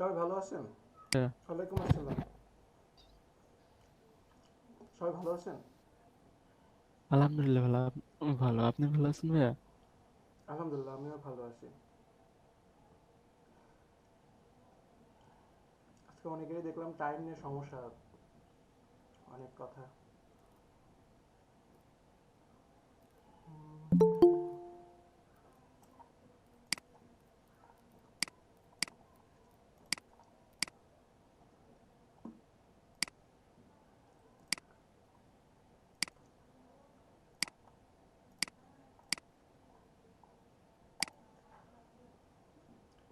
সবাই ভালো আছেন? হ্যাঁ, ওয়ালাইকুম আসসালাম। সবাই ভালো আছেন? আলহামদুলিল্লাহ ভালো। ভালো, আপনি ভালো আছেন ভাইয়া? আলহামদুলিল্লাহ, আমিও ভালো আছি। আজকে অনেকেরই দেখলাম টাইম নিয়ে সমস্যা, অনেক কথা।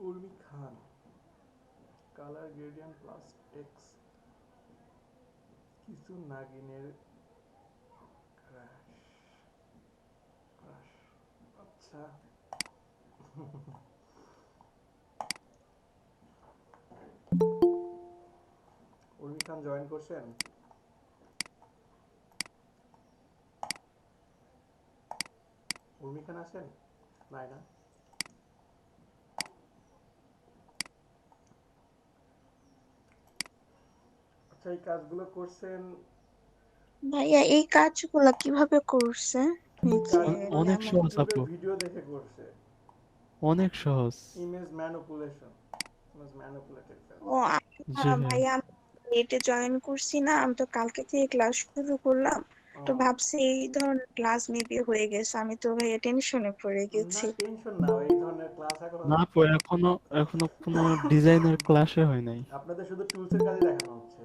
উর্মি খান, কালার গ্রেডিয়েন্ট প্লাস টেক্স, কিছু নাগিনের ক্রাশ ক্রাশ। আচ্ছা, উর্মি খান জয়েন করছেন? উর্মি খান আছেন? নাই না? আচ্ছা, এই কাজগুলো করছেন? ভাইয়া এই কাজগুলা কিভাবে করছে? এই এই যে কাজগুলো অনেক আমার সহজ ইউটিউবের আপু, ভিডিও দেখে করছে। অনেক সহজ। ইমেজ ম্যানিপুলেশন, ইমেজ ম্যানিপুলেটেড কাজ। ও জি ভাইয়া। ভাইয়া আমি লেটে জয়েন করছি না, আমি তো কালকে থেকে ক্লাস শুরু করলাম। ও, তো ভাবছি এই ধরনের ক্লাস মেবি হয়ে গেছে, আমি তো ভাইয়া টেনশনে পড়ে না গেছি। টেনশন না, এই ধরনের ক্লাস এখন না আপু, এখনো এখনো কোনো ডিজাইনের ক্লাসে হয় নাই। আপনাদের শুধু টুলসের কাজই দেখানো হচ্ছে।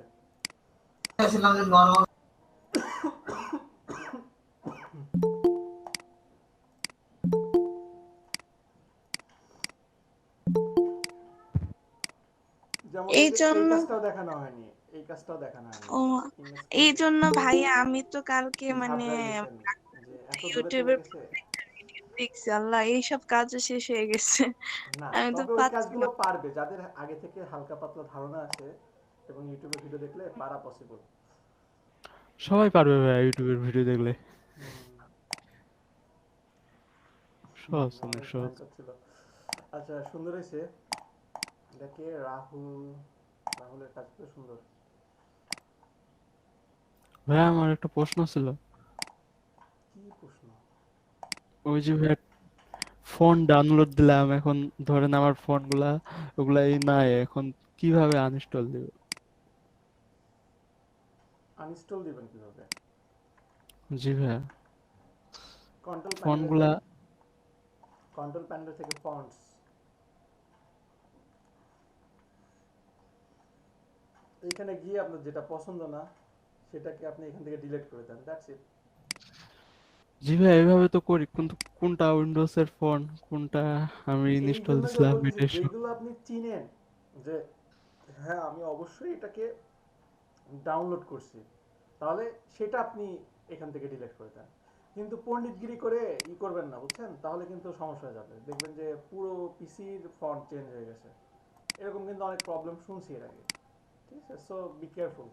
যেমন এই এই যে এই জন্য কাজটাও দেখানো হয়নি, এই কাজটাও দেখানো হয়নি। ও ইমেজ এই ক্লিপিং। জন্য ভাইয়া আমি তো কালকে কি মানে ঘাবড়ায় গেছেন যে এত দূরে চলে ইউটিউবে গেছে? দেখছি, আল্লাহ এইসব কাজও শেষ হয়ে গেছে। না, আমি তো তবে ওই পাচ্ছি কাজগুলো না। পারবে যাদের আগে থেকে হালকা পাতলা ধারণা আছে, এবং ইউটিউবে ভিডিও দেখলে পারা পসিবল। সবাই পারবে ভাইয়া ইউটিউবের ভিডিও দেখলে। সহজ, অনেক অনেক সহজ। ভয়ঙ্কর ছিল। আচ্ছা, সুন্দর হয়েছে। এটাকে রাহুল, রাহুলের কাজগুলো সুন্দর। ভাইয়া আমার একটা প্রশ্ন ছিল। কি প্রশ্ন? ওই যে ভাইয়া ফোন ডাউনলোড দিলাম, এখন ধরেন আমার ফোন গুলা ওগুলাই নাই, এখন কিভাবে আনইনস্টল দিব? আনইনস্টল দিবেন কিভাবে? জি ভাইয়া। কন্ট্রোল ফোন প্যানেলে গুলা। যান। কন্ট্রোল প্যানেল থেকে ফন্টস, এইখানে গিয়ে আপনার যেটা পছন্দ না সেটাকে আপনি এখান থেকে ডিলিট করে দেন, দ্যাটস ইট। জি ভাই, এইভাবে তো করি, কিন্তু কোনটা উইন্ডোজ এর ফোন, কোনটা আমি এই ইনস্টল জন্য দিছিলাম যখন এটা সব। যেগুলো আপনি চিনেন যে হ্যাঁ আমি অবশ্যই এটাকে ডাউনলোড করছি, তাহলে সেটা আপনি এখান থেকে ডিলিট করে দেন। কিন্তু পণ্ডিতগিরি করে করবেন না, বুঝছেন? তাহলে কিন্তু সমস্যা হয়ে যাবে, দেখবেন যে পুরো পিসির ফন্ট চেঞ্জ হয়ে গেছে। এরকম কিন্তু অনেক প্রবলেম শুনছি এর আগে। ঠিক আছে, সো বি কেয়ারফুল,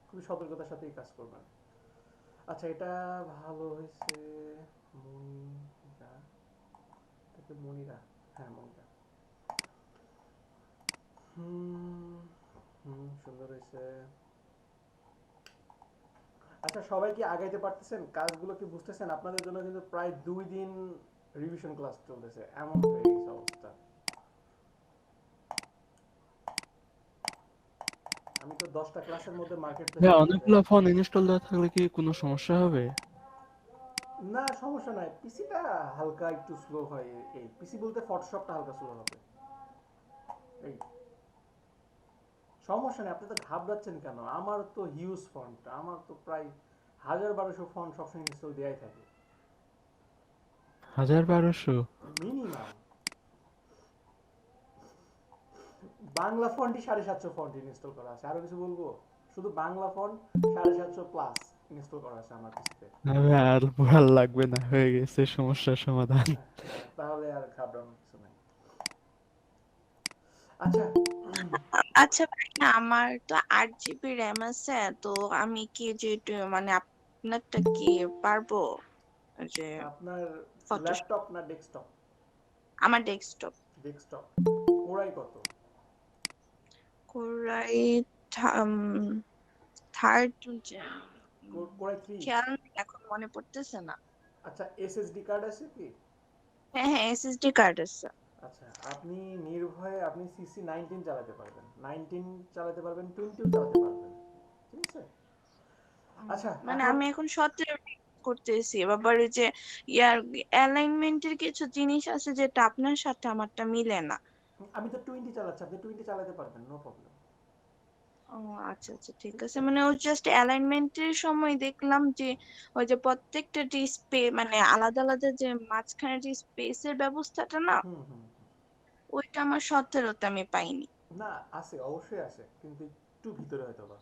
খুবই সতর্কতার সাথেই কাজ করবেন। আচ্ছা, এটা ভালো হয়েছে। মনিরা, এটাকে মনিরা, হ্যাঁ মনিরা। হুম, হুম, সুন্দর হয়েছে। আচ্ছা, সবাই কি আগাইতে পারতেছেন? কাজগুলো কি বুঝতেছেন? আপনাদের জন্য কিন্তু প্রায় 2 দিন রিভিশন ক্লাস চলতেছে, এমন হয়ে গেছে অবস্থা। আমি তো 10টা ক্লাসের মধ্যে মার্কেট প্লেসে হ্যাঁ, ঢুকে যাই। অনেকগুলো ফোন ইনস্টল দেওয়া থাকলে কি কোনো সমস্যা হবে? না, সমস্যা নাই, পিসিটা হালকা একটু স্লো হয়। এই পিসি বলতে ফটোশপটা হালকা স্লো হবে। এই সমস্যা নেই, আপনি তো ঘাবড়াচ্ছেন কেন? আমার তো হিউজ ফন্ট, আমার তো প্রায় 1000-1200 ফন্ট সবসময় ইনস্টল দেওয়াই থাকে, 1200? মিনিমাম। বাংলা ফন্টই 750 ফন্ট ইনস্টল করা আছে, আরো কিছু বলবো? শুধু বাংলা ফন্ট 750 প্লাস ইনস্টল করা আছে আমার পিসিতে। আমি আর ভাল লাগবে না, হয়ে গেছে সমস্যার সমাধান। তাহলে আর ঘাবড়ানোর কিছু নাই। আচ্ছা, আচ্ছা ভাইয়া, আমার তো 8 জিবি র্যাম আছে, তো আমি কি যে মানে আপনারটা কি পারবো যে আপনার ফটোশপ? ল্যাপটপ না ডেস্কটপ? আমার ডেস্কটপ। ডেস্কটপ। কোরাই কত? Core i third core i 3। খেয়াল নেই, এখন মনে পড়তেছে না। আচ্ছা, এসএসডি কার্ড আছে কি? হ্যাঁ হ্যাঁ, এসএসডি কার্ড আছে। আচ্ছা, আপনি নির্ভয়ে আপনি সিসি 19 চালাতে পারবেন, 19 চালাতে পারবেন, 20ও চালাতে পারবেন, ঠিক আছে? আচ্ছা মানে এখন আমি এখন 17 করতেছি, ব্যাপারে যে ইয়ার অ্যালাইনমেন্টের কিছু জিনিস আছে যেটা আপনার সাথে আমারটা মিলে না। আমি তো 20 চালাচ্ছি, আপনি 20 চালাতে পারবেন, নো প্রবলেম। ও আচ্ছা আচ্ছা, ঠিক আছে। মানে ও জাস্ট অ্যালাইনমেন্টের সময় দেখলাম যে ওই যে প্রত্যেকটা ডিসপ্লে মানে আলাদা আলাদা যে মাঝখানে যে স্পেসের ব্যবস্থাটা না, হুম হুম। ওইটা আমার 17তে আমি পাইনি। না, আছে, অবশ্যই আছে, কিন্তু একটু ভিতরে হয়তো বা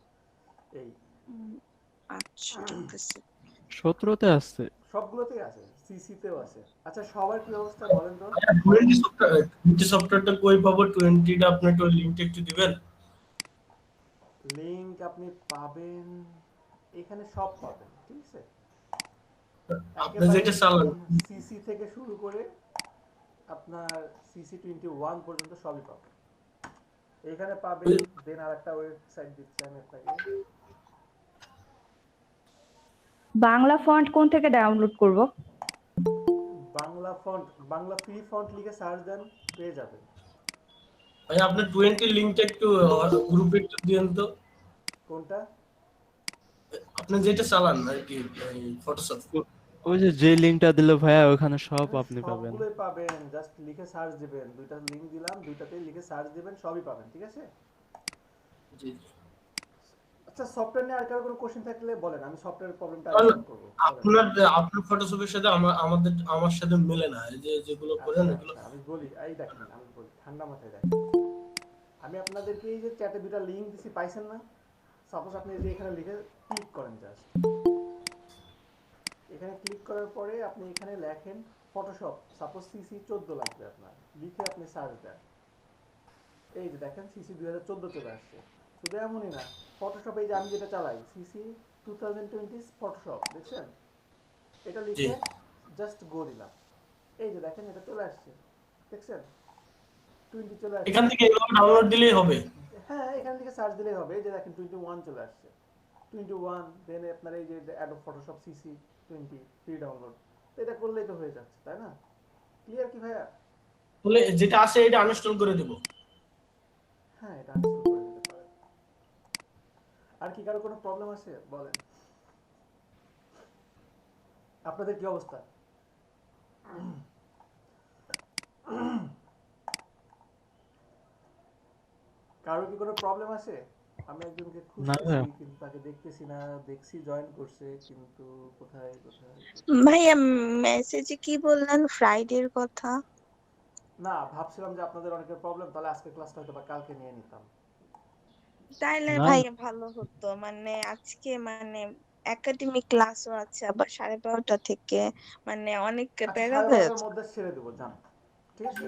এই উম, আচ্ছা ঠিক আছে। 17তে আসছে। সবগুলোতেই আছে, সিসিতেও আছে। আচ্ছা, সবার কি অবস্থা বলেন তো? আচ্ছা, 20 সফটওয়্যারটা কই পাবো? 20টা আপনি একটু লিংকটা একটু দিবেন। লিংক আপনি পাবেন এখানে, সব পাবেন, ঠিক আছে? আপনি একেবারে যেটা চালান সিসি থেকে শুরু করে আপনার CC21 পর্যন্ত সবই পাবেন এখানে পাবেন। দেন আরেকটা ওয়েবসাইট দিচ্ছি আমি আপনাকে। বাংলা ফন্ট কোন থেকে ডাউনলোড করব? Bangla font, Bangla free font লিখে সার্চ দেন, পেয়ে যাবেন। ভাই আপনি 20 লিংকটা একটু গ্রুপে একটু দিয়েন তো। কোনটা? আপনি যেটা চালান আর কি, ফটোশপ। ওই যে লিঙ্কটা দিল ভাইয়া, ওখানে সব আরে আপনি পাবেন। সবগুলোই পাবেন, জাস্ট লিখে সার্চ দিবেন। দুইটা লিংক দিলাম, দুইটাতেই লিখে সার্চ দিবেন, সবই পাবেন, ঠিক আছে? জি। আচ্ছা, সফটওয়্যার নিয়ে আর কারো কোনো কোশ্চেন থাকলে বলেন, আমি সফটওয়্যার প্রবলেমটা কারণ সলভ করব, বলেন। আপনার ফটোশপের সাথে আমার সাথে মেলে না, এই যে যেগুলো করেন আচ্ছা এগুলো। আচ্ছা, আমি বলি, এই দেখেন, আমি বলি ঠান্ডা মাথায় দেখেন। আমি আপনাদেরকে এই যে চ্যাটে দুইটা লিংক দিছি, পাইছেন না? সাপোজ আপনি এই যে এখানে লিখে ক্লিক করেন, জাস্ট এখানে ক্লিক করার পরে আপনি এখানে লেখেন ফটোশপ, সাপোজ CC14 লাগবে আপনার, লিখে আপনি সার্চ দেন। এই যে দেখেন CC2014 চলে আসছে। শুধু এমনই না, ফটোশপ এই যে আমি যেটা চালাই CC2020 ফটোশপ, দেখছেন? এটা জি। লিখে জাস্ট গো দিলাম, এই যে দেখেন এটা চলে আসছে, দেখছেন? 20 চলে আসছে। এখান থেকে এভাবে ডাউনলোড দিলেই হবে। হ্যাঁ, এখান থেকে সার্চ দিলেই হবে। এই যে দেখেন 21 চলে আসছে, 21। দেন আপনার এই যে Adobe Photoshop CC20 free download, এটা করলেই তো হয়ে যাচ্ছে, তাই না? ক্লিয়ার কি ভাইয়া? তাহলে যেটা আছে এটা আনইনস্টল করে দেব। হ্যাঁ, এটা আনইনস্টল করে দিতে পারেন। আর কি কারো কোনো প্রবলেম আছে বলেন? আপনাদের কি অবস্থা? কারো কি কোনো প্রবলেম আছে? আমি একজনকে না খুঁজতেছি ভাইয়া। কিন্তু তাকে দেখতেছি না। দেখছি জয়েন করছে, কিন্তু কোথায় কোথায়? ভাইয়া মেসেজে কি বললেন ফ্রাইডের কথা? না, ভাবছিলাম যে আপনাদের অনেকের প্রবলেম, তাহলে আজকে ক্লাসটা হয়তো বা কালকে নিয়ে নিতাম। তাইলে না ভাইয়া ভালো হতো, মানে আজকে মানে একাডেমিক ক্লাসও আছে আবার 12:30 থেকে, মানে অনেক আচ্ছা, প্যারা হয়ে 12:30টার যাচ্ছে। মধ্যে ছেড়ে দেবো, যান, ঠিক আছে?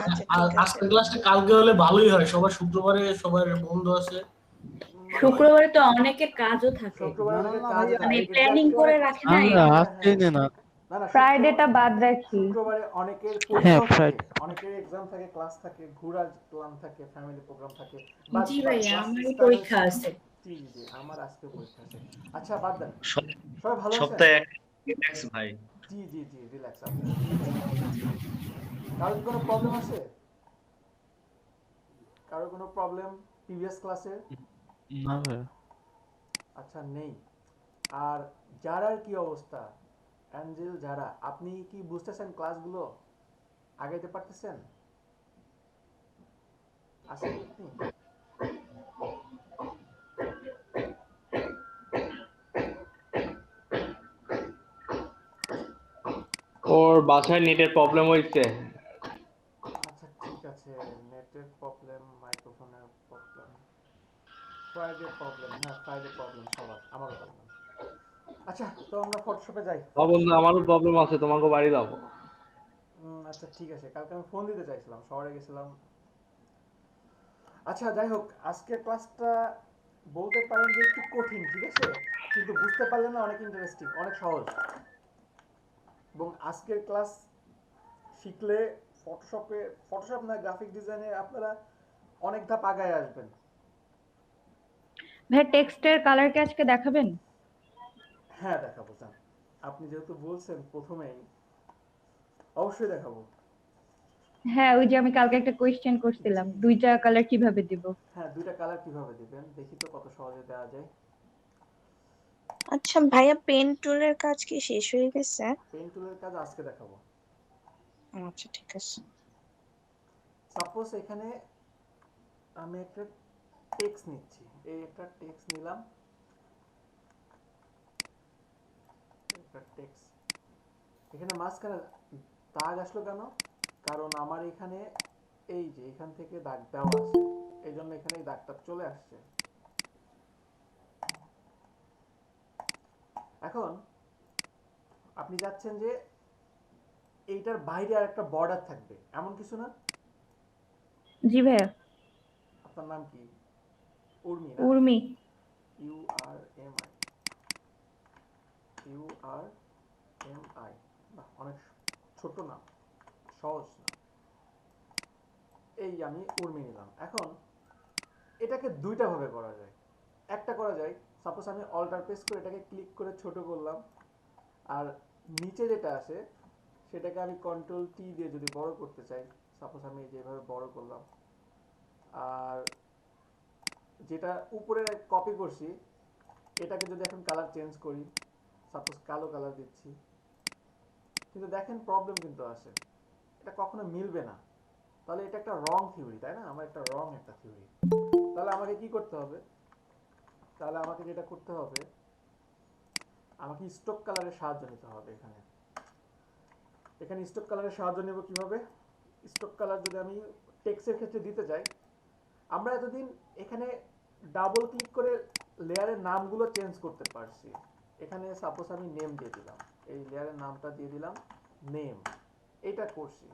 আচ্ছা ঠিক আছে। আজকের ক্লাসটা কালকে হলে ভালোই হয়, সবার শুক্রবারে সবার বন্ধ আছে। ভালো হয়। শুক্রবারে তো অনেকের কাজও থাকে, শুক্রবারে অনেকের কাজও মানে থাকে, প্ল্যানিং এক্স্যাক্টলি করে অনেক। রাখে না আমরা এগুলো। আজকেই নে না। না না, ফ্রাইডেটা বাদ রাখি। শুক্রবারে অনেকের হ্যাঁ, পরীক্ষাও থাকে, ফ্রাইডে। অনেকের এক্সাম থাকে, ক্লাস থাকে, ঘোরার প্ল্যান থাকে, ফ্যামিলি প্রোগ্রাম থাকে, বা জি বা ভাইয়া, ক্লাস আমারও স্টার্টের। পরীক্ষা আছে। জি জি জি, আমার আজকে পরীক্ষা আছে। আচ্ছা, বাদ দেন, সপ- সবাই ভালো আছেন? সপ্তাহে এক রিল্যাক্স ভাই। জি জি জি, রিল্যাক্স, আপনি কারো কি কোনো প্রবলেম আছে? কারো কোনো প্রবলেম প্রিভিয়াস ক্লাসে? না ভাইয়া। আচ্ছা, নেই। আর যারার কি অবস্থা? অ্যাঞ্জেল, যারা, আপনি কি বুঝতেছেন ক্লাসগুলো? আগাইতে পারতেছেন? আছেন আপনি? ওর বাসায় নেটের প্রবলেম হয়েছে। আচ্ছা ঠিক আছে, নেটের প্রবলেম, মাইক্রোফোনের প্রবলেম, ফ্রাইডে প্রবলেম, হ্যাঁ ফ্রাইডে প্রবলেম সবার, আমারও প্রবলেম। আচ্ছা, তো আমরা ফটোশপে যাই। বন্ধু আমারও প্রবলেম আছে, তোমাকে বাড়ি যাবো। আচ্ছা ঠিক আছে, কালকে আমি ফোন দিতে চাইছিলাম, শহরে গেছিলাম। আচ্ছা যাই হোক, আজকের ক্লাসটা বলতে পারেন যে একটু কঠিন, ঠিক আছে? কিন্তু বুঝতে পারলে না অনেক ইন্টারেস্টিং, অনেক সহজ। এবং আজকের ক্লাস শিখলে ফটোশপে, ফটোশপ না গ্রাফিক ডিজাইনে আপনারা অনেক ধাপ আগায় আসবেন। ভাই টেক্সটের কালার কি আজকে দেখাবেন? হ্যাঁ দেখাবো, যান। আপনি যেহেতু বলছেন প্রথমেই, অবশ্যই দেখাবো। হ্যাঁ, ওই যে আমি কালকে একটা কোয়েশ্চেন জি করছিলাম, জি, দুইটা কালার কিভাবে দিব। হ্যাঁ দুইটা কালার কিভাবে দিবেন দেখি তো কত সহজে দেওয়া যায়। আচ্ছা ভাইয়া, পেন টুলের কাজ কি শেষ হয়ে গেছে? পেন টুলের কাজ আজকে দেখাবো। আচ্ছা ঠিক আছে। সাপোজ এখানে আমি একটা টেক্সট নিচ্ছি, এই একটা টেক্সট নিলাম, একটা টেক্সট। এখানে মাঝখানে দাগ আসলো কেন? কারণ আমার এখানে এই যে এখান থেকে দাগ দেওয়া আছে, এই জন্য এখানে এই দাগটা চলে আসছে। এখন আপনি যাচ্ছেন যে এইটার বাইরে আর একটা বর্ডার থাকবে, এমন কিছু না? জি ভাইয়া। আপনার নাম কি? উর্মি না? Urmi. U R M I, U R M I, বাহ অনেক ছোট নাম, সহজ নাম। এই আমি উর্মি নিলাম। এখন এটাকে দুইটা ভাবে করা যায়। একটা করা যায়, সাপোজ আমি অল্টার প্রেস করে এটাকে ক্লিক করে ছোট করলাম, আর নিচে যেটা আছে সেটাকে আমি কন্ট্রোল টি দিয়ে যদি বড় করতে চাই, সাপোজ আমি যেভাবে বড় করলাম, আর যেটা উপরে কপি করছি এটাকে যদি এখন কালার চেঞ্জ করি, সাপোজ কালো কালার দিচ্ছি, কিন্তু দেখেন প্রবলেম কিন্তু আছে, এটা কখনো মিলবে না। তাহলে এটা একটা রং থিওরি, তাই না? আমার একটা রং একটা থিওরি। তাহলে আমাকে কি করতে হবে? তাহলে আমাকে যেটা করতে হবে, আমাকে স্টক কালারের সাহায্য নিতে হবে। এখানে এখানে স্টক কালারের সাহায্য নেব কিভাবে? স্টক কালার যদি আমি টেক্সটের ক্ষেত্রে দিতে চাই, আমরা এতদিন এখানে ডাবল ক্লিক করে লেয়ারের নামগুলো চেঞ্জ করতে পারছি। এখানে সাপোজ আমি নেম দিয়ে দিলাম, এই লেয়ারের নামটা দিয়ে দিলাম নেম, এটা করছি।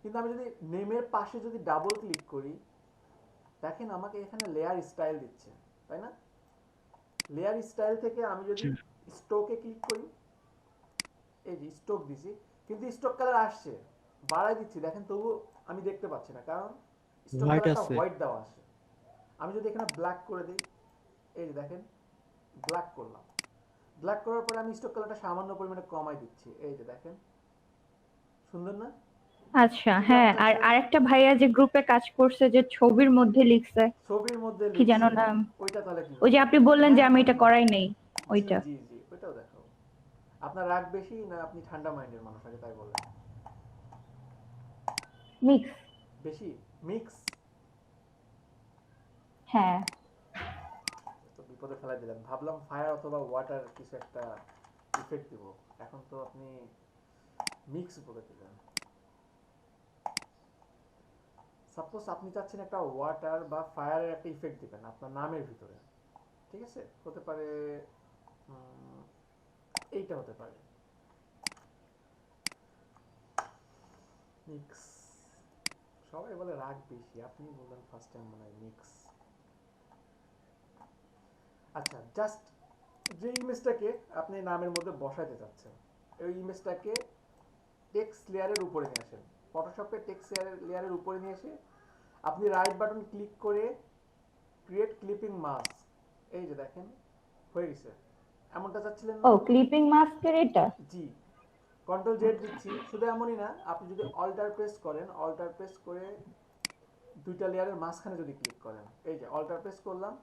কিন্তু আমি যদি নেমের পাশে যদি ডাবল ক্লিক করি, দেখেন আমাকে এখানে লেয়ার স্টাইল দিচ্ছে, তাই না? লেয়ার স্টাইল থেকে আমি যদি জি। স্ট্রোকে ক্লিক করি, এই যে স্ট্রোক দিছি, কিন্তু স্ট্রোক কালার আসছে, বাড়াই দিচ্ছি, দেখেন তবু আমি দেখতে পাচ্ছি না, কারণ স্ট্রোক হোয়াইট কালারটা আছে। হোয়াইট দেওয়া আছে। আমি যদি এখানে ব্ল্যাক করে দিই, এই যে দেখেন ব্ল্যাক করলাম, ব্ল্যাক করার পরে আমি স্ট্রোক কালারটা সামান্য পরিমাণে কমাই দিচ্ছি, এই যে দেখেন, সুন্দর না? আচ্ছা কিন্তু হ্যাঁ, আর আপনাকে আরেকটা ভাইয়া যে গ্রুপে কাজ করছে, যে ছবির মধ্যে লিখছে, ছবির মধ্যে কি যেন লিখছে, নাম, ওইটা তাহলে ওই যে কিভাবে? আপনি বললেন হ্যাঁ যে আমি হ্যাঁ এটা হ্যাঁ, করাই নেই, জি ওইটা। জি জি, ওইটাও দেখাবো। আপনার রাগ বেশি না আপনি ঠান্ডা মাইন্ডের মানুষ, আগে তাই বলেন। মিক্স। বেশি মিক্স? হ্যাঁ। তো বিপদে ফেলাই দিলেন, ভাবলাম ফায়ার অথবা ওয়াটার কিছু একটা ইফেক্ট দিব, এখন তো আপনি মিক্স বলে দিলেন। সাপোজ আপনি চাচ্ছেন একটা ওয়াটার বা ফায়ারের একটা ইফেক্ট দিবেন আপনার নামের ভিতরে, ঠিক আছে? হতে পারে এইটা হতে পারে মিক্স। সবাই বলে রাগ বেশি, আপনি বললেন ফার্স্ট টাইম মনে হয় মিক্স। আচ্ছা, জাস্ট যে ইমেজটাকে আপনি নামের মধ্যে বসাতে চাচ্ছেন, ওই ইমেজটাকে টেক্সট লেয়ারের উপরে নিয়ে আসেন। ফটোশপে টেক্সট লেয়ারের উপরে নিয়ে এসে আপনি রাইট বাটন ক্লিক করে ক্রিয়েট ক্লিপিং মাস্ক, এই যে দেখেন হয়ে গেছে। এমনটা চাচ্ছিলেন ও না? ক্লিপিং মাস্কের এটা। জি, কন্ট্রোল জেড দিচ্ছি। শুধু এমনই না, আপনি যদি অল্টার প্রেস করেন, অল্টার প্রেস করে দুইটা লেয়ারের মাঝখানে যদি ক্লিক করেন, এই যে অল্টার প্রেস করলাম,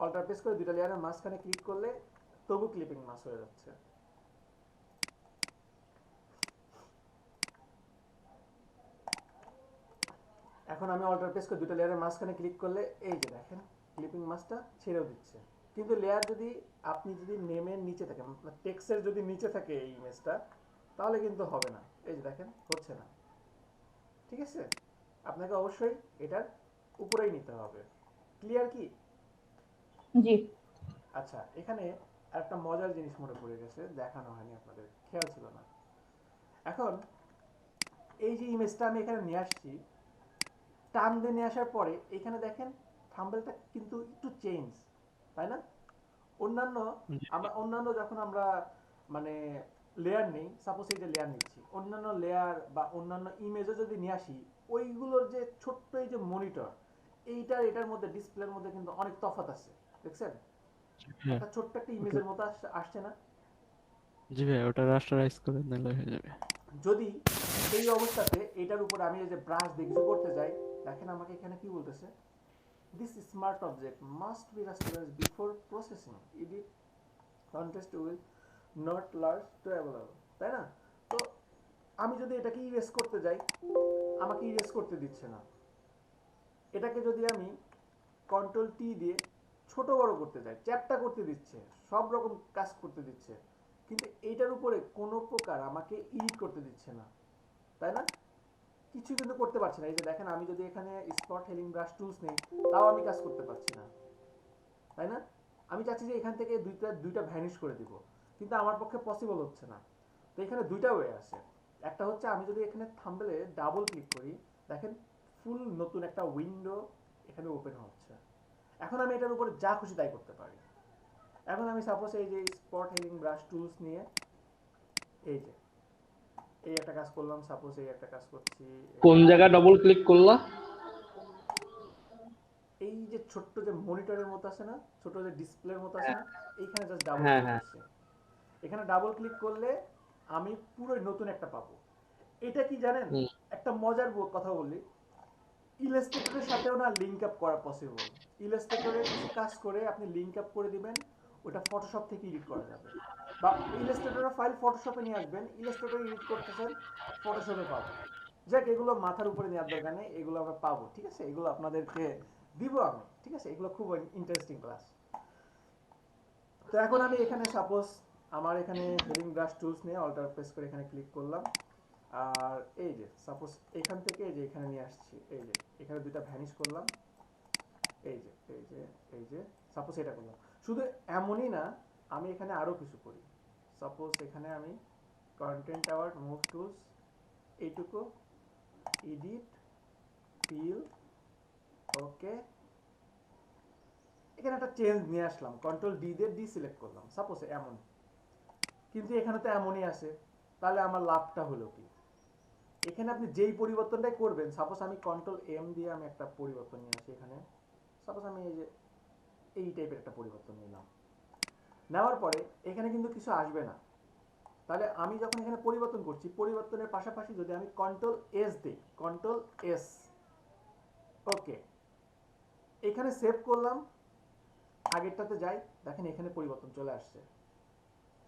অল্টার প্রেস করে দুইটা লেয়ারের মাঝখানে ক্লিক করলে তবু ক্লিপিং মাস্ক হয়ে যাচ্ছে। এখন আমি অল্টার প্রেস করে দুটো লেয়ারের মাঝখানে ক্লিক করলে এই যে দেখেন ক্লিপিং মাস্কটা ছেড়েও দিচ্ছে। কিন্তু লেয়ার যদি আপনি যদি নেমের নিচে থাকে, টেক্সটের যদি নিচে থাকে এই ইমেজটা, তাহলে কিন্তু হবে না, এই যে দেখেন হচ্ছে না, ঠিক আছে? আপনাকে অবশ্যই এটার উপরেই নিতে হবে। ক্লিয়ার কি? জি। আচ্ছা, এখানে একটা মজার জিনিস মনে পড়ে গেছে, দেখানো হয়নি, আপনাদের খেয়াল ছিল না। এখন এই যে ইমেজটা আমি এখানে নিয়ে আসছি, টান দিয়ে নিয়ে আসার পরে এখানে দেখেন থাম্বনেলটা কিন্তু একটু চেঞ্জ, তাই না? অন্যান্য অন্যান্য যখন আমরা মানে লেয়ার নেই, সাপোজ এই যে লেয়ার নিচ্ছি, অন্যান্য লেয়ার বা অন্যান্য ইমেজও যদি নিয়ে আসি, ওইগুলোর যে ছোট্ট এই যে মনিটর, এইটার এটার মধ্যে ডিসপ্লের মধ্যে কিন্তু অনেক তফাৎ আছে, দেখছেন? হ্যাঁ একটা ছোট্ট একটা ওটা, ইমেজের মতো আসছে না? জি ভাই ওটা রাস্টারাইজ করে নিলে হয়ে যাবে। যদি এই অবস্থাতে এটার উপর আমি এই যে ব্রাশ দিয়ে কিছু করতে যাই, দেখেন আমাকে এখানে কি বলতেছে, this smart object must be rasterised before processing, edit contest will not large to available, তাই না? তো আমি যদি এটাকে ইরেজ করতে যাই, আমাকে ইরেজ করতে দিচ্ছে না। এটাকে যদি আমি কন্ট্রোল টি দিয়ে ছোট বড় করতে যাই, চ্যাপটা করতে দিচ্ছে, সব রকম কাজ করতে দিচ্ছে, কিন্তু এইটার উপরে কোনো প্রকার আমাকে এডিট করতে দিচ্ছে না, তাই না? কিছু কিন্তু করতে পারছি না। এই যে দেখেন আমি যদি এখানে স্পট হেলিং ব্রাশ টুলস নেই, তাও আমি কাজ করতে পারছি না, তাই না? আমি চাচ্ছি যে এখান থেকে দুইটা ভ্যানিশ করে দিব, কিন্তু আমার পক্ষে পসিবল হচ্ছে না। তো এখানে দুইটা ওয়ে আছে। একটা হচ্ছে আমি যদি এখানে থাম্বনেলে ডাবল ক্লিক করি, দেখেন ফুল নতুন একটা উইন্ডো এখানে ওপেন হচ্ছে। এখন আমি এটার উপরে যা খুশি তাই করতে পারি। এখন আমি সাপোজ এই যে স্পট হেলিং ব্রাশ টুলস নিয়ে এই যে এই একটা কাজ করলাম, সাপোজ এই একটা কাজ করছি, কোন জায়গায় ডবল ক্লিক করলা? এই যে ছোট্ট যে মনিটরের মতো আছে না, ছোট যে ডিসপ্লের মতো আছে না, এইখানে জাস্ট ডাবল হ্যাঁ ক্লিক হ্যাঁ করছি। এখানে ডাবল ক্লিক করলে আমি পুরো নতুন একটা পাবো। এটা কি জানেন, হুম। একটা মজার কথা বলি, ইলাস্ট্রেটরের সাথেও না লিংক আপ করা পসিবল। ইলাস্ট্রেটরে কিছু কাজ করে আপনি লিংক আপ করে দিবেন, ওটা ফটোশপ থেকে এডিট করা যাবে। বা ইলাস্ট্রেটরের ফাইল ফটোশপে নিয়ে আসবেন, ইলাস্ট্রেটরে এডিট করতেছেন, ফটোশপে পাবেন। যাক, এগুলো মাথার উপরে নেওয়ার দরকার নেই, এগুলো আমরা পাবো, ঠিক আছে? এগুলো আপনাদেরকে দিব আমি, ঠিক আছে? এগুলো খুব ইন্টারেস্টিং ক্লাস। তো এখন আমি এখানে সাপোজ আমার এখানে হেডিং ব্রাশ টুলস নিয়ে অল্টার প্রেস করে এখানে ক্লিক করলাম, আর এই যে সাপোজ এখান থেকে এই যে এখানে নিয়ে আসছি, এই যে এখানে দুইটা ভ্যানিশ করলাম, এই যে এই যে এই যে সাপোজ এটা করলাম। শুধু এমনই না, আমি এখানে আরো কিছু করি। সাপোজ এখানে আমি কন্টেন্ট আওয়ার মুভ টুলস এইটুকু এডিট ফিল, ওকে, এখানে একটা চেঞ্জ নিয়ে আসলাম, কন্ট্রোল ডি দিয়ে ডি সিলেক্ট করলাম, সাপোজ এমন। কিন্তু এখানে তো এমনই আছে, তাহলে আমার লাভটা হলো কি? এখানে আপনি যেই পরিবর্তনটাই করবেন, সাপোজ আমি কন্ট্রোল এম দিয়ে আমি একটা পরিবর্তন নিয়ে আসি এখানে, সাপোজ আমি এই যে এই টাইপের একটা পরিবর্তন নিলাম, নেওয়ার পরে এখানে কিন্তু কিছু আসবে না। তাহলে আমি যখন এখানে পরিবর্তন করছি, পরিবর্তনের পাশাপাশি যদি আমি কন্ট্রোল এস দিই, কন্ট্রোল এস, ওকে, এখানে সেভ করলাম, আগেরটাতে যাই, দেখেন এখানে পরিবর্তন চলে আসছে।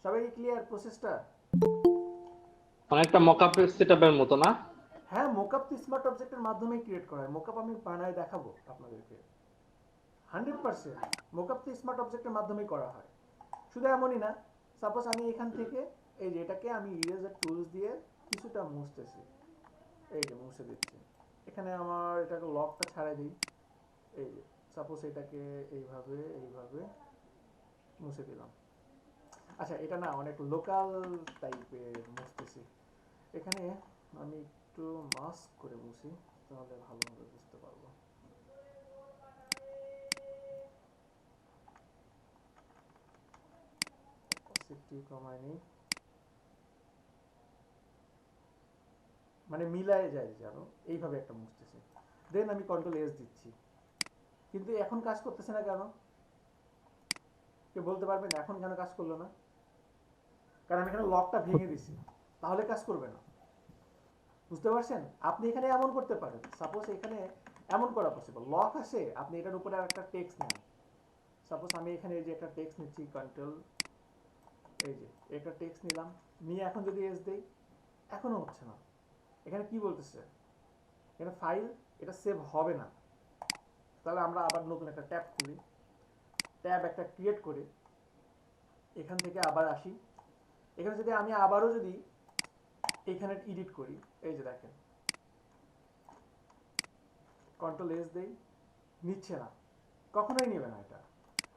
সবাই ক্লিয়ার প্রসেসটা? অনেকটা মকআপ সেটআপের মতো না? হ্যাঁ, মোকআপ তো স্মার্ট অবজেক্টের মাধ্যমেই ক্রিয়েট করা হয়। মোকআপ আমি বানায় দেখাবো আপনাদেরকে, 100% মোকআপ তো স্মার্ট অবজেক্টের মাধ্যমেই করা হয়। শুধু এমনই না, সাপোজ আমি এখান থেকে এই যে এটাকে আমি ইরেজার টুলস দিয়ে কিছুটা মুছতেছি, এই যে মুছে দিচ্ছি। এখানে আমার এটাকে লকটা ছাড়াই দিই, এই যে সাপোজ এটাকে এইভাবে এইভাবে মুছে দিলাম। আচ্ছা, এটা না অনেক লোকাল টাইপের মুছতেছি, এখানে আমি একটু মাস্ক করে মুছি, তাহলে ভালোভাবে বুঝতে পারবো। অপসিটি কমাই নেই, মানে মিলায় যায় জানো, এইভাবে একটা মুছতেছি। দেন আমি কন্ট্রোল এস দিচ্ছি, কিন্তু এখন কাজ করতেছে না কেন? কে বলতে পারবেন এখন কেন কাজ করলো না? কারণ আমি এখানে লকটা ভেঙে দিছি, তাহলে কাজ করবে না। বুঝতে পারছেন? আপনি এখানে এমন করতে পারেন, সাপোজ এখানে এমন করা পসিবল, লক আসে, আপনি এটার উপরে আর একটা টেক্সট নেন। সাপোজ আমি এখানে এই যে একটা টেক্সট নিচ্ছি, কন্ট্রোল এই যে একটা টেক্সট নিলাম, নিয়ে এখন যদি এস দেই, এখনো হচ্ছে না। এখানে কি বলতেছে, এখানে ফাইল, এটা সেভ হবে না। তাহলে আমরা আবার নতুন একটা ট্যাব খুলি, ট্যাব একটা ক্রিয়েট করে এখান থেকে আবার আসি। এখানে যদি আমি আবারও যদি এখানে এডিট করি, এই যে দেখেন কন্ট্রোল এস দেই, নিচ্ছে না, কখনোই নেবে না এটা।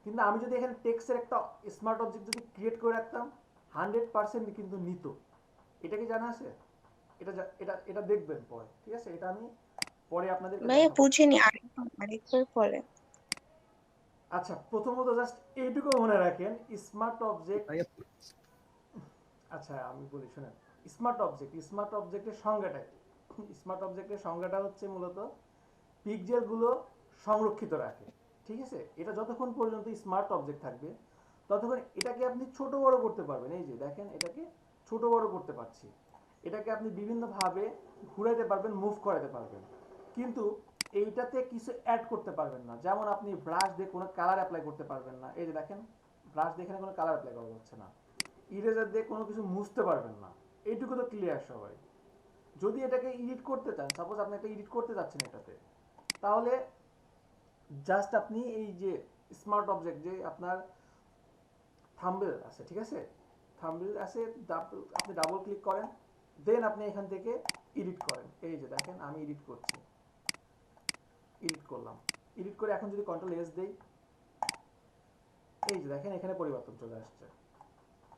কিন্তু আমি যদি এখানে টেক্সটের একটা স্মার্ট অবজেক্ট যদি ক্রিয়েট করে রাখতাম, 100% কিন্তু নিত। এটা কি জানা আছে? এটা এটা এটা দেখবেন পরে, ঠিক আছে? এটা আমি পরে আপনাদেরকে ভাইয়া দেখাবো। বুঝিনি, আরেকবার পরে। আচ্ছা, প্রথমত জাস্ট এইটুকু মনে রাখেন, স্মার্ট অবজেক্ট, আচ্ছা আমি বলি শুনেন, স্মার্ট অবজেক্টের সংজ্ঞাটা কি? স্মার্ট অবজেক্টের সংজ্ঞাটা হচ্ছে মূলত পিক্সেলগুলো সংরক্ষিত রাখে। ঠিক আছে, এটা যতক্ষণ পর্যন্ত স্মার্ট অবজেক্ট থাকবে ততক্ষণ এটাকে আপনি ছোট বড় করতে পারবেন। এই যে দেখেন, এটাকে ছোট বড় করতে পারছি, এটাকে আপনি বিভিন্নভাবে ঘুরাইতে পারবেন, মুভ করাতে পারবেন, কিন্তু এইটাতে কিছু অ্যাড করতে পারবেন না। যেমন আপনি ব্রাশ দিয়ে কোনো কালার অ্যাপ্লাই করতে পারবেন না। এই যে দেখেন, ব্রাশ দিয়ে এখানে কোনো কালার অ্যাপ্লাই করা যাচ্ছে না। ইরেজার দিয়ে কোনো কিছু মুছতে পারবেন না। এইটুকু তো ক্লিয়ার সবাই। যদি এটাকে এডিট করতে চান, সাপোজ আপনি একটা এডিট করতে চাচ্ছেন এটাতে, তাহলে জাস্ট আপনি এই যে স্মার্ট অবজেক্ট, যে আপনার থাম্বনেল আছে, ঠিক আছে, থাম্বনেল আছে, আপনি ডাবল ক্লিক করেন, দেন আপনি এখান থেকে এডিট করেন। এই যে দেখেন, আমি এডিট করছি, এডিট করলাম, এডিট করে এখন যদি কন্ট্রোল এস দেই, এই যে দেখেন এখানে পরিবর্তন চলে আসছে।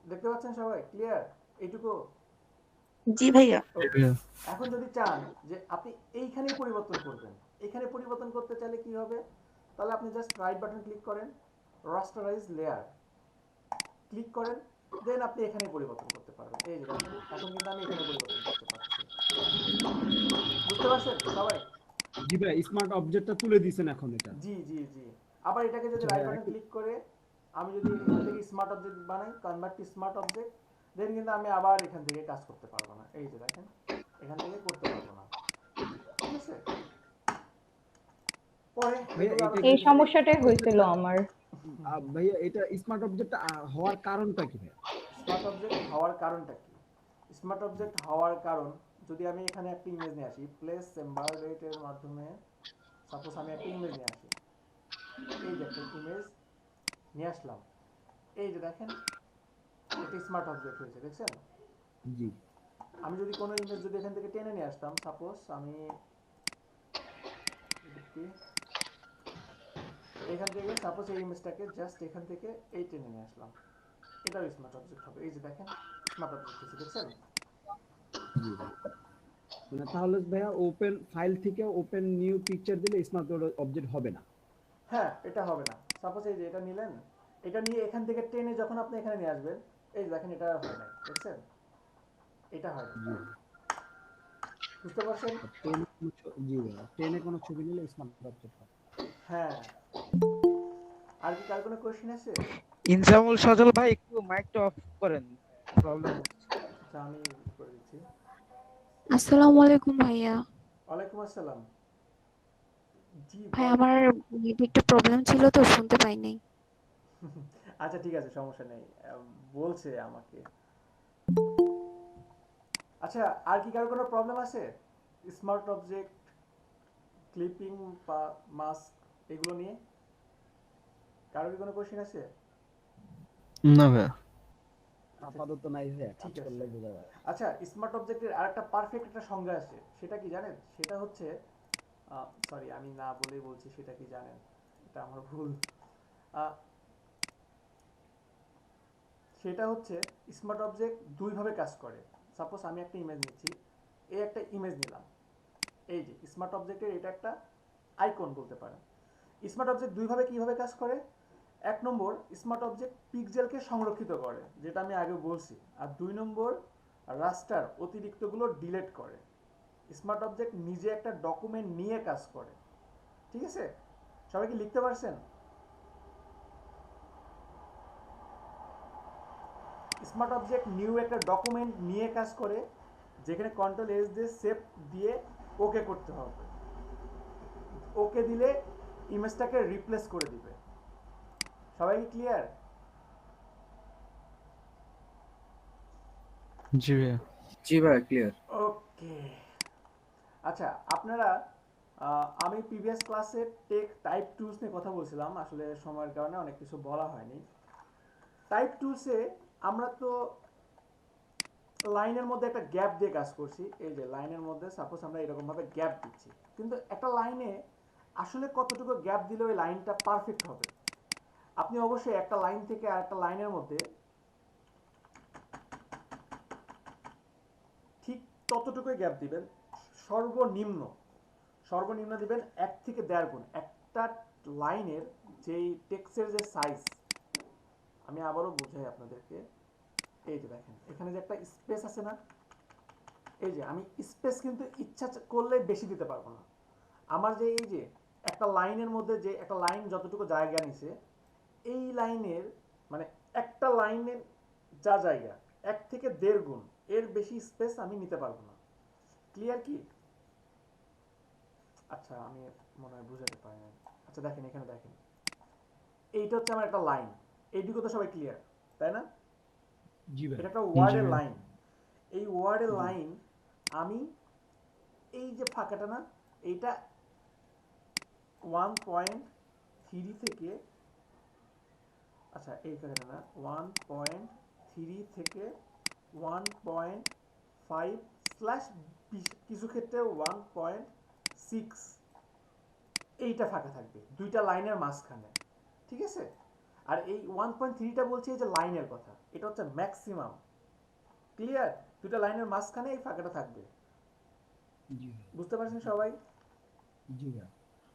দেখতে পাচ্ছেন সবাই? ক্লিয়ার এইটুকু? জি ভাইয়া। এখন যদি চান যে আপনি এইখানেই পরিবর্তন করবেন, এখানে পরিবর্তন করতে চাইলে কি হবে, তাহলে আপনি জাস্ট রাইট বাটন ক্লিক করেন, রাস্টারাইজ লেয়ার ক্লিক করেন, দেন আপনি এখানে পরিবর্তন করতে পারবেন। এই যে দেখেন, এখন কিন্তু আমি এখানে পরিবর্তন করতে পারছি। বুঝতে পারছেন সবাই? জি ভাই, স্মার্ট অবজেক্টটা তুলে দিয়েছেন এখন এটা। জি জি জি। আবার এটাকে যদি আচ্ছা রাইট ভাই, বাটন ক্লিক করে আমি যদি এখান থেকে স্মার্ট অবজেক্ট বানাই, কনভার্ট টু স্মার্ট অবজেক্ট, দেন কিন্তু আমি আবার এখান থেকে কাজ করতে পারবো না। এই যে দেখেন, এখান থেকে করতে পারবো না। ঠিক আছে, পরে ভাইয়া এগুলো এটা আরো এই কি সমস্যাটাই হয়েছিল আমার। ভাইয়া এটা স্মার্ট অবজেক্টটা হওয়ার কারণটা কি ভাই? স্মার্ট অবজেক্ট হওয়ার কারণটা কি? স্মার্ট অবজেক্ট হওয়ার কারণ, যদি আমি এখানে একটা ইমেজ নিয়ে আসি, প্লেস চেম্বার রেটের মাধ্যমে, সাপোজ আমি একটা ইমেজ নিয়ে আসি, এই যে একটা ইমেজ নিয়ে আসলাম, এই যে দেখেন এটা স্মার্ট অবজেক্ট হয়েছে, দেখছেন? জি আমি যদি কোনো ইমেজ যদি এখান থেকে টেনে নিয়ে আসতাম, সাপোজ আমি এখান থেকে, সাপোজ এই ইমেজটাকে জাস্ট এখান থেকে এই টেনে নিয়ে আসলাম, এটাও স্মার্ট অবজেক্ট হবে। এই যে দেখেন স্মার্ট অবজেক্ট হয়েছে, দেখছেন? জি মানে তাহলে ভাইয়া ওপেন ফাইল থেকে ওপেন নিউ পিকচার দিলে স্মার্ট অবজেক্ট হবে না? হ্যাঁ, এটা হবে না। সাপোজ এই যে এটা নিলেন, এটা নিয়ে এখান থেকে টেনে যখন আপনি এখানে নিয়ে আসবেন, এই যে দেখেন এটা আর হয় না, দেখছেন? এটা হয় না। জি বুঝতে পারছেন? জি ভাইয়া, টেনে কোনো ছবি নিলে স্মার্ট অবজেক্ট হয়। হ্যাঁ। আর কি কার কোনো কোশ্চেন আছে? ইনজামুল সজল ভাই একটু মাইকটা অফ করেন, প্রবলেম হচ্ছে। আচ্ছা, আমি করে দিচ্ছি। আসসালামু আলাইকুম ভাইয়া। ওয়ালাইকুম আসসালাম। জি ভাই বল। আমার নেটে একটু প্রবলেম ছিল তো শুনতে পাই নাই। আচ্ছা ঠিক আছে, সমস্যা নেই। বলছে আমাকে। আচ্ছা, আর কি কারো কোনো প্রবলেম আছে স্মার্ট অবজেক্ট, ক্লিপিং বা মাস্ক এগুলো নিয়ে? কারো কি কোনো কোশ্চেন আছে? না ভাইয়া। আপাতত নাই ভাইয়া, কাজ ঠিক আছে। করলে বোঝা যায়। আচ্ছা, স্মার্ট অবজেক্টের আরেকটা পারফেক্ট একটা সংজ্ঞা আছে, সেটা কি জানেন? সেটা হচ্ছে, সরি আমি না বলেই বলছি, সেটা কি জানেন? এটা আমার ভুল। আহ, সেটা হচ্ছে স্মার্ট অবজেক্ট দুইভাবে কাজ করে। সাপোজ আমি একটা ইমেজ নিচ্ছি, এই একটা ইমেজ নিলাম, এই যে স্মার্ট অবজেক্টের এটা একটা আইকন বলতে পারেন। স্মার্ট অবজেক্ট দুইভাবে কিভাবে কাজ করে? এক নম্বর, স্মার্ট অবজেক্ট পিক্সেলকে সংরক্ষিত করে, যেটা আমি আগে বলছি। আর দুই নম্বর, রাস্টার অতিরিক্তগুলো ডিলিট করে। স্মার্ট অবজেক্ট নিজে একটা ডকুমেন্ট নিয়ে কাজ করে। ঠিক আছে, সবাই কি লিখতে পারছেন? স্মার্ট অবজেক্ট নিউ একটা ডকুমেন্ট নিয়ে কাজ করে, যেখানে কন্ট্রোল এস দিয়ে সেভ দিয়ে ওকে করতে হবে। ওকে দিলে ইমেজটাকে রিপ্লেস করে দিবে। সবাই কি ক্লিয়ার? জি ভাইয়া। জি ভাই ক্লিয়ার। ওকে। আচ্ছা, আপনারা আমি প্রিভিয়াস ক্লাসে টেক টাইপ টুলস নিয়ে কথা বলছিলাম, আসলে সময়ের কারণে অনেক কিছু বলা হয়নি। টাইপ টুলসে আমরা তো লাইনের মধ্যে একটা গ্যাপ দিয়ে কাজ করছি। এই যে লাইনের মধ্যে সাপোজ আমরা এরকম ভাবে গ্যাপ দিচ্ছি, কিন্তু একটা লাইনে আসলে কতটুকু গ্যাপ দিলে ওই লাইনটা পারফেক্ট হবে? আপনি অবশ্যই একটা লাইন থেকে আরেকটা লাইনের মধ্যে ঠিক ততটুকুই গ্যাপ দিবেন। সর্বনিম্ন সর্বনিম্ন দিবেন 1 থেকে 1.5 গুণ। একটা লাইনের যেই টেক্সটের যে সাইজ, আমি আবারও বুঝাই আপনাদেরকে। এই যে দেখেন এখানে যে একটা স্পেস আছে না, এই যে আমি স্পেস কিন্তু ইচ্ছা করলে বেশি দিতে পারবো না। আমার যে এই যে একটা লাইনের মধ্যে যে একটা লাইন যতটুকু জায়গা নিছে, এই লাইনের মানে একটা লাইনের যা জায়গা 1 থেকে 1.5 গুণ এর বেশি স্পেস আমি নিতে পারবো না। ক্লিয়ার কি? আচ্ছা আমি মনে হয় বুঝাতে পারি না। আচ্ছা দেখেন এখানে দেখেন, এইটা হচ্ছে আমার একটা লাইন, এইটুকু তো সবাই ক্লিয়ার তাই না? জি ভাই। এটা একটা ওয়ার্ডের ভাই। লাইন। এই ওয়ার্ডের লাইন আমি এই যে ফাঁকাটা না, এইটা 1.3 থেকে, আচ্ছা এই ফাঁকাটা না, 1.3 থেকে 1.5 স্ল্যাশ কিছু ক্ষেত্রে 1.6 এইটা ফাঁকা থাকবে দুইটা লাইনের মাঝখানে, ঠিক আছে? আর এই 1.3টা বলছি এই যে লাইনের কথা, এটা হচ্ছে ম্যাক্সিমাম। ক্লিয়ার? দুইটা লাইনের মাঝখানে এই ফাঁকাটা থাকবে। জি বুঝতে পারছেন সবাই? জি ভাই।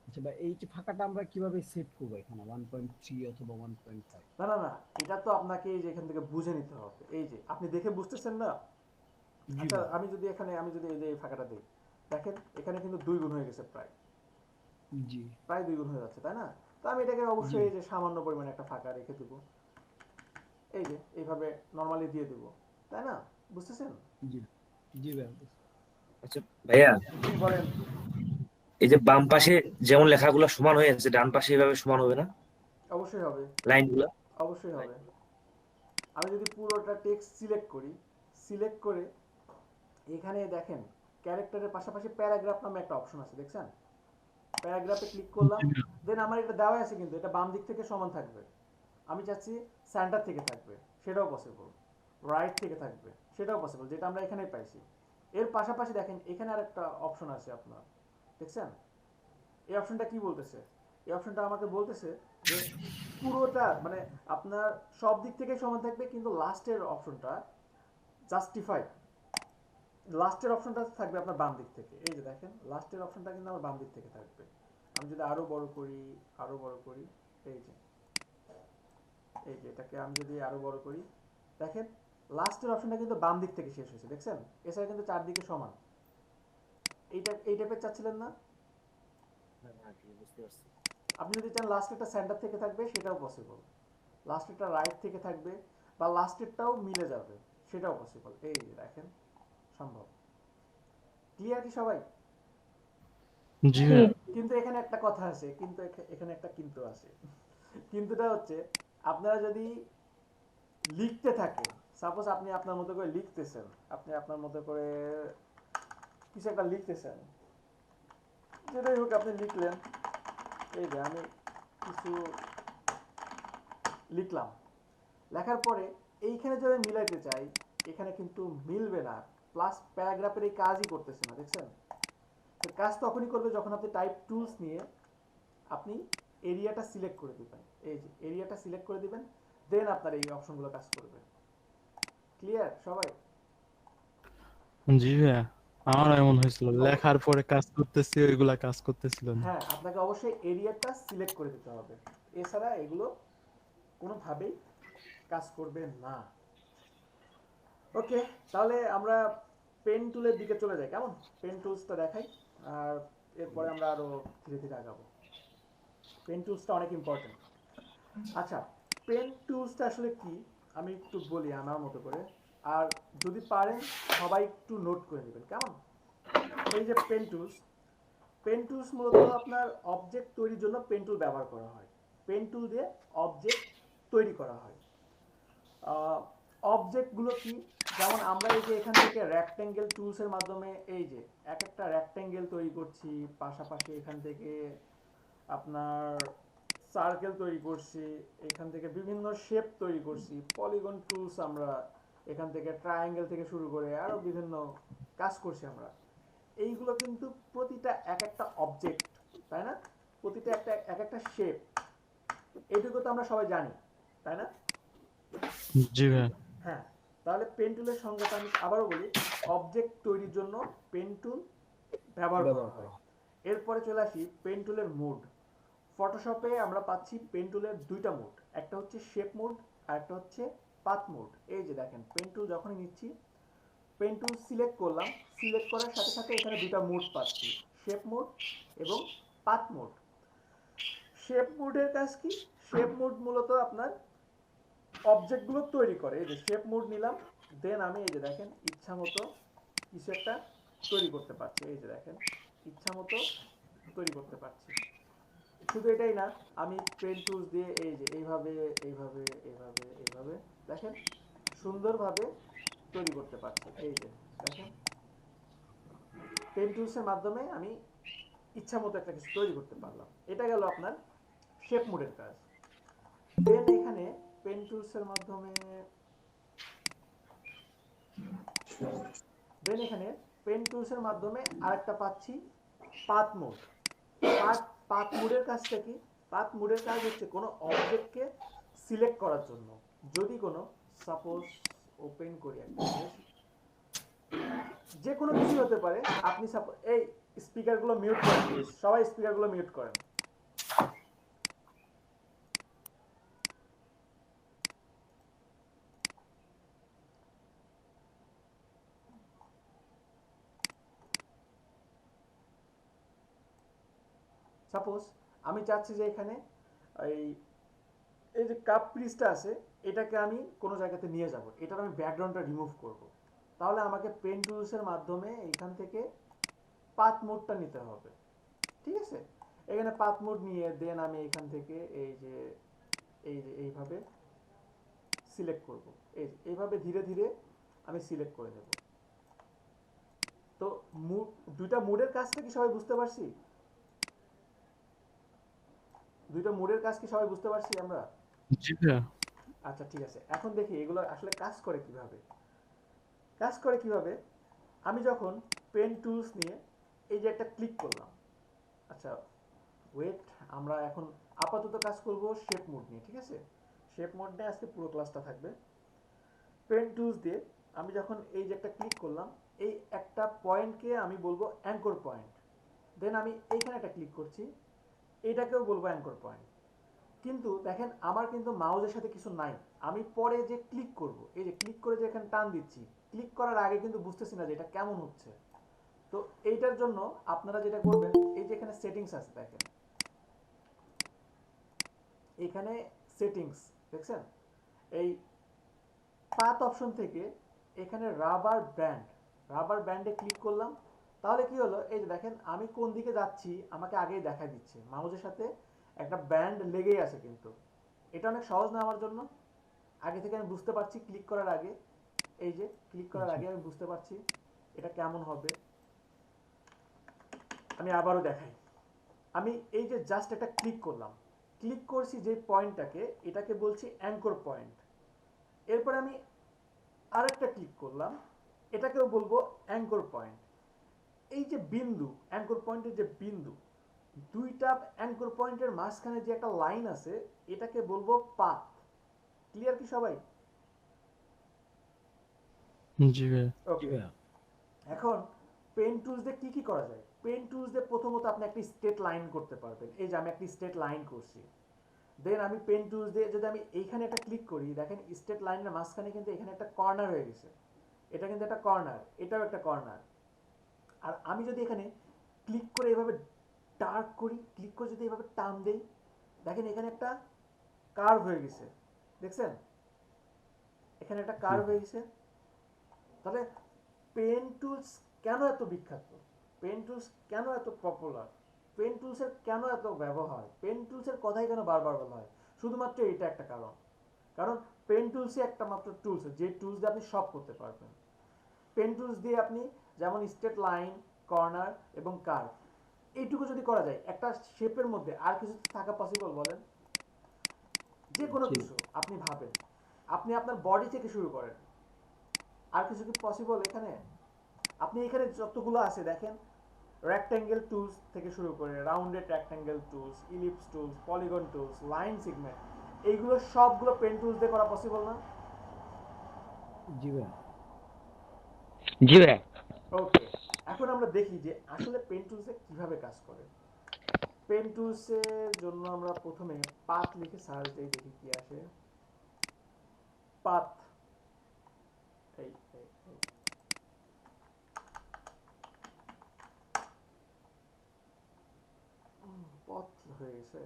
আচ্ছা ভাই, এই যে ফাঁকাটা আমরা কিভাবে সেট করবো এখানে 1.3 অথবা 1.5? না না না, এটা তো আপনাকে এই যে এখান থেকে বুঝে নিতে হবে। এই যে আপনি দেখে বুঝতেছেন না? জি আচ্ছা ভাই। আমি যদি এই যে এই ফাঁকাটা দিই, দেখেন এখানে কিন্তু 2 গুণ হয়ে গেছে, জি প্রায় 2 গুণ হয়ে যাচ্ছে তাই না? তো আমি এটাকে জি অবশ্যই এই যে সামান্য পরিমাণে একটা ফাঁকা রেখে দেবো, এই যে এইভাবে নর্মালি দিয়ে দেবো, তাই না? বুঝতেছেন? জি জি ভাই। আচ্ছা ভাইয়া, জি বলেন। এই যে বাম পাশে যেমন লেখাগুলো সমান হয়ে আছে, ডান পাশে এভাবে সমান হবে না অবশ্যই হবে, লাইনগুলো? অবশ্যই হবে। আমি যদি পুরোটা টেক্সট সিলেক্ট করি, সিলেক্ট করে এখানে দেখেন ক্যারেক্টারের পাশাপাশি প্যারাগ্রাফ নামে একটা অপশন আছে, দেখছেন? প্যারাগ্রাফে ক্লিক করলাম, দেন আমার এটা দেওয়া আছে কিন্তু এটা বাম দিক থেকে সমান থাকবে। আমি চাচ্ছি সেন্টার থেকে থাকবে, সেটাও পসিবল। রাইট থেকে থাকবে, সেটাও পসিবল, যেটা আমরা এখানেই পাইছি। এর পাশাপাশি দেখেন এখানে আর একটা অপশন আছে আপনার, দেখছেন? এই অপশনটা কি বলতেছে? এই অপশনটা আমাকে বলতেছে যে পুরোটা মানে আপনার সব দিক থেকে সমান থাকবে, কিন্তু লাস্টের অপশনটা জাস্টিফাই, লাস্টের অপশনটা থাকবে আপনার বাম দিক থেকে। এই যে দেখেন লাস্টের অপশনটা কিন্তু আমার বাম দিক থেকে থাকবে। আমি যদি আরো বড় করি, আরো বড় করি, এই যে এটাকে আমি যদি আরো বড় করি, দেখেন লাস্টের অপশনটা কিন্তু বাম দিক থেকে শেষ হয়েছে, দেখছেন? এছাড়া কিন্তু চারদিকে সমান। এই টাইপের চাচ্ছিলেন না? আপনি যদি চান লাস্টেরটা সেন্টার থেকে থাকবে, সেটাও পসিবল। লাস্টেরটা রাইট থেকে থাকবে, বা লাস্টেরটাও মিলে যাবে, সেটাও পসিবল। এই যে দেখেন সম্ভব। ক্লিয়ার কি সবাই? জি ভাই। কিন্তু এখানে একটা কথা আছে, কিন্তু এখানে একটা কিন্তু আছে। কিন্তুটা হচ্ছে আপনারা যদি লিখতে থাকেন, সাপোজ আপনি আপনার মতো করে লিখতেছেন, আপনি আপনার মতো করে কিছু একটা লিখতেছেন, যেটাই হোক আপনি লিখলেন, এই যে আমি কিছু লিখলাম, লেখার পরে এইখানে যদি মিলাইতে চাই, এখানে কিন্তু মিলবে না, প্লাস প্যারাগ্রাফের এই কাজই করতেছে না, দেখছেন? তো কাজ তখনই করবে যখন আপনি টাইপ টুলস নিয়ে আপনি এরিয়াটা সিলেক্ট করে দিবেন। এই যে এরিয়াটা সিলেক্ট করে দিবেন, দেন আপনার এই অপশনগুলো কাজ করবে। ক্লিয়ার সবাই? জি ভাইয়া, আমারও এমন হয়েছিল, লেখার পরে কাজ করতেছি ওইগুলা কাজ করতেছিল না। হ্যাঁ, আপনাকে অবশ্যই এরিয়াটা সিলেক্ট করে দিতে হবে, এছাড়া এগুলো কোনোভাবেই কাজ করবে না। ওকে, তাহলে আমরা পেন টুলের দিকে চলে যাই, কেমন? পেন টুলসটা দেখাই, আর এরপরে আমরা আরো ধীরে ধীরে আগাবো। পেন টুলসটা অনেক ইম্পর্টেন্ট। আচ্ছা, পেন টুলসটা আসলে কি আমি একটু বলি আমার মতো করে, আর যদি পারেন সবাই একটু নোট করে নেবেন, কেমন? এই যে পেন টুলস, পেন টুলস মূলত আপনার অবজেক্ট তৈরির জন্য পেন টুল ব্যবহার করা হয়। পেন টুল দিয়ে অবজেক্ট তৈরি করা হয়। অবজেক্টগুলো কি? যেমন আমরা এই যে এখান থেকে রেক্ট্যাঙ্গেল টুলসের মাধ্যমে এই যে এক একটা রেক্ট্যাঙ্গেল তৈরি করছি, পাশাপাশি এখান থেকে আপনার সার্কেল তৈরি করছি, এখান থেকে বিভিন্ন শেপ তৈরি করছি, পলিগন টুলস, আমরা এখান থেকে ট্রায়াঙ্গেল থেকে শুরু করে আরো বিভিন্ন কাজ করছি আমরা। এইগুলো কিন্তু প্রতিটা এক একটা অবজেক্ট, তাই না? প্রতিটা এক একটা শেপ, এইটুকু তো আমরা সবাই জানি, তাই না? জি ভাই। হ্যাঁ, তাহলে পেন টুলের সংজ্ঞাটা আমি আবারও বলি, অবজেক্ট তৈরির জন্য পেন টুল ব্যবহার করা হয়। এরপরে চলে আসি পেন টুলের মোড। ফটোশপে আমরা পাচ্ছি পেন টুলের দুইটা মোড, একটা হচ্ছে শেপ মোড আর একটা হচ্ছে পাথ মোড। এই যে দেখেন পেন টুল যখনই নিচ্ছি, পেন টুল সিলেক্ট করলাম, সিলেক্ট করার সাথে সাথে এখানে দুইটা মোড পাচ্ছি, শেপ মোড এবং পাথ মোড। শেপ মোডের কাজ কি? শেপ মোড মূলত আপনার অবজেক্টগুলো তৈরি করে। এই যে শেপ মোড নিলাম, দেন আমি এই যে দেখেন ইচ্ছা মতো কিছু একটা তৈরি করতে পারছি। এই যে দেখেন ইচ্ছা মতো তৈরি করতে পারছি। শুধু এটাই না, আমি পেন টুলস দিয়ে এই যে এইভাবে এইভাবে এইভাবে এইভাবে দেখেন সুন্দরভাবে তৈরি করতে পারছি। এই যে দেখেন পেন টুলসের মাধ্যমে আমি ইচ্ছা মতো একটা কিছু তৈরি করতে পারলাম। এটা গেল আপনার শেপ মোডের কাজ। দেন এখানে পেন টুলসের মাধ্যমে আরেকটা পাচ্ছি পাথ মোড। পাথ মোডের কাজটা কি? পাথ মোডের কাজ হচ্ছে কোনো অবজেক্টকে সিলেক্ট করার জন্য। যদি কোনো সাপোজ ওপেন করি একটা জিনিস, যে কোনো কিছু হতে পারে। আপনি সাপোজ এই স্পিকারগুলো মিউট করেন প্লিজ, সবাই স্পিকারগুলো মিউট করেন। সাপোজ আমি চাচ্ছি যে এখানে এই এই যে কাপ পিসটা আছে এটাকে আমি কোনো জায়গাতে নিয়ে যাব, এটার আমি ব্যাকগ্রাউন্ডটা রিমুভ করব। তাহলে আমাকে পেন টুলসের মাধ্যমে এখান থেকে পাথ মোডটা নিতে হবে। ঠিক আছে, এখানে পাথ মোড নিয়ে দেন আমি এখান থেকে এইভাবে সিলেক্ট করব। এইভাবে ধীরে ধীরে আমি সিলেক্ট করে নেব। তো দুইটা মোডের কাজটা কি সবাই বুঝতে পারছি? দুইটা মোডের কাজ কি সবাই বুঝতে পারছি আমরা? জি ভাইয়া। আচ্ছা ঠিক আছে, এখন দেখি এগুলো আসলে কাজ করে কিভাবে। আমি যখন পেন টুলস নিয়ে এই যে একটা ক্লিক করলাম, আচ্ছা ওয়েট, আমরা এখন আপাতত কাজ করব শেপ মোড নিয়ে। ঠিক আছে, শেপ মোড নিয়ে আজকে পুরো ক্লাসটা থাকবে। পেন টুলস দিয়ে আমি যখন এই যে একটা ক্লিক করলাম, এই একটা পয়েন্টকে আমি বলবো অ্যাঙ্কর পয়েন্ট। দেন আমি এইখানে একটা ক্লিক করছি, এইটাকেও বলবো অ্যাঙ্কর পয়েন্ট। কিন্তু দেখেন আমার কিন্তু মাউসের সাথে কিছু নাই। আমি পরে যে ক্লিক করব, এই যে ক্লিক করে যে এখানে টান দিচ্ছি, ক্লিক করার আগে কিন্তু বুঝতেছি না যে এটা কেমন হচ্ছে। তো এইটার জন্য আপনারা যেটা করবেন, এই যে এখানে সেটিংস আছে দেখেন, এখানে সেটিংস দেখছেন, এই পাথ অপশন থেকে এখানে রাবার ব্যান্ডে ক্লিক করলাম। তাহলে কি হলো, এই যে দেখেন আমি কোন দিকে যাচ্ছি আমাকে আগেই দেখা দিচ্ছে। মাউসের সাথে একটা ব্যান্ড লেগেই আছে, কিন্তু এটা অনেক সহজ না আমার জন্য। আগে থেকে আমি বুঝতে পারছি ক্লিক করার আগে, এই যে ক্লিক করার আগে আমি বুঝতে পারছি এটা কেমন হবে। আমি আবারও দেখাই, আমি এই যে জাস্ট একটা ক্লিক করলাম, ক্লিক করছি যে পয়েন্টটাকে, এটাকে বলছি অ্যাঙ্কর পয়েন্ট। এরপর আমি আরেকটা ক্লিক করলাম, এটাকেও বলবো অ্যাঙ্কর পয়েন্ট। এই যে বিন্দু, অ্যাঙ্কর পয়েন্টের যে বিন্দু, দুইটা অ্যাঙ্কর পয়েন্টের মাঝখানে যে একটা লাইন আছে, এটাকে বলবো পাথ। ক্লিয়ার কি সবাই? জি ভাইয়া। ওকে, এখন পেন টুলস দিয়ে কি কি করা যায়? পেন টুলস দিয়ে প্রথমত আপনি একটা স্ট্রেট লাইন করতে পারবেন। এই যে আমি একটা স্ট্রেট লাইন করছি, দেন আমি পেন টুলস দিয়ে যদি আমি এইখানে একটা ক্লিক করি, দেখেন স্ট্রেট লাইনের মাঝখানে কিন্তু এখানে একটা কর্নার হয়ে গেছে। এটা কিন্তু একটা কর্নার, এটাও একটা কর্নার। আর আমি যদি এখানে ক্লিক করে এভাবে ডার্ক করি, ক্লিক করে যদি এভাবে টান দেই, দেখেন এখানে একটা কার্ভ হয়ে গেছে। দেখছেন এখানে একটা কার্ভ হয়ে গেছে। তাহলে পেন টুলস কেন এত বিখ্যাত? পেন টুলস কেন এত পপুলার? পেন টুলসের কেন এত ব্যবহার? পেন টুলসের কথাই কেন বারবার বলা হয়? শুধুমাত্র এটা একটা কারণ। কারণ পেন টুলসই একটা মাত্র টুলস যে টুলস দিয়ে আপনি সব করতে পারবেন। পেন টুলস দিয়ে আপনি যেমন স্ট্রেট লাইন, কর্নার এবং কার্ভ, এইটুকু যদি করা যায়, একটা শেপের মধ্যে আর কিছু থাকা পসিবল বলেন? যে কোনো কিছু আপনি ভাবেন, আপনি আপনার বডি থেকে শুরু করেন, আর কিছু কি পসিবল এখানে? আপনি এখানে যতগুলো আছে দেখেন, রেক্ট্যাঙ্গেল টুলস থেকে শুরু করে rounded rectangle tools, ellipse tools, polygon tools, line segment, এইগুলো সবগুলো পেন টুলস দিয়ে করা পসিবল না? জি ভাই। জি ভাই। ওকে, এখন আমরা দেখি যে আসলে পেন টুলসে কিভাবে কাজ করে। পেন টুলসের জন্য আমরা প্রথমে পাথ লিখে সার্চ দিই, দেখি কি আসে। পাথ, এই পথ হয়ে গেছে।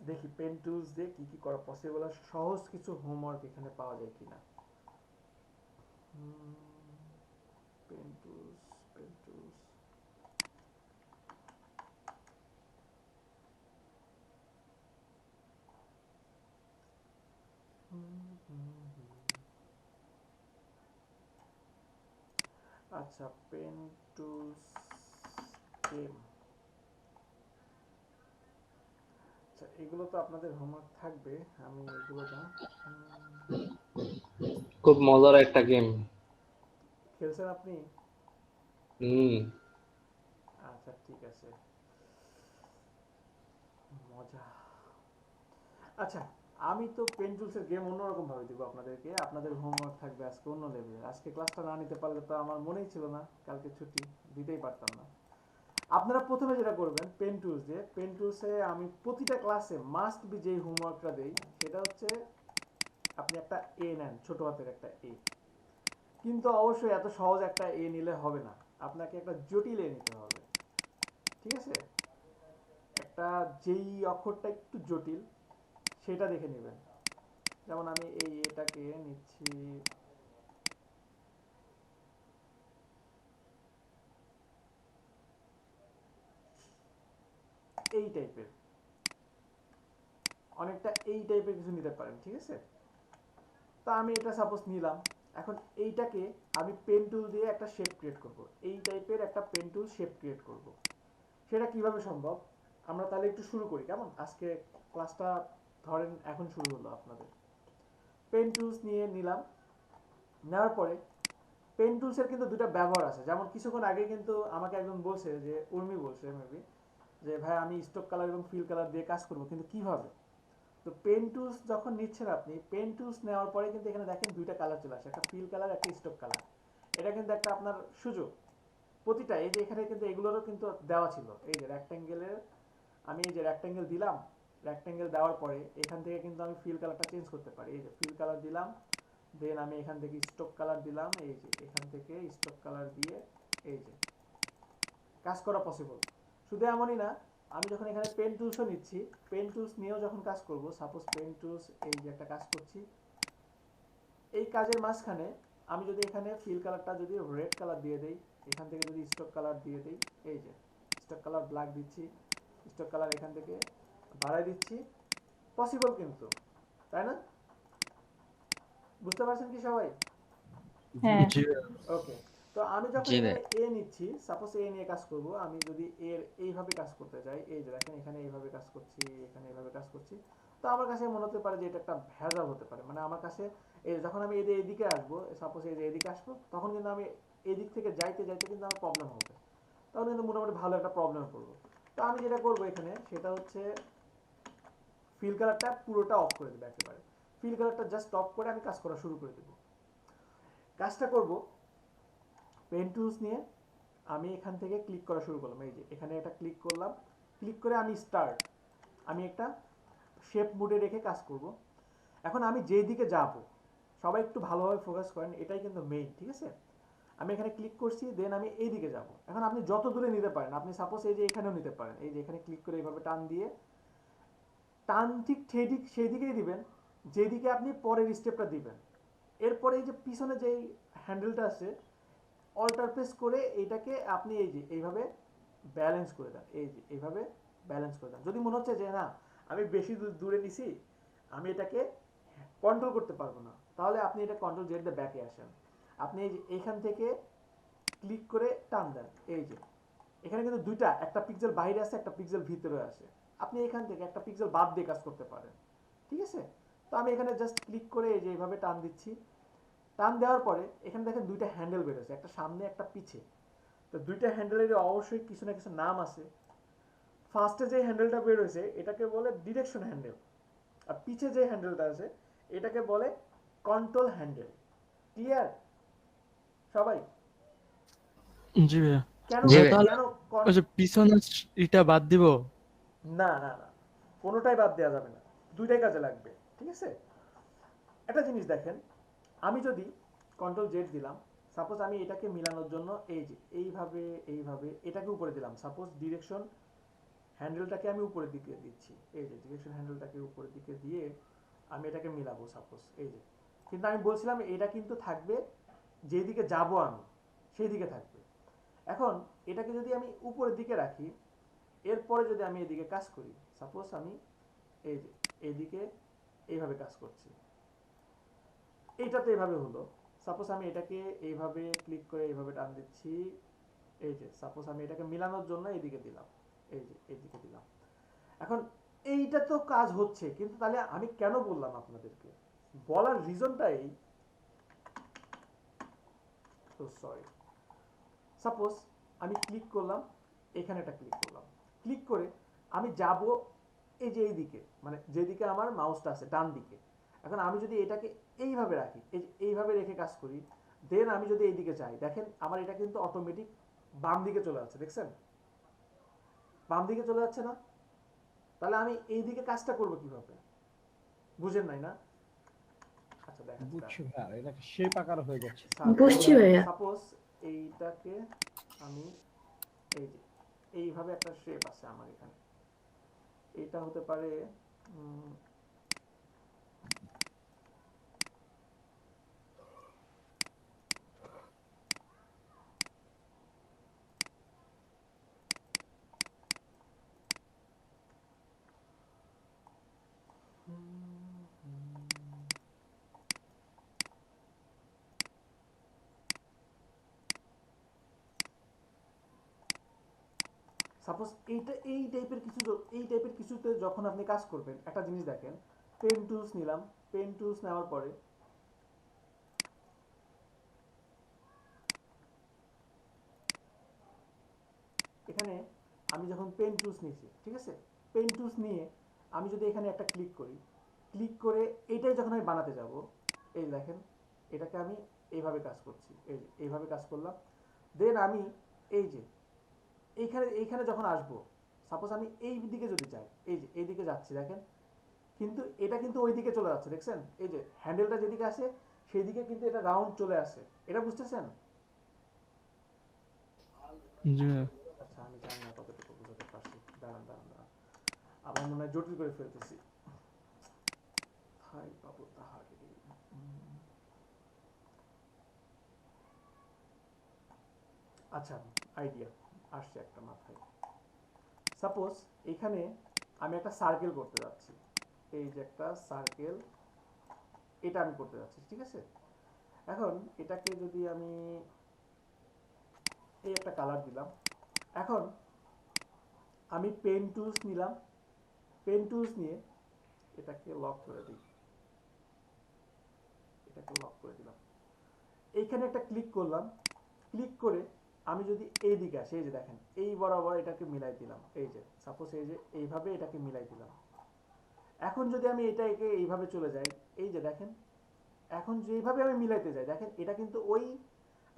দেখি পেন টুলস দিয়ে কি কি করা পসিবল আর সহজ কিছু হোমওয়ার্ক এখানে পাওয়া যায় কিনা। পেন টুলস, পেন টুলস, আচ্ছা পেন টুলস গেম। আচ্ছা এগুলো তো আপনাদের হোমওয়ার্ক থাকবে, আমি এগুলো না খুব মজার একটা গেম। খেলছেন আপনি? হুম। আচ্ছা ঠিক আছে, মজা। আচ্ছা আমি তো পেন টুলসের গেম অন্যরকম ভাবে দিব আপনাদেরকে, আপনাদের হোমওয়ার্ক থাকবে আজকে অন্য লেভেলের। আজকে ক্লাসটা না নিতে পারলে তো আমার মনেই ছিল না, কালকে ছুটি দিতেই পারতাম না। আপনারা প্রথমে যেটা করবেন পেন টুলস দিয়ে, পেন টুলসে আমি প্রতিটা ক্লাসে মাস্ট বি যেই হোমওয়ার্কটা দেই সেটা হচ্ছে আপনি একটা এ নেন, ছোট হাতের একটা এ। কিন্তু অবশ্যই এত সহজ একটা এ নিলে হবে না, আপনাকে একটা জটিল এ নিতে হবে, ঠিক আছে? একটা যেই অক্ষরটা একটু জটিল সেটা দেখে নেবেন। যেমন আমি এই এটাকে নিচ্ছি এই টাইপের, অনেকটা এই টাইপের কিছু নিতে পারেন, ঠিক আছে? তা আমি এটা সাপোজ নিলাম। এখন এইটাকে আমি পেন টুল দিয়ে একটা শেপ ক্রিয়েট করব, এই টাইপের একটা পেন টুল শেপ ক্রিয়েট করব। সেটা কিভাবে সম্ভব আমরা তাহলে একটু শুরু করি, কেমন? আজকে ক্লাসটা ধরেন এখন শুরু হলো আপনাদের। পেন টুলস নিয়ে নিলাম, নেওয়ার পরে পেন টুলসের কিন্তু দুটো ব্যবহার আছে। যেমন কিছুক্ষণ আগে কিন্তু আমাকে একজন বলছে, যে উর্মি বলছে মেবি, যে ভাই আমি স্টক কালার এবং ফিল কালার দিয়ে কাজ করব, কিন্তু কিভাবে? তো পেন টুলস যখন নিচ্ছেন আপনি, পেন টুলস নেওয়ার পরে কিন্তু এখানে দেখেন দুইটা কালার চলে আসে, একটা ফিল কালার, একটা স্টক কালার। এটা কিন্তু একটা আপনার সুযোগ প্রতিটা, এই যে এখানে কিন্তু এগুলোরও কিন্তু দেওয়া ছিল, এই যে রেক্ট্যাঙ্গেলের, আমি এই যে রেক্ট্যাঙ্গেল দিলাম, রেক্ট্যাঙ্গেল দেওয়ার পরে এখান থেকে কিন্তু আমি ফিল কালারটা চেঞ্জ করতে পারি। এই যে ফিল কালার দিলাম, দেন আমি এখান থেকে স্টক কালার দিলাম, এই যে এখান থেকে স্টক কালার দিয়ে এই যে কাজ করা পসিবল। শুধু এমনই না, আমি যখন এখানে পেন টুলসও নিচ্ছি, পেন টুলস নিয়েও যখন কাজ করব, সাপোজ পেন টুলস এই যে একটা কাজ করছি, এই কাজের মাঝখানে আমি যদি এখানে ফিল কালারটা যদি রেড কালার দিয়ে দেই, এখান থেকে যদি স্টক কালার দিয়ে দেই, এই যে স্টক কালার ব্ল্যাক দিচ্ছি, স্টক কালার এখান থেকে বাড়াই দিচ্ছি, পসিবল কিন্তু, তাই না? বুঝতে পারছেন কি সবাই? হ্যাঁ। জি ওকে। তো আমি যখন জি এখানে ভাই। এ নিচ্ছি, সাপোজ এ নিয়ে কাজ করব, আমি যদি এর এইভাবে কাজ করতে যাই, এই যে দেখেন এখানে এইভাবে কাজ করছি, এখানে এইভাবে কাজ করছি, তো আমার কাছে মনে হতে পারে যে এটা একটা ভেজাল হতে পারে। মানে আমার কাছে এই যখন আমি এদিকে আসবো, সাপোজ এই যে এদিকে আসবো, তখন কিন্তু আমি এদিক থেকে যাইতে যাইতে কিন্তু আমার প্রবলেম হবে, তখন কিন্তু মোটামুটি ভালো একটা প্রবলেম পড়বো। তো আমি যেটা করবো এখানে সেটা হচ্ছে ফিল কালারটা পুরোটা অফ করে দেবো একেবারে। ফিল কালারটা জাস্ট অফ করে আমি কাজ করা শুরু করে দেবো। কাজটা করব পেন টুলস নিয়ে, আমি এখান থেকে ক্লিক করা শুরু করলাম, এই যে এখানে এটা ক্লিক করলাম, ক্লিক করে আমি স্টার্ট, আমি একটা শেপ মুডে রেখে কাজ করব। এখন আমি যেই দিকে যাব, সবাই একটু ভালোভাবে ফোকাস করেন, এটাই কিন্তু মেইন, ঠিক আছে? আমি এখানে ক্লিক করছি, দেন আমি এই দিকে যাব। এখন আপনি যত দূরে নিতে পারেন, আপনি সাপোজ এই যে এখানেও নিতে পারেন, এই যে এখানে ক্লিক করে এইভাবে টান দিয়ে, টান ঠিক সেই দিকেই দিবেন যেদিকে আপনি পরের স্টেপটা দিবেন। এরপরে এই যে পিছনে যেই হ্যান্ডেলটা আছে, অল্টার প্রেস করে এইটাকে আপনি এই যে এইভাবে ব্যালেন্স করে দেন, এই যে এইভাবে ব্যালেন্স করে দেন। যদি মনে হচ্ছে যে না আমি বেশি দূরে নিছি, আমি এটাকে কন্ট্রোল করতে পারবো না, তাহলে আপনি এটা কন্ট্রোল জেড দিয়ে ব্যাকে আসেন। আপনি এই যে এইখান থেকে ক্লিক করে টান দেন, এই যে এখানে কিন্তু দুইটা, একটা পিক্সেল বাইরে আছে, একটা পিক্সেল ভিতরে আছে, আপনি এখান থেকে একটা পিক্সেল বাদ দিয়ে কাজ করতে পারেন, ঠিক আছে? তো আমি এখানে জাস্ট ক্লিক করে এই যে এইভাবে টান দিচ্ছি। টান দেওয়ার পরে এখানে দেখেন দুইটা হ্যান্ডেল বেরোছে, একটা সামনে একটা পিছে। তো দুইটা হ্যান্ডেলের অবশ্যই কিছু না কিছু নাম আছে। ফার্স্টে যে হ্যান্ডেলটা বেরোছে এটাকে বলে ডিরেকশন হ্যান্ডেল, আর পিছে যে হ্যান্ডেলটা আছে এটাকে বলে কন্ট্রোল হ্যান্ডেল। ক্লিয়ার সবাই? জি ভাইয়া। কেন জি ভাই। তাহলে কেন ওই যে পিছনের এটা বাদ দিব? না না না, কোনোটাই বাদ দেওয়া যাবে না, দুইটাই কাজে লাগবে, ঠিক আছে? একটা জিনিস দেখেন, আমি যদি কন্ট্রোল জেড দিলাম, সাপোজ আমি এটাকে মিলানোর জন্য এই যে এইভাবে এইভাবে এটাকে উপরে দিলাম, সাপোজ ডিরেকশন হ্যান্ডেলটাকে আমি উপরের দিকে দিচ্ছি, এই যে ডিরেকশন হ্যান্ডেলটাকে উপরের দিকে দিয়ে আমি এটাকে মিলাবো সাপোজ, এই যে। কিন্তু আমি বলছিলাম এটা কিন্তু থাকবে যেদিকে যাব আমি সেই দিকে থাকবে। এখন এটাকে যদি আমি উপরের দিকে রাখি, এরপরে যদি আমি এদিকে কাজ করি, সাপোজ আমি এই যে এইদিকে এইভাবে কাজ করছি, এইটা তো এইভাবে হলো। সাপোজ আমি এটাকে এইভাবে ক্লিক করে এইভাবে টান দিচ্ছি, এই যে সাপোজ আমি এটাকে মিলানোর জন্য এইদিকে দিলাম, এই যে এইদিকে দিলাম। এখন এইটা তো কাজ হচ্ছে, কিন্তু তাহলে আমি কেন বললাম আপনাদেরকে, বলার রিজনটা এই, তো সরি, সাপোজ আমি ক্লিক করলাম, এখানে একটা ক্লিক করলাম, ক্লিক করে আমি যাব এই যে এইদিকে, মানে যেদিকে আমার মাউসটা আছে ডান দিকে। এখন আমি যদি এটাকে এইভাবে রাখি, এই যে এইভাবে রেখে কাজ করি, দেন আমি যদি এইদিকে যাই, দেখেন আমার এটা কিন্তু অটোমেটিক বাম দিকে চলে যাচ্ছে, দেখছেন বাম দিকে চলে যাচ্ছে না? তাহলে আমি এইদিকে কাজটা করবো কিভাবে, বুঝেন নাই না? আচ্ছা দেখেন, বুঝছি ভাইয়া, এটা শেপ আকার হয়ে যাচ্ছে। বুঝছি ভাইয়া। সাপোজ এইটাকে আমি এই যে এইভাবে একটা শেপ আছে আমার এখানে, এটা হতে পারে সাপোজ এই টাইপের কিছুতে যখন আপনি কাজ করবেন, একটা জিনিস দেখেন, পেন টুলস নিলাম, পেন টুলস নেওয়ার পরে এখানে আমি যখন পেন টুলস নিয়েছি, ঠিক আছে, পেন টুলস নিয়ে আমি যদি এখানে একটা ক্লিক করি, ক্লিক করে এইটাই যখন আমি বানাতে যাব, এই দেখেন এটাকে আমি এইভাবে কাজ করছি, এই যে এইভাবে কাজ করলাম, দেন আমি এই যে এইখানে যখন আসবো, সাপোজ আমি এই দিকে যদি যাই, এই যে এই দিকে যাচ্ছি, দেখেন কিন্তু এটা কিন্তু ওই দিকে চলে যাচ্ছে, দেখছেন এই যে হ্যান্ডেলটা যেদিকে আসে সেই দিকে কিন্তু এটা রাউন্ড চলে আসে, এটা বুঝতেছেন? জি ভাইয়া। আচ্ছা আমি জানি না কতটুকু বুঝাতে পারছি, দাঁড়ান আমার মনে হয় জটিল করে ফেলতেছি। হাই বাবু তাহারে, আচ্ছা আইডিয়া আসছে একটা মাথায়। সাপোজ এখানে আমি একটা সার্কেল করতে যাচ্ছি, এই যে একটা সার্কেল, এটা আমি করতে যাচ্ছি, ঠিক আছে। এখন এটাকে যদি আমি এই একটা কালার দিলাম, এখন আমি পেন টুলস নিলাম, পেন টুলস নিয়ে এটাকে লক করে দিই, এটাকে লক করে দিলাম, এইখানে একটা ক্লিক করলাম, ক্লিক করে আমি যদি এই দিকে আসি, এই যে দেখেন এই বরাবর এটাকে মিলাই দিলাম, এই যে সাপোজ এই যে এইভাবে এটাকে মিলাই দিলাম। এখন যদি আমি এটাকে এইভাবে চলে যাই, এই যে দেখেন এখন যেভাবে আমি মিলাইতে যাই, দেখেন এটা কিন্তু ওই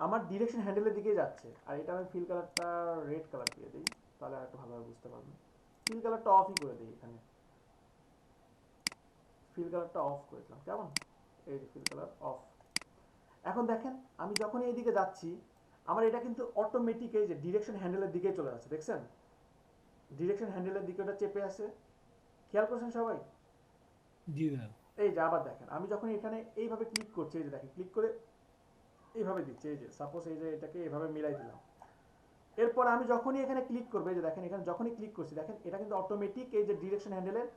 আমার ডিরেকশন হ্যান্ডেলের দিকে যাচ্ছে। আর এটা আমি ফিল কালারটা রেড কালার দিয়ে দিই, তাহলে আর একটু ভালোভাবে বুঝতে পারবেন। ফিল কালারটা অফই করে দিই, এখানে ফিল কালারটা অফ করে দিলাম, কেমন, এই যে ফিল কালার অফ। এখন দেখেন আমি যখন এইদিকে যাচ্ছি, আমার এটা কিন্তু অটোমেটিক এই যে ডিরেকশন হ্যান্ডেলের দিকে চলে যাচ্ছে, দেখছেন ডিরেকশন হ্যান্ডেলের দিকে ওটা চেপে আছে, খেয়াল করছেন সবাই? জি ভাইয়া। এই যে আবার দেখেন আমি যখন এখানে এইভাবে ক্লিক করছি, এই যে দেখেন ক্লিক করে এইভাবে দিচ্ছি, এই যে সাপোজ এই যে এটাকে এইভাবে মিলাই দিলাম। এরপর আমি যখনই এখানে ক্লিক করবো, এই যে দেখেন এখানে যখনই ক্লিক করছি, দেখেন এটা কিন্তু অটোমেটিক এই যে ডিরেকশন হ্যান্ডেলের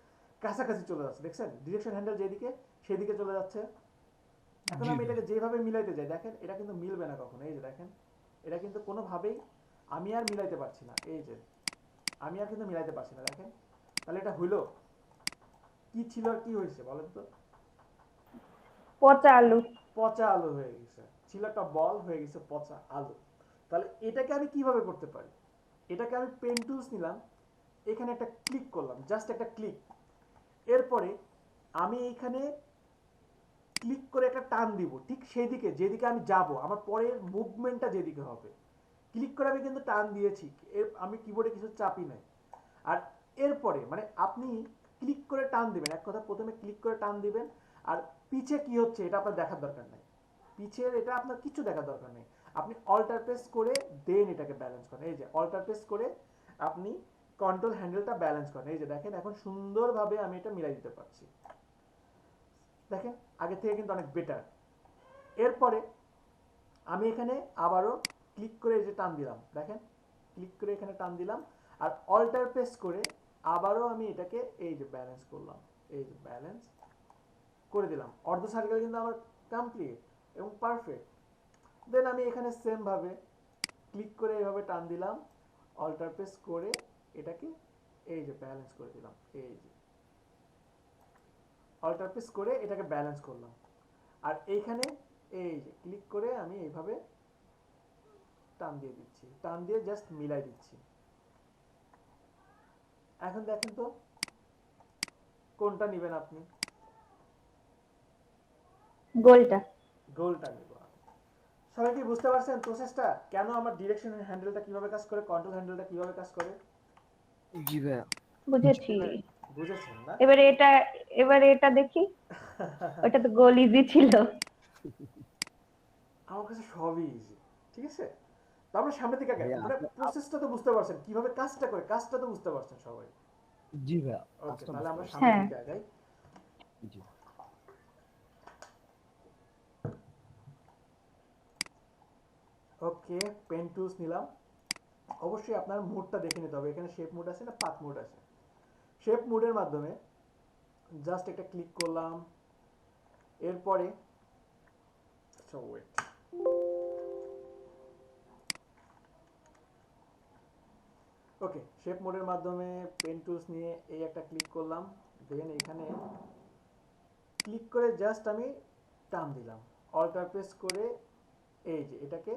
কাছাকাছি চলে যাচ্ছে, দেখছেন ডিরেকশন হ্যান্ডেল যেদিকে সেদিকে চলে যাচ্ছে। এখন আমি এটাকে যেভাবে মিলাইতে যাই, দেখেন এটা কিন্তু মিলবে না কখনো, এই যে দেখেন এটা কিন্তু কোনোভাবেই আমি আর মিলাইতে পারছি না, এই যে আমি আর কিন্তু মিলাইতে পারছি না, দেখেন তাহলে এটা হইলো কি ছিল আর কি হয়েছে বলেন তো? পচা আলু। পচা আলু হয়ে গেছে, ছিল একটা বল হয়ে গেছে পচা আলু। তাহলে এটাকে আমি কিভাবে করতে পারি? এটাকে আমি পেন টুলস নিলাম, এখানে একটা ক্লিক করলাম, জাস্ট একটা ক্লিক, এরপরে আমি এইখানে ক্লিক করে একটা টান দিব ঠিক সেই দিকে যেদিকে আমি যাব, আমার পরের মুভমেন্টটা যেদিকে হবে। ক্লিক করে আমি কিন্তু টান দিয়েছি, আমি কিবোর্ডে কিছু চাপই নাই। আর এরপরে মানে আপনি ক্লিক করে টান দিবেন, এক কথা প্রথমে ক্লিক করে টান দিবেন, আর পিছে কি হচ্ছে এটা আপনার দেখার দরকার নাই, পিছের এটা আপনার কিছু দেখার দরকার নেই। আপনি অল্টার প্রেস করে দেন এটাকে ব্যালেন্স করেন, এই যে অল্টার প্রেস করে আপনি কন্ট্রোল হ্যান্ডেলটা ব্যালেন্স করেন। এই যে দেখেন এখন সুন্দরভাবে আমি এটা মিলাই দিতে পারছি। দেখেন আগে থেকে কিন্তু অনেক বেটার। এরপরে আমি এখানে আবারও ক্লিক করে এই যে টান দিলাম, দেখেন ক্লিক করে এখানে টান দিলাম আর অল্টার প্রেস করে আবারও আমি এটাকে এই যে ব্যালেন্স করলাম, এই যে ব্যালেন্স করে দিলাম। অর্ধ সার্কেল কিন্তু আমার কমপ্লিট এবং পারফেক্ট। দেন আমি এখানে সেম ভাবে ক্লিক করে এইভাবে টান দিলাম, অল্টার প্রেস করে এটাকে এই যে ব্যালেন্স করে দিলাম, এই যে অল্টার প্রেস করে এটাকে ব্যালেন্স করলাম। আর এইখানে এই যে ক্লিক করে আমি এইভাবে টান দিয়ে দিচ্ছি, টান দিয়ে জাস্ট মিলাই দিচ্ছি। এখন দেখেন তো কোনটা নেবেন আপনি? গোলটা। গোলটা নিব। সবাই কি বুঝতে পারছেন প্রসেসটা? কেন আমার ডিরেকশন হ্যান্ডেলটা কিভাবে কাজ করে, কন্ট্রোল হ্যান্ডেলটা কিভাবে কাজ করে? জি ভাইয়া। বুঝেছি। বুঝেছেন না? এবারে এটা দেখি। ওটা তো গোল ইজি ছিল। আমার কাছে সবই ইজি, ঠিক আছে? তো আমরা সামনের দিকে আগাই। ভাইয়া, মানে প্রসেসটা তো বুঝতে পারছেন, কিভাবে কাজটা করে, কাজটা তো বুঝতে পারছেন সবাই। জি ভাইয়া, ওকে, কাজটা তাহলে আমরা বুঝতে সামনের হ্যাঁ। দিকে আগাই। পারছি। জি। ওকে, পেন টুলস নিলাম। অবশ্যই আপনার মোডটা দেখে নিতে হবে, এখানে শেপ মোড আছে না পাথ মোড আছে। শেপ মোডের মাধ্যমে জাস্ট একটা ক্লিক করলাম, এরপরে ওয়েট, ওকে শেপ মোডের মাধ্যমে পেন টুলস নিয়ে এই একটা ক্লিক করলাম। দেন এখানে ক্লিক করে জাস্ট আমি টান দিলাম, অল্টার প্রেস করে এই যে এটাকে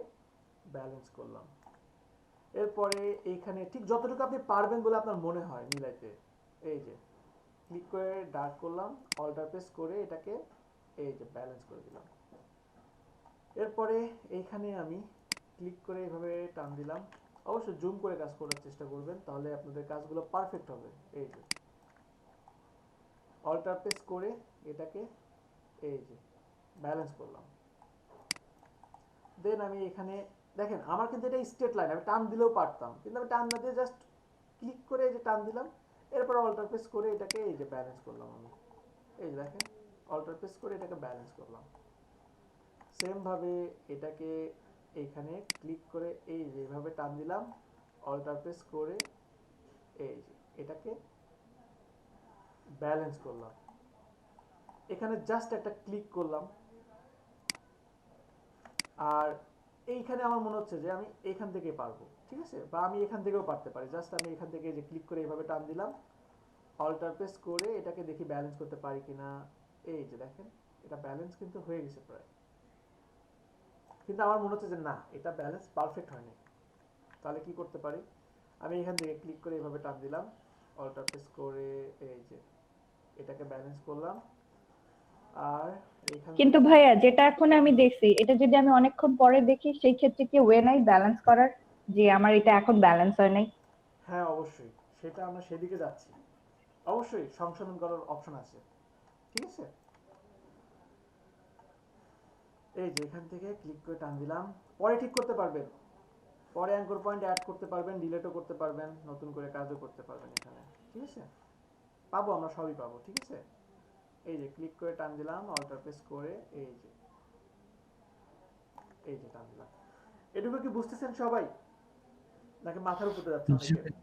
ব্যালেন্স করলাম। এরপরে এইখানে ঠিক যতটুকু আপনি পারবেন বলে আপনার মনে হয় মিলাইতে, এই যে ক্লিক করে ডার্ক করলাম, অল্টার প্রেস করে এটাকে এই যে ব্যালেন্স করে দিলাম। এরপরে এইখানে আমি ক্লিক করে এইভাবে টান দিলাম। অবশ্যই জুম করে কাজ করার চেষ্টা করবেন, তাহলে আপনাদের কাজগুলো পারফেক্ট হবে। এই যে অল্টার প্রেস করে এটাকে এই যে ব্যালেন্স করলাম। দেন আমি এখানে দেখেন আমার কিন্তু এটা স্ট্রেট লাইন, আমি টান দিলেও পারতাম, কিন্তু আমি টান না দিয়ে জাস্ট ক্লিক করে এই যে টান দিলাম, এরপর অল্টার প্রেস করে এটাকে এই যে ব্যালেন্স করলাম আমি। এই যে দেখেন অল্টার প্রেস করে এটাকে ব্যালেন্স করলাম। সেম ভাবে এটাকে এইখানে ক্লিক করে এই যে এইভাবে টান দিলাম, অল্টার প্রেস করে এই যে এটাকে ব্যালেন্স করলাম। এখানে জাস্ট একটা ক্লিক করলাম, আর এইখানে আমার মনে হচ্ছে যে আমি এখান থেকে পারবো, ঠিক আছে, বা আমি এখান থেকেও পারতে পারি। জাস্ট আমি এখান থেকে যে ক্লিক করে এইভাবে টান দিলাম, অল্টার প্রেস করে এটাকে দেখি ব্যালেন্স করতে পারি কিনা। এই যে দেখেন এটা ব্যালেন্স কিন্তু হয়ে গেছে প্রায়, কিন্তু আমার মনে হচ্ছে যে না, এটা ব্যালেন্স পারফেক্ট হয়নি। তাহলে কি করতে পারি? আমি এখান থেকে ক্লিক করে এইভাবে টান দিলাম, অল্টার প্রেস করে এই যে এটাকে ব্যালেন্স করলাম। আর এইখান কিন্তু থেকে ভাইয়া যেটা এখন আমি দেখছি, এটা যদি আমি অনেকক্ষণ পরে দেখি সেই ক্ষেত্রে কি ওয়ে নাই ব্যালেন্স করার, যে আমার এটা এখন ব্যালেন্স হয় নাই? হ্যাঁ অবশ্যই, সেটা আমরা সেদিকে যাচ্ছি। অবশ্যই সংশোধন করার অপশন আছে, ঠিক আছে। এই যে এখান থেকে ক্লিক করে টান দিলাম, পরে ঠিক করতে পারবেন, পরে অ্যাঙ্কর পয়েন্ট অ্যাড করতে পারবেন, ডিলিটও করতে পারবেন, নতুন করে কাজও করতে পারবেন এখানে, ঠিক আছে। পাবো, আমরা সবই পাবো, ঠিক আছে। এই যে ক্লিক করে টান দিলাম, অল্টার প্রেস করে এই যে টান দিলাম। এটুকু কি বুঝতেছেন সবাই, নাকি মাথার উপরে যাচ্ছে জি অনেকের?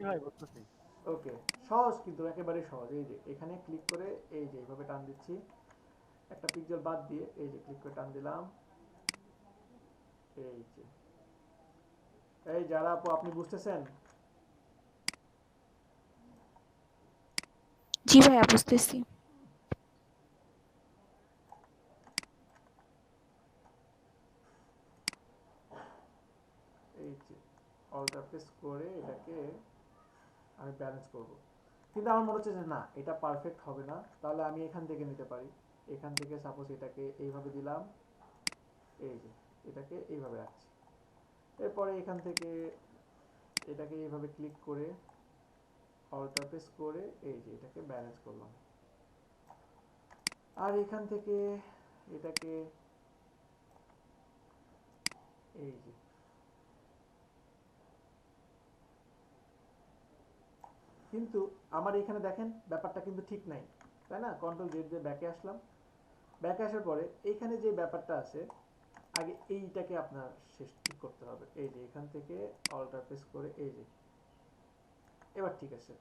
ভাই বুঝতেছি। ওকে, সহজ কিন্তু একেবারে সহজ। এই যে এখানে ক্লিক করে এই যে এইভাবে টান দিচ্ছি, একটা পিক্সেল বাদ দিয়ে এই যে ক্লিক করে টান দিলাম। এই যে এই যারা আপু আপনি বুঝতেছেন? জি ভাইয়া বুঝতেছি। এই যে অল্টার প্রেস করে এটাকে আমি ব্যালেন্স করব, কিন্তু আমার মনে হচ্ছে যে না, এটা পারফেক্ট হবে না। তাহলে আমি এখান থেকে নিতে পারি, এখান থেকে সাপোজ এটাকে এইভাবে দিলাম, এই যে এটাকে এইভাবে রাখছি। এরপরে এখান থেকে এটাকে এইভাবে ক্লিক করে অল্টার প্রেস করে এই যে এটাকে ব্যালেন্স করলাম। আর এখান থেকে এটাকে এই যে কিন্তু আমার এখানে দেখেন ব্যাপারটা কিন্তু ঠিক নাই, তাই না? কন্ট্রোল জেড দিয়ে ব্যাকে আসলাম, ব্যাকে আসার পরে এইখানে যে ব্যাপারটা আছে আগে এইটাকে আপনার শেষ ঠিক করতে হবে। এই যে এখান থেকে অল্টার প্রেস করে এই যে, এবার ঠিক আছে।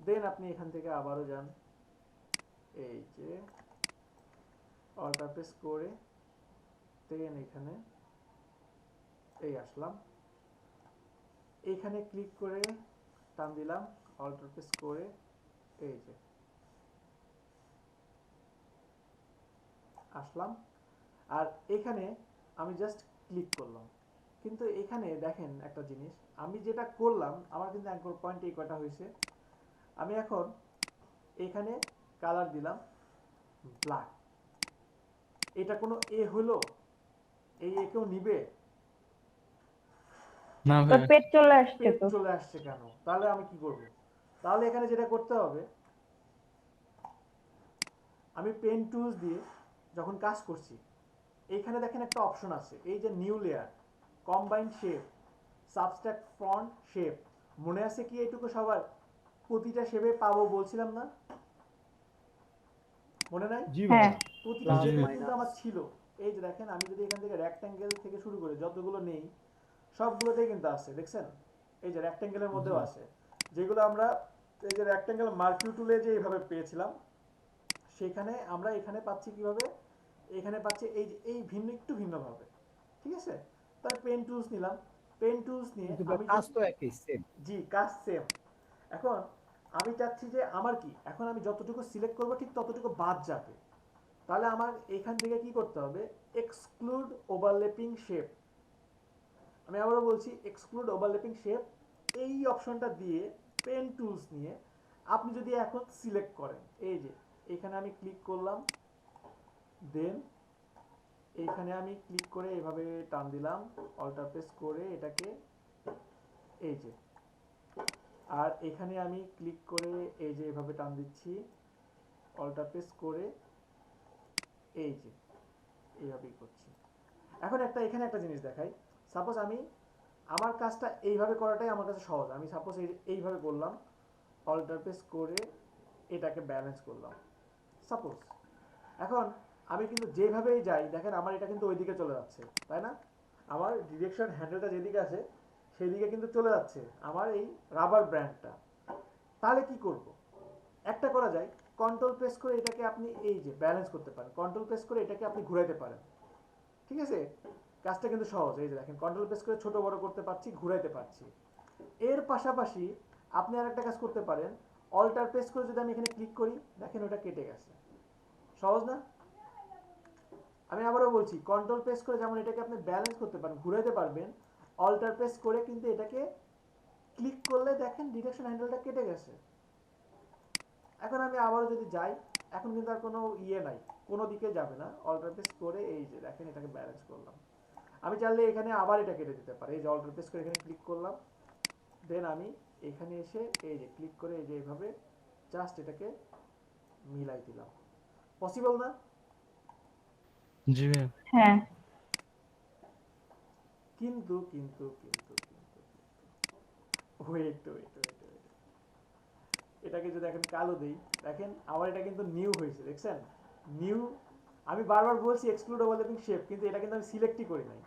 দেন আপনি এখান থেকে আবারও যান, এই যে অল্টার প্রেস করে দেন এখানে এই আসলাম, এইখানে ক্লিক করে টান দিলাম, অল্টার প্রেস করে এই যে আসলাম, আর এখানে আমি জাস্ট ক্লিক করলাম। কিন্তু এখানে দেখেন একটা জিনিস, আমি যেটা করলাম আমার কিন্তু অ্যাঙ্কর পয়েন্ট এই কটা হয়েছে। আমি এখন এখানে কালার দিলাম ব্ল্যাক, এটা কোনো এ হলো? এই এ কেউ নিবে? না তোর ভাইয়া। পেট চলে আসছে পেজ তো। চলে আসছে কেন? তাহলে আমি কি করব? তাহলে এখানে যেটা করতে হবে, আমি পেন টুলস দিয়ে যখন কাজ করছি এইখানে দেখেন একটা অপশন আছে, এই যে new layer, combine shape, subtract font shape, মনে আছে কি এইটুকু সবার? প্রতিটা শেপে পাবো বলছিলাম না, মনে নাই? জি হ্যাঁ। ভাইয়া। প্রতিটা জি। শেপে কিন্তু আমার ছিল। এই যে দেখেন আমি যদি এখান থেকে রেক্ট্যাঙ্গেল থেকে শুরু করে যতগুলো নেই সবগুলোতেই কিন্তু আছে, দেখছেন? এই যে রেক্ট্যাঙ্গেলের মধ্যেও আছে, যেগুলো আমরা এই যে রেক্ট্যাঙ্গেল মার্কিউ টুলে যে এইভাবে পেয়েছিলাম সেখানে আমরা এখানে পাচ্ছি কিভাবে? এখানে পাচ্ছি এই যে এই ভিন্ন একটু ভিন্নভাবে, ঠিক আছে? তার পেন টুলস নিলাম, পেন টুলস নিয়ে কিন্তু আমি কাজ তো একই সেম। জি কাজ সেম। এখন আমি চাচ্ছি যে আমার কি, এখন আমি যতটুকু সিলেক্ট করবো ঠিক ততটুকু বাদ যাবে। তাহলে আমার এখান থেকে কি করতে হবে? Exclude overlapping shape. আমি আবারও বলছি এক্সক্লুড ওভারল্যাপিং শেপ, এই অপশনটা দিয়ে পেন টুলস নিয়ে আপনি যদি এখন সিলেক্ট করেন, এই যে এখানে আমি ক্লিক করলাম, দেন এইখানে আমি ক্লিক করে এভাবে টান দিলাম, অল্টার প্রেস করে এটাকে এই যে, আর এখানে আমি ক্লিক করে এই যে এভাবে টান দিচ্ছি, অল্টার প্রেস করে এই যে এইভাবেই করছি। এখন এখানে একটা জিনিস দেখাই, সাপোজ আমি আমার কাজটা এইভাবে করাটাই আমার কাছে সহজ। আমি সাপোজ এইভাবে করলাম, অল্টার প্রেস করে এটাকে ব্যালেন্স করলাম সাপোজ। এখন আমি কিন্তু যেভাবেই যাই দেখেন আমার এটা কিন্তু ওইদিকে চলে যাচ্ছে, তাই না? আমার ডিরেকশন হ্যান্ডেলটা যেদিকে আছে সেই দিকে কিন্তু চলে যাচ্ছে আমার এই রাবার ব্র্যান্ডটা। তাহলে কি করব? একটা করা যায়, কন্ট্রোল প্রেস করে এটাকে আপনি এই যে ব্যালেন্স করতে পারেন, কন্ট্রোল প্রেস করে এটাকে আপনি ঘুরাইতে পারেন, ঠিক আছে? কাজটা কিন্তু সহজ। এই যে দেখেন কন্ট্রোল প্রেস করে ছোট বড় করতে পারছি, ঘুরাইতে পারছি। এর পাশাপাশি আপনি আরেকটা কাজ করতে পারেন, অল্টার প্রেস করে যদি আমি এখানে ক্লিক করি দেখেন ওটা কেটে গেছে। সহজ না? আমি আবারও বলছি, কন্ট্রোল প্রেস করে যেমন এটাকে আপনি ব্যালেন্স করতে পারেন, ঘুরাইতে পারবেন, অল্টার প্রেস করে কিন্তু এটাকে ক্লিক করলে দেখেন ডিরেকশন হ্যান্ডেলটা কেটে গেছে। এখন আমি আবারও যদি যাই, এখন কিন্তু আর কোনো ইয়ে নাই, কোনো দিকে যাবে না। অল্টার প্রেস করে এই যে দেখেন এটাকে ব্যালেন্স করলাম। আমি চাইলে এখানে আবার এটা কেটে দিতে পারি, এই যে অল্টার প্রেস করে এখানে ক্লিক করলাম, দেন আমি এখানে এসে এই যে ক্লিক করে এই যে এইভাবে জাস্ট এটাকে মিলাই দিলাম। পসিবল না? জি ভাইয়া। হ্যাঁ। কিন্তু কিন্তু কিন্তু কিন্তু ওয়েট ওয়েট ওয়েট ওয়েট, এটাকে যদি এখন কালো দেই দেখেন আবার এটা কিন্তু নিউ হয়েছে, দেখছেন? নিউ। আমি বারবার বলছি এক্সক্লুড ওভারল্যাপিং শেপ, কিন্তু এটা কিন্তু আমি সিলেক্টই করি নাই,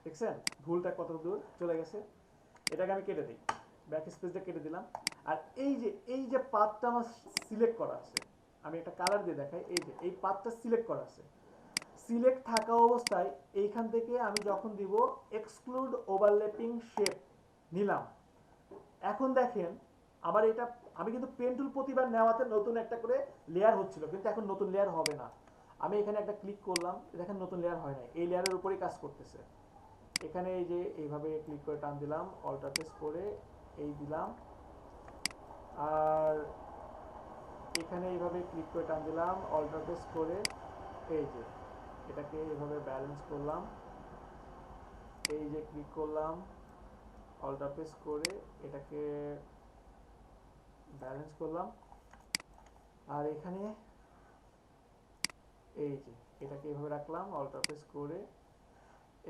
দেখছেন ভুলটা কত দূর চলে গেছে? এটাকে আমি কেটে দিই, ব্যাক স্পেসটা কেটে দিলাম। আর এই যে পাথটা আমার সিলেক্ট করা আছে, আমি একটা কালার দিয়ে দেখাই, এই যে এই পাথটা সিলেক্ট করা আছে, সিলেক্ট থাকা অবস্থায় এইখান থেকে আমি যখন দিব এক্সক্লুড ওভারল্যাপিং শেপ নিলাম, এখন দেখেন আমার এটা, আমি কিন্তু পেন টুল প্রতিবার নেওয়াতে নতুন একটা করে লেয়ার হচ্ছিল, কিন্তু এখন নতুন লেয়ার হবে না। আমি এখানে একটা ক্লিক করলাম, দেখেন নতুন লেয়ার হয় না, এই লেয়ারের উপরেই কাজ করতেছে। এখানে এই যে এইভাবে ক্লিক করে টান দিলাম, অল্টার প্রেস করে এই দিলাম, আর এখানে এইভাবে ক্লিক করে টান দিলাম, অল্টার প্রেস করে এই যে এটাকে এইভাবে ব্যালেন্স করলাম, এই যে ক্লিক করলাম, অল্টার প্রেস করে এটাকে ব্যালেন্স করলাম, আর এখানে এই যে এটাকে এইভাবে রাখলাম, অল্টার প্রেস করে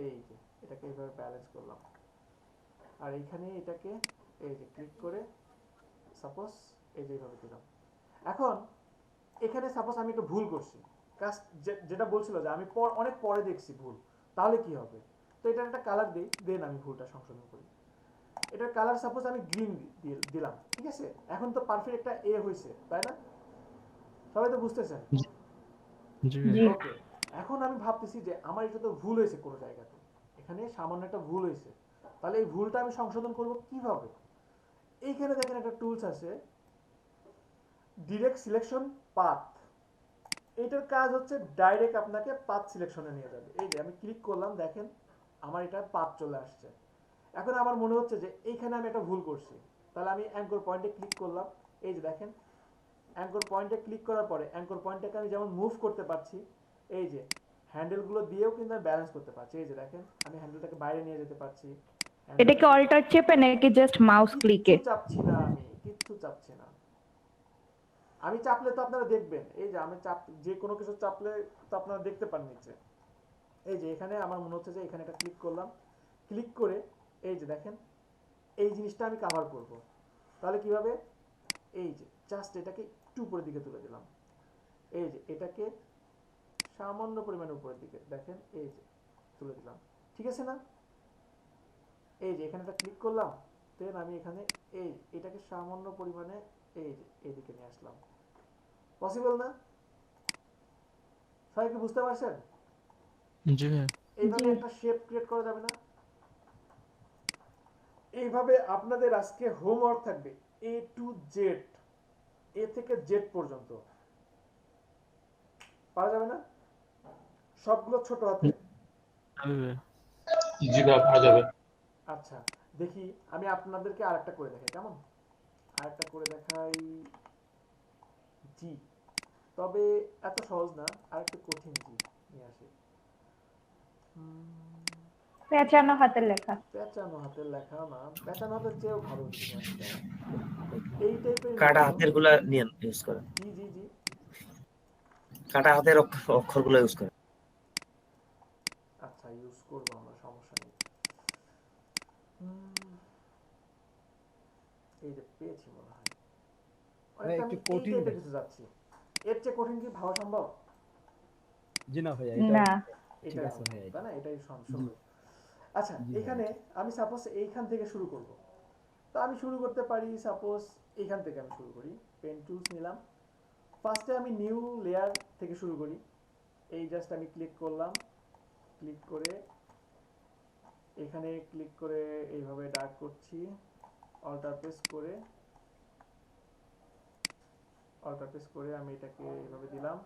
এই যে এটাকে এইভাবে ব্যালেন্স করলাম, আর এখানে এটাকে এই যে ক্লিক করে সাপোজ এই যে এইভাবে দিলাম। এখন এখানে সাপোজ আমি একটা ভুল করছি, কাজ যেটা বলছিল যে আমি অনেক পরে দেখছি ভুল, তাহলে কি হবে? তো এটার একটা কালার দিই, দেন আমি ভুলটা সংশোধন করি। এটার কালার সাপোজ আমি গ্রিন দিলাম, ঠিক আছে? এখন তো পারফেক্ট একটা এ হয়েছে, তাই না? সবাই তো বুঝতেছেন? জি জি ওকে। এখন আমি ভাবতেছি যে আমার এটা তো ভুল হয়েছে কোনো জায়গাতে, এখানে সামান্য একটা ভুল হয়েছে, তাহলে এই ভুলটা আমি সংশোধন করব কিভাবে? এইখানে দেখেন একটা টুলস আছে, ডিরেক্ট সিলেকশন পাথ। এইটার কাজ হচ্ছে ডাইরেক্ট আপনাকে পাথ সিলেকশনে নিয়ে যাবে। এই যে আমি ক্লিক করলাম, দেখেন আমার এটা পাথ চলে আসছে। এখন আমার মনে হচ্ছে যে এইখানে আমি একটা ভুল করছি, তাহলে আমি অ্যাঙ্কর পয়েন্টে ক্লিক করলাম। এই যে দেখেন অ্যাঙ্কর পয়েন্টে ক্লিক করার পরে অ্যাঙ্কর পয়েন্টটাকে আমি যেমন মুভ করতে পারছি, এই যে হ্যান্ডেলগুলো দিয়েও কিন্তু আমি ব্যালেন্স করতে পারছি। এই যে দেখেন আমি হ্যান্ডেলটাকে বাইরে নিয়ে যেতে পারছি। এটা কি অল্টার চেপে নাকি জাস্ট মাউস ক্লিকে? কিচ্ছু চাপছি না, আমি কিচ্ছু চাপছি না। আমি চাপলে তো আপনারা দেখবেন, এই যে আমি যে কোনো কিছু চাপলে তো আপনারা দেখতে পান নিচে। এই যে এখানে আমার মনে হচ্ছে যে এখানে একটা ক্লিক করলাম, ক্লিক করে এই যে দেখেন এই জিনিসটা আমি কভার করব। তাহলে কিভাবে? এই যে জাস্ট এটাকে একটু উপরের দিকে তুলে দিলাম, এই যে এটাকে সামান্য পরিমাণে উপরের দিকে দেখেন, এই যে তুলে দিলাম, ঠিক আছে না? এই যে এখানে একটা ক্লিক করলাম, দেন আমি এখানে এই এটাকে সামান্য পরিমাণে এই যে এইদিকে নিয়ে আসলাম। পসিবল না? সবাই কি বুঝতে পারছেন? জি ভাইয়া। এইভাবে একটা শেপ ক্রিয়েট করা যাবে না? এইভাবে আপনাদের আজকে হোমওয়ার্ক থাকবে এ টু জেড, এ থেকে জেড পর্যন্ত। পারা যাবে না? সবগুলো ছোট হাতে। জি ভাই পাওয়া যাবে। আচ্ছা দেখি আমি আপনাদেরকে আরেকটা করে দেখাই, কেমন? আরেকটা করে দেখাই। জি, তবে এত সহজ না, আরেকটু কঠিন জি নিয়ে আসি। পেঁচানো হাতের লেখা। পেঁচানো হাতের লেখা না, পেঁচানো হাতের চেয়েও ভালো যদি নিয়ে আসি, কেমন? এই টাইপের কাটা হাতের গুলা নিয়ে ইউজ করেন, জি জি জি। কাটা হাতের অক্ষরগুলো ইউজ করেন। আচ্ছা ইউজ করবো আমরা, সমস্যা নেই। এই যে পেয়েছি মনে হয়, অনেকটা আমি একটু এই কঠিন টাইপের ভাই। কিছু যাচ্ছি। এর চেয়ে কঠিন কি ভাবা সম্ভব? জি না ভাইয়া, এটা না ঠিক এটাই আছে ভাইয়া। তাই না? এটাই সম্ভব। আচ্ছা জি এখানে ভাইয়া। আমি সাপোজ এইখান থেকে শুরু করব, তো আমি শুরু করতে পারি সাপোজ এইখান থেকে আমি শুরু করি। পেন টুলস নিলাম, ফার্স্টে আমি নিউ লেয়ার থেকে শুরু করি। এই জাস্ট আমি ক্লিক করলাম, ক্লিক করে এখানে ক্লিক করে এইভাবে ডার্ক করছি, অল্টার প্রেস করে আমি এটাকে এইভাবে দিলাম।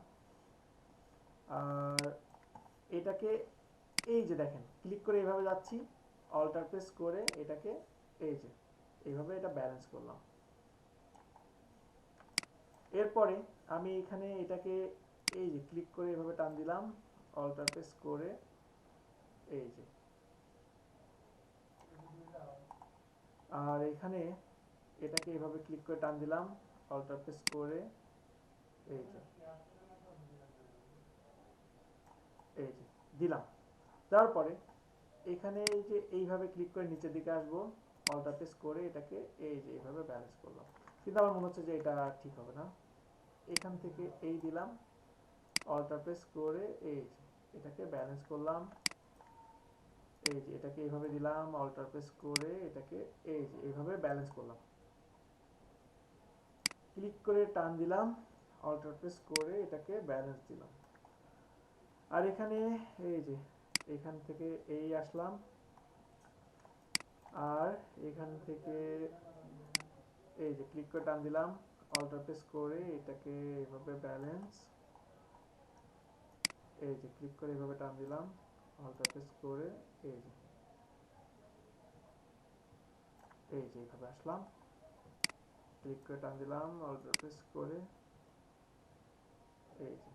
আর এটাকে এই যে দেখেন ক্লিক করে এইভাবে যাচ্ছি, অল্টার প্রেস করে এটাকে এই যে এইভাবে এটা ব্যালেন্স করলাম। এরপরে আমি এখানে এটাকে এই যে ক্লিক করে এইভাবে টান দিলাম, অল্টার প্রেস করে এই যে। আর এখানে এটাকে এইভাবে ক্লিক করে টান দিলাম, অল্টার প্রেস করে এই যে দিলাম। তারপরে এখানে এই যে এইভাবে ক্লিক করে নিচের দিকে আসবো, অল্টার প্রেস করে এটাকে এই যে এইভাবে ব্যালেন্স করলাম। কিন্তু আমার মনে হচ্ছে যে এটা ঠিক হবে না। এখান থেকে এই দিলাম, অল্টার প্রেস করে এই যে এটাকে ব্যালেন্স করলাম। এই যে এটাকে এইভাবে দিলাম, অল্টার প্রেস করে এটাকে এই যে এইভাবে ব্যালেন্স করলাম। ক্লিক করে টান দিলাম, অল্টার প্রেস করে এটাকে ব্যালেন্স দিলাম। আর এখানে এই যে এখান থেকে এই আসলাম, আর এখান থেকে এই যে ক্লিক করে টান দিলাম, অল্টার প্রেস করে এটাকে এইভাবে ব্যালেন্স, এই যে ক্লিক করে এইভাবে টান দিলাম, অল্টার প্রেস করে এই যে এইভাবে আসলাম, ক্লিক করে টান দিলাম, অল্টার প্রেস করে এই যে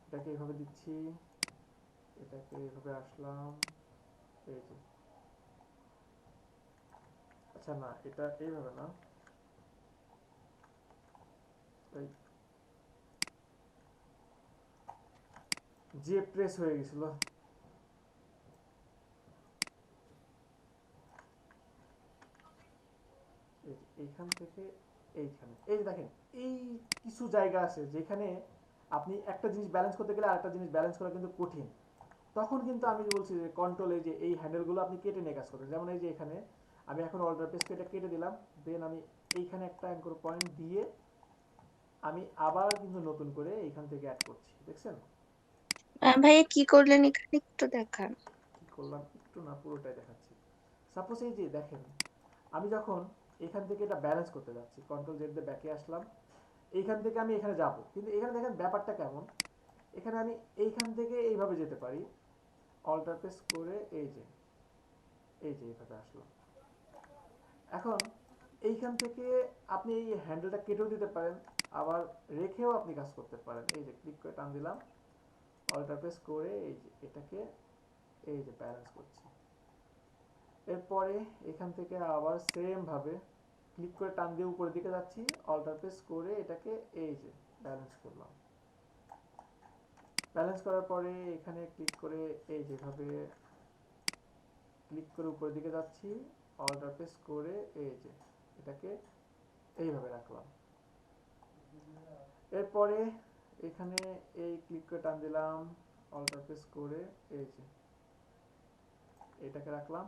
এটাকে এইভাবে দিচ্ছি, এটাকে এইভাবে আসলাম, এই যে। আচ্ছা না, এটা এইভাবে না, যে প্রেস হয়ে গেছিল। এইখানে এখান থেকে এইখানে, এই যে দেখেন এই কিছু জায়গা আছে যেখানে আপনি একটা জিনিস ব্যালেন্স করতে গেলে আরেকটা জিনিস ব্যালেন্স করা কিন্তু কঠিন। তখন কিন্তু আমি যে বলছি যে কন্ট্রোল, এই যে এই হ্যান্ডেলগুলো আপনি কেটে নিয়ে কাজ করবেন। যেমন এই যে এখানে আমি এখন অল্টার প্রেস করে এটা কেটে দিলাম, দেন আমি এইখানে একটা অ্যাঙ্কর পয়েন্ট দিয়ে আমি আবার কিন্তু নতুন করে এইখান থেকে অ্যাড করছি, দেখছেন ভাইয়া কি করলেন এখানে একটু দেখান। কি করলাম? একটু না, পুরোটাই দেখাচ্ছি। সাপোজ এই যে দেখেন আমি যখন এখান থেকে এটা ব্যালেন্স করতে যাচ্ছি, কন্ট্রোল জেড দিয়ে ব্যাকে আসলাম, এইখান থেকে আমি এখানে যাব, কিন্তু এখানে দেখেন ব্যাপারটা কেমন, এখানে আমি এইখান থেকে এইভাবে যেতে পারি, অল্টার প্রেস করে এই যে এইভাবে আসলাম। এখন এইখান থেকে আপনি এই হ্যান্ডেলটা কেটেও দিতে পারেন, আবার রেখেও আপনি কাজ করতে পারেন। এই যে ক্লিক করে টান দিলাম, অল্টার প্রেস করে এই যে এটাকে এই যে ব্যালেন্স করছি। এরপরে এখান থেকে আবার সেম ভাবে ক্লিক করে টান দিয়ে উপরের দিকে যাচ্ছি, অল্টার প্রেস করে এটাকে এই যে ব্যালেন্স করলাম। ব্যালেন্স করার পরে এখানে ক্লিক করে এই যেভাবে ক্লিক করে উপরের দিকে যাচ্ছি, অল্টার প্রেস করে এই যে এটাকে এইভাবে রাখলাম। এরপরে এখানে এই ক্লিক করে টান দিলাম, অল্টার প্রেস করে এই যে এটাকে রাখলাম।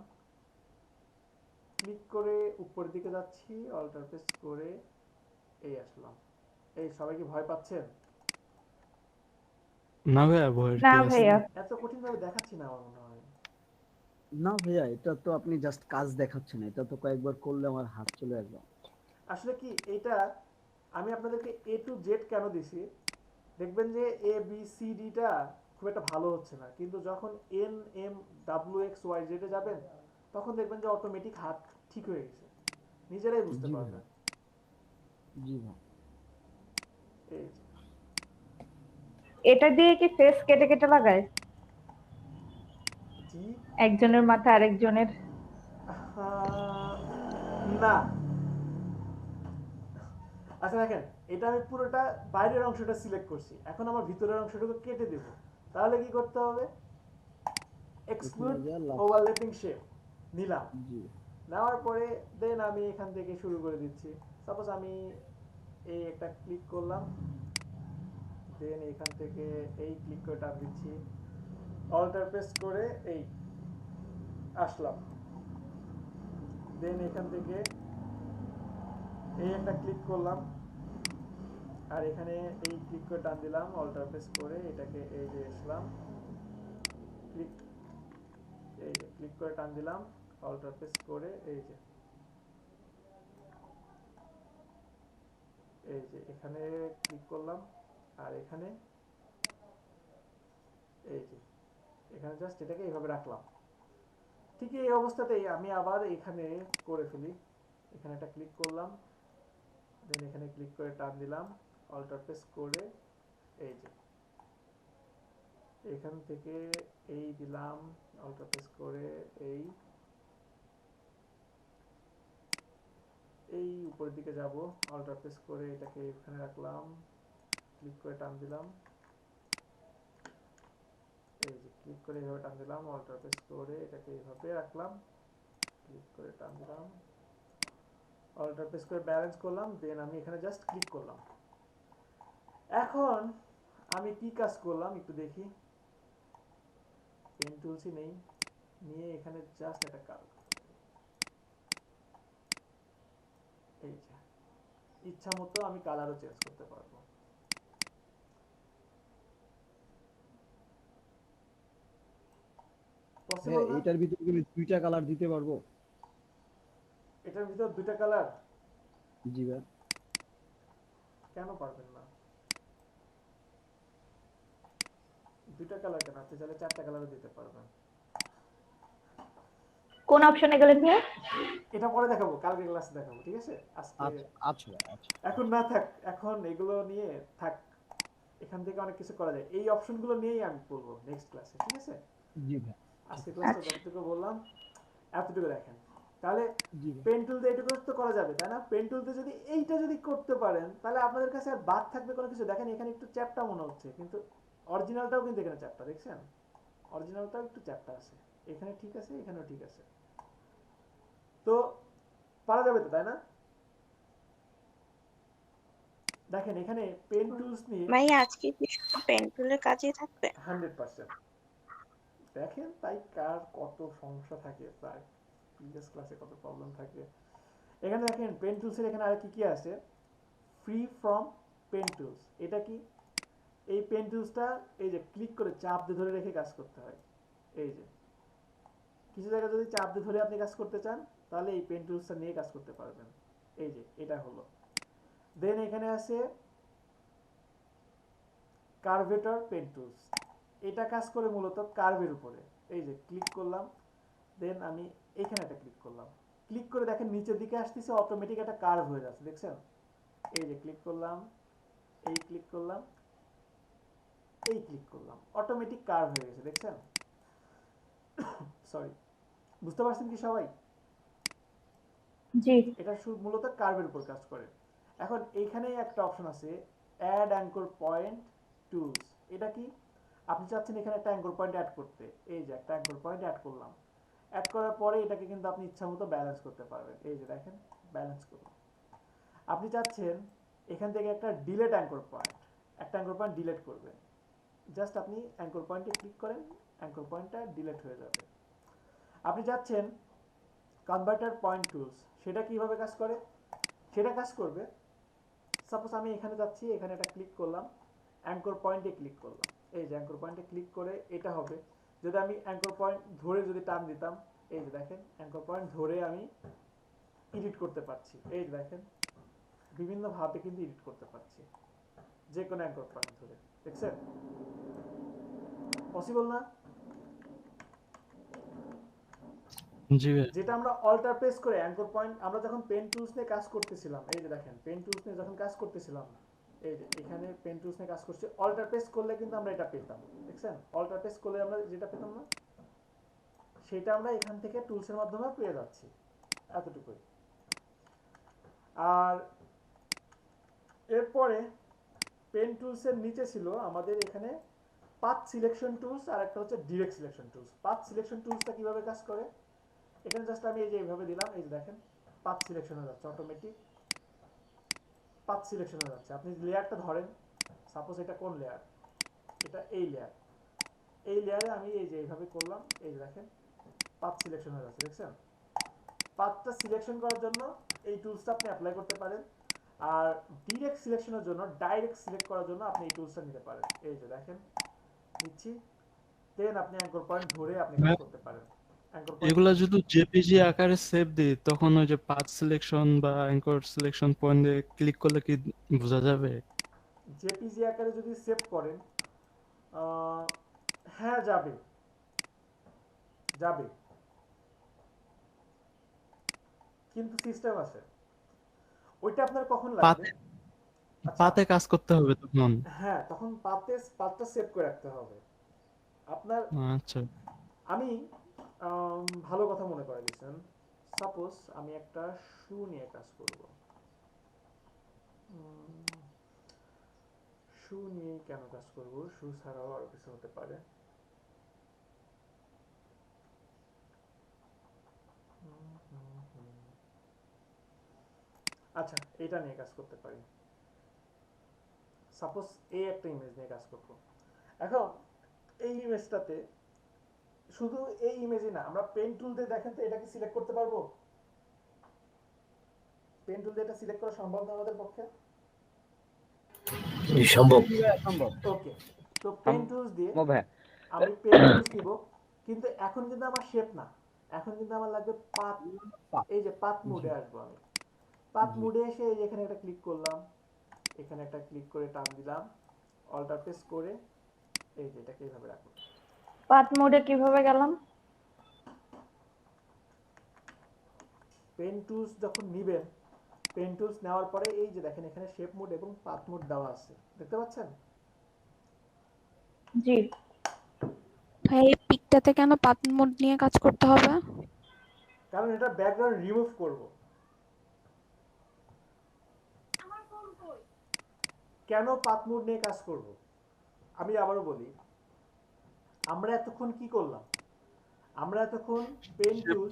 ক্লিক করে উপরের দিকে যাচ্ছি, অল্টার প্রেস করে এই আসলাম। এই সবাই কি ভয় পাচ্ছেন? না ভাইয়া, ভয়ের না কি আছে? ভাইয়া। এত কঠিন ভাবে দেখাচ্ছি না আমার মনে হয়। না ভাইয়া, এটা তো আপনি জাস্ট কাজ দেখাচ্ছেন, এটা তো কয়েকবার করলে আমার হাত চলে আসবে। আসলে কি এটা আমি আপনাদেরকে এ টু জেড কেন দিছি, দেখবেন যে এ বি সি ডিটা খুব একটা ভালো হচ্ছে না, কিন্তু যখন N M W X Y জেডে যাবেন তখন দেখবেন যে অটোমেটিক হাত ঠিক হয়ে গেছে, নিজেরাই বুঝতে জি পারবেন। জি ভাই। এই যে এটা দিয়ে কি ফেস কেটে কেটে লাগায় জি একজনের মাথা আরেকজনের? না, আচ্ছা দেখেন এটা আমি পুরোটা বাইরের অংশটা সিলেক্ট করছি, এখন আমার ভিতরের অংশটুকু কেটে দেব। তাহলে কি করতে হবে? এক্সক্লুড ওভারল্যাপিং শেপ নিলাম, জি নেওয়ার পরে দেন আমি এখান থেকে শুরু করে দিচ্ছি। সাপোজ আমি এই একটা ক্লিক করলাম, দেন এখান থেকে এই ক্লিক করে টান দিচ্ছি, অল্টার প্রেস করে এই আসলাম, দেন এখান থেকে এই একটা ক্লিক করলাম, আর এখানে এই ক্লিক করে টান দিলাম, অল্টার প্রেস করে এটাকে এই যে আসলাম, ক্লিক এই যে ক্লিক করে টান দিলাম, অল্টার প্রেস করে এই যে এখানে ক্লিক করলাম, আর এখানে এই যে এখানে জাস্ট এটাকে এইভাবে রাখলাম। ঠিক এই অবস্থাতেই আমি আবার এখানে করে ফেলি, এখানে একটা ক্লিক করলাম, দেন এখানে ক্লিক করে টান দিলাম, অল্টার প্রেস করে এই যে এখান থেকে এই দিলাম, অল্টার প্রেস করে এই উপরের দিকে যাব, অল্টার প্রেস করে এটাকে এখানে রাখলাম, ক্লিক করে টান দিলাম, এই যে ক্লিক করে এইভাবে টান দিলাম, অল্টার প্রেস করে এটাকে এইভাবে রাখলাম, ক্লিক করে টান দিলাম, অল্টার প্রেস করে ব্যালেন্স করলাম, দেন আমি এখানে জাস্ট ক্লিক করলাম। এখন আমি কি কাজ করলাম একটু দেখি, পেন টুলসই নেই, নিয়ে এখানে জাস্ট একটা কাজ, এই যে ইচ্ছা মতো আমি কালারও চেঞ্জ করতে পারবো। পসিবল না? এইটার ভিতরে কি দুইটা কালার দিতে পারবো? এটার ভিতর দুইটা কালার? জি ভাই। কেন পারবেন না? দুইটা কালার কেন, আপনি চাইলে চারটা কালারও দিতে পারবেন। কোন অপশনে গেলেন ভাইয়া? এটা পরে দেখাবো, কালকে ক্লাসে দেখাবো, ঠিক আছে? আজকে আচ্ছা আচ্ছা। এখন না থাক, এখন এগুলো নিয়ে থাক, এখান থেকে অনেক কিছু করা যায়, এই অপশনগুলো নিয়েই আমি বলবো নেক্সট ক্লাসে, ঠিক আছে? জি ভাই। আজকে ক্লাসে যতটুকু বললাম এতটুকু দেখেন, তাহলে জি ভাই। পেন টুল দিয়ে এটুকু তো করা যাবে, তাই না? পেন টুল দিয়ে যদি এইটা যদি করতে পারেন তাহলে আপনাদের কাছে আর বাদ থাকবে কোনো কিছু। দেখেন এখানে একটু চ্যাপ্টা মনে হচ্ছে, কিন্তু অরিজিনালটাও কিন্তু এখানে চ্যাপ্টা, দেখছেন? অরিজিনালটাও একটু চ্যাপ্টা আছে, এখানে ঠিক আছে, এখানেও ঠিক আছে, তো পারা যাবে তো, তাই না? দেখেন এখানে পেন টুলস নিয়ে ভাইয়া আজকে কি শুধু পেন টুলের কাজই থাকবে? 100%। দেখেন তাই কার কত সমস্যা থাকে, তার প্রিভিয়াস ক্লাসে কত প্রবলেম থাকে। এখানে দেখেন পেন টুলসের এখানে আর কি কি আছে, ফ্রি ফ্রম পেন টুলস। এটা কি, এই পেন টুলসটা এই যে ক্লিক করে চাপ দিয়ে ধরে রেখে কাজ করতে হয়। এই যে কিছু জায়গায় যদি চাপ দিয়ে ধরে আপনি কাজ করতে চান তাহলে এই পেন টুলসটা নিয়ে কাজ করতে পারবেন। এই যে এটা হলো। দেন এখানে আছে কার্ভেটর পেন টুলস। এটা কাজ করে মূলত কার্ভের উপরে। এই যে ক্লিক করলাম, দেন আমি এখানে একটা ক্লিক করলাম, ক্লিক করে দেখেন নিচের দিকে আসতেছে, অটোমেটিক একটা কার্ভ হয়ে যাচ্ছে, দেখছেন? এই যে ক্লিক করলাম, এই ক্লিক করলাম, এই ক্লিক করলাম, অটোমেটিক কার্ভ হয়ে গেছে, দেখছেন? সরি, বুঝতে পারছেন কি সবাই? জি। এটা মূলত কার্ভের উপর কাজ করে। এখন এইখানে একটা অপশন আছে অ্যাড অ্যাঙ্কর পয়েন্ট টুলস। এটা কি, আপনি চাচ্ছেন এখানে একটা অ্যাঙ্কর পয়েন্ট অ্যাড করতে, এই যে একটা অ্যাঙ্কর পয়েন্ট অ্যাড করলাম। অ্যাড করার পরে এটাকে কিন্তু আপনি ইচ্ছা মতো ব্যালেন্স করতে পারবেন। এই যে দেখেন ব্যালেন্স করলাম। আপনি চাচ্ছেন এখান থেকে একটা ডিলেট অ্যাঙ্কর পয়েন্ট, একটা অ্যাঙ্কর পয়েন্ট ডিলেট করবেন, জাস্ট আপনি অ্যাঙ্কর পয়েন্টে ক্লিক করেন, অ্যাঙ্কর পয়েন্টটা ডিলেট হয়ে যাবে। আপনি চাচ্ছেন কনভার্টার পয়েন্ট টুলস, সেটা কিভাবে কাজ করে? সেটা কাজ করবে, সাপোজ আমি এখানে যাচ্ছি, এখানে একটা ক্লিক করলাম, অ্যাঙ্কর পয়েন্টে ক্লিক করলাম, এই যে অ্যাঙ্কর পয়েন্টে ক্লিক করে এটা হবে। যদি আমি অ্যাঙ্কর পয়েন্ট ধরে যদি টান দিতাম, এই যে দেখেন অ্যাঙ্কর পয়েন্ট ধরে আমি এডিট করতে পারছি। এই যে দেখেন বিভিন্ন ভাবে কিন্তু এডিট করতে পারছি যে কোনো অ্যাঙ্কর পয়েন্ট ধরে, দেখছেন? পসিবল না? জি ভাই। যেটা আমরা অল্টার প্রেস করে অ্যাঙ্কর পয়েন্ট, আমরা যখন পেন টুলস নিয়ে কাজ করতেছিলাম, এই যে দেখেন পেন টুলস নিয়ে যখন কাজ করতেছিলাম, এই যে এখানে পেন টুলস নিয়ে কাজ করছি, অল্টার প্রেস করলে কিন্তু আমরা এটা পেতাম, দেখছেন? অল্টার প্রেস করলে আমরা যেটা পেতাম না, সেটা আমরা এখান থেকে টুলসের মাধ্যমে পেয়ে যাচ্ছি, এতটুকুই। আর এরপরে পেন টুলসের নিচে ছিল আমাদের এখানে পাথ সিলেকশন টুলস, আর একটা হচ্ছে direct selection tools. Path selection টুলসটা কিভাবে কাজ করে, এখানে জাস্ট আমি এই যে এইভাবে দিলাম, এই যে দেখেন পাথ সিলেকশন হয়ে যাচ্ছে, অটোমেটিক পাথ সিলেকশন হয়ে যাচ্ছে। আপনি লেয়ারটা ধরেন, সাপোজ এটা কোন লেয়ার, এটা এই লেয়ার, এই লেয়ারে আমি এই যে এইভাবে করলাম, এই যে দেখেন পাথ সিলেকশন হয়ে যাচ্ছে, দেখছেন? পাথটা সিলেকশন করার জন্য এই টুলসটা আপনি অ্যাপ্লাই করতে পারেন, আর ডিরেক্ট সিলেকশনের জন্য, ডাইরেক্ট সিলেক্ট করার জন্য আপনি এই টুলসটা নিতে পারেন। এই যে দেখেন নিচ্ছি, দেন আপনি অ্যাঙ্কর পয়েন্ট ধরে আপনি কাজ করতে পারেন। অ্যাঙ্কর পয়েন্ট এগুলা যদি জেপিজি আকারে সেভ দিই তখন ওই যে পাথ সিলেকশন বা অ্যাঙ্কর সিলেকশন পয়েন্টে ক্লিক করলে কি বোঝা যাবে? জেপিজি আকারে যদি সেভ করেন, হ্যাঁ যাবে, যাবে, কিন্তু সিস্টেম আছে। ওইটা আপনার কখন লাগবে? আচ্ছা, পাতে কাজ করতে হবে তখন। হ্যাঁ তখন পাথটা সেভ করে রাখতে হবে আপনার। আচ্ছা। আমি ভালো কথা মনে করে দিয়েছেন। সাপোজ আমি একটা শু নিয়ে কাজ করব, শু নিয়ে কেন কাজ করব, শু ছাড়াও আরো কিছু হতে পারে। আচ্ছা এটা নিয়ে কাজ করতে পারি, সাপোজ এই একটা ইমেজ নিয়ে কাজ করব। এখন এই ইমেজটাতে শুধু এই ইমেজই না, আমরা পেন টুল দিয়ে দেখেন তো এটাকে সিলেক্ট করতে পারবো? পেন টুল দিয়ে এটা সিলেক্ট করা সম্ভব না আমাদের পক্ষে? সম্ভব। সম্ভব। ওকে, তো পেন টুলস দিয়ে ভাই আমি পেন টুলস দিব, কিন্তু এখন কিন্তু আমার শেপ না, এখন কিন্তু আমার লাগবে পাথ। এই যে পাথ মোডে আসবো আমি, পাথ মোডে এসে এই যে এখানে একটা ক্লিক করলাম, এখানে একটা ক্লিক করে টান দিলাম, অল্টার প্রেস করে এই যে এটাকে এইভাবে রাখবো। পাথ মোডে কিভাবে গেলাম? পেন টুলস যখন নিবেন, পেন টুলস নেওয়ার পরে এই যে দেখেন এখানে শেপ মোড এবং পাথ মোড দেওয়া আছে, দেখতে পাচ্ছেন? জি। ভাই এই পিকটাতে কেন পাথ মোড নিয়ে কাজ করতে হবে? কারণ এটা ব্যাকগ্রাউন্ড রিমুভ করব। কেন পাথ মোড নিয়ে কাজ করব আমি আবারও বলি। আমরা এতক্ষণ কি করলাম, আমরা এতক্ষণ পেন টুল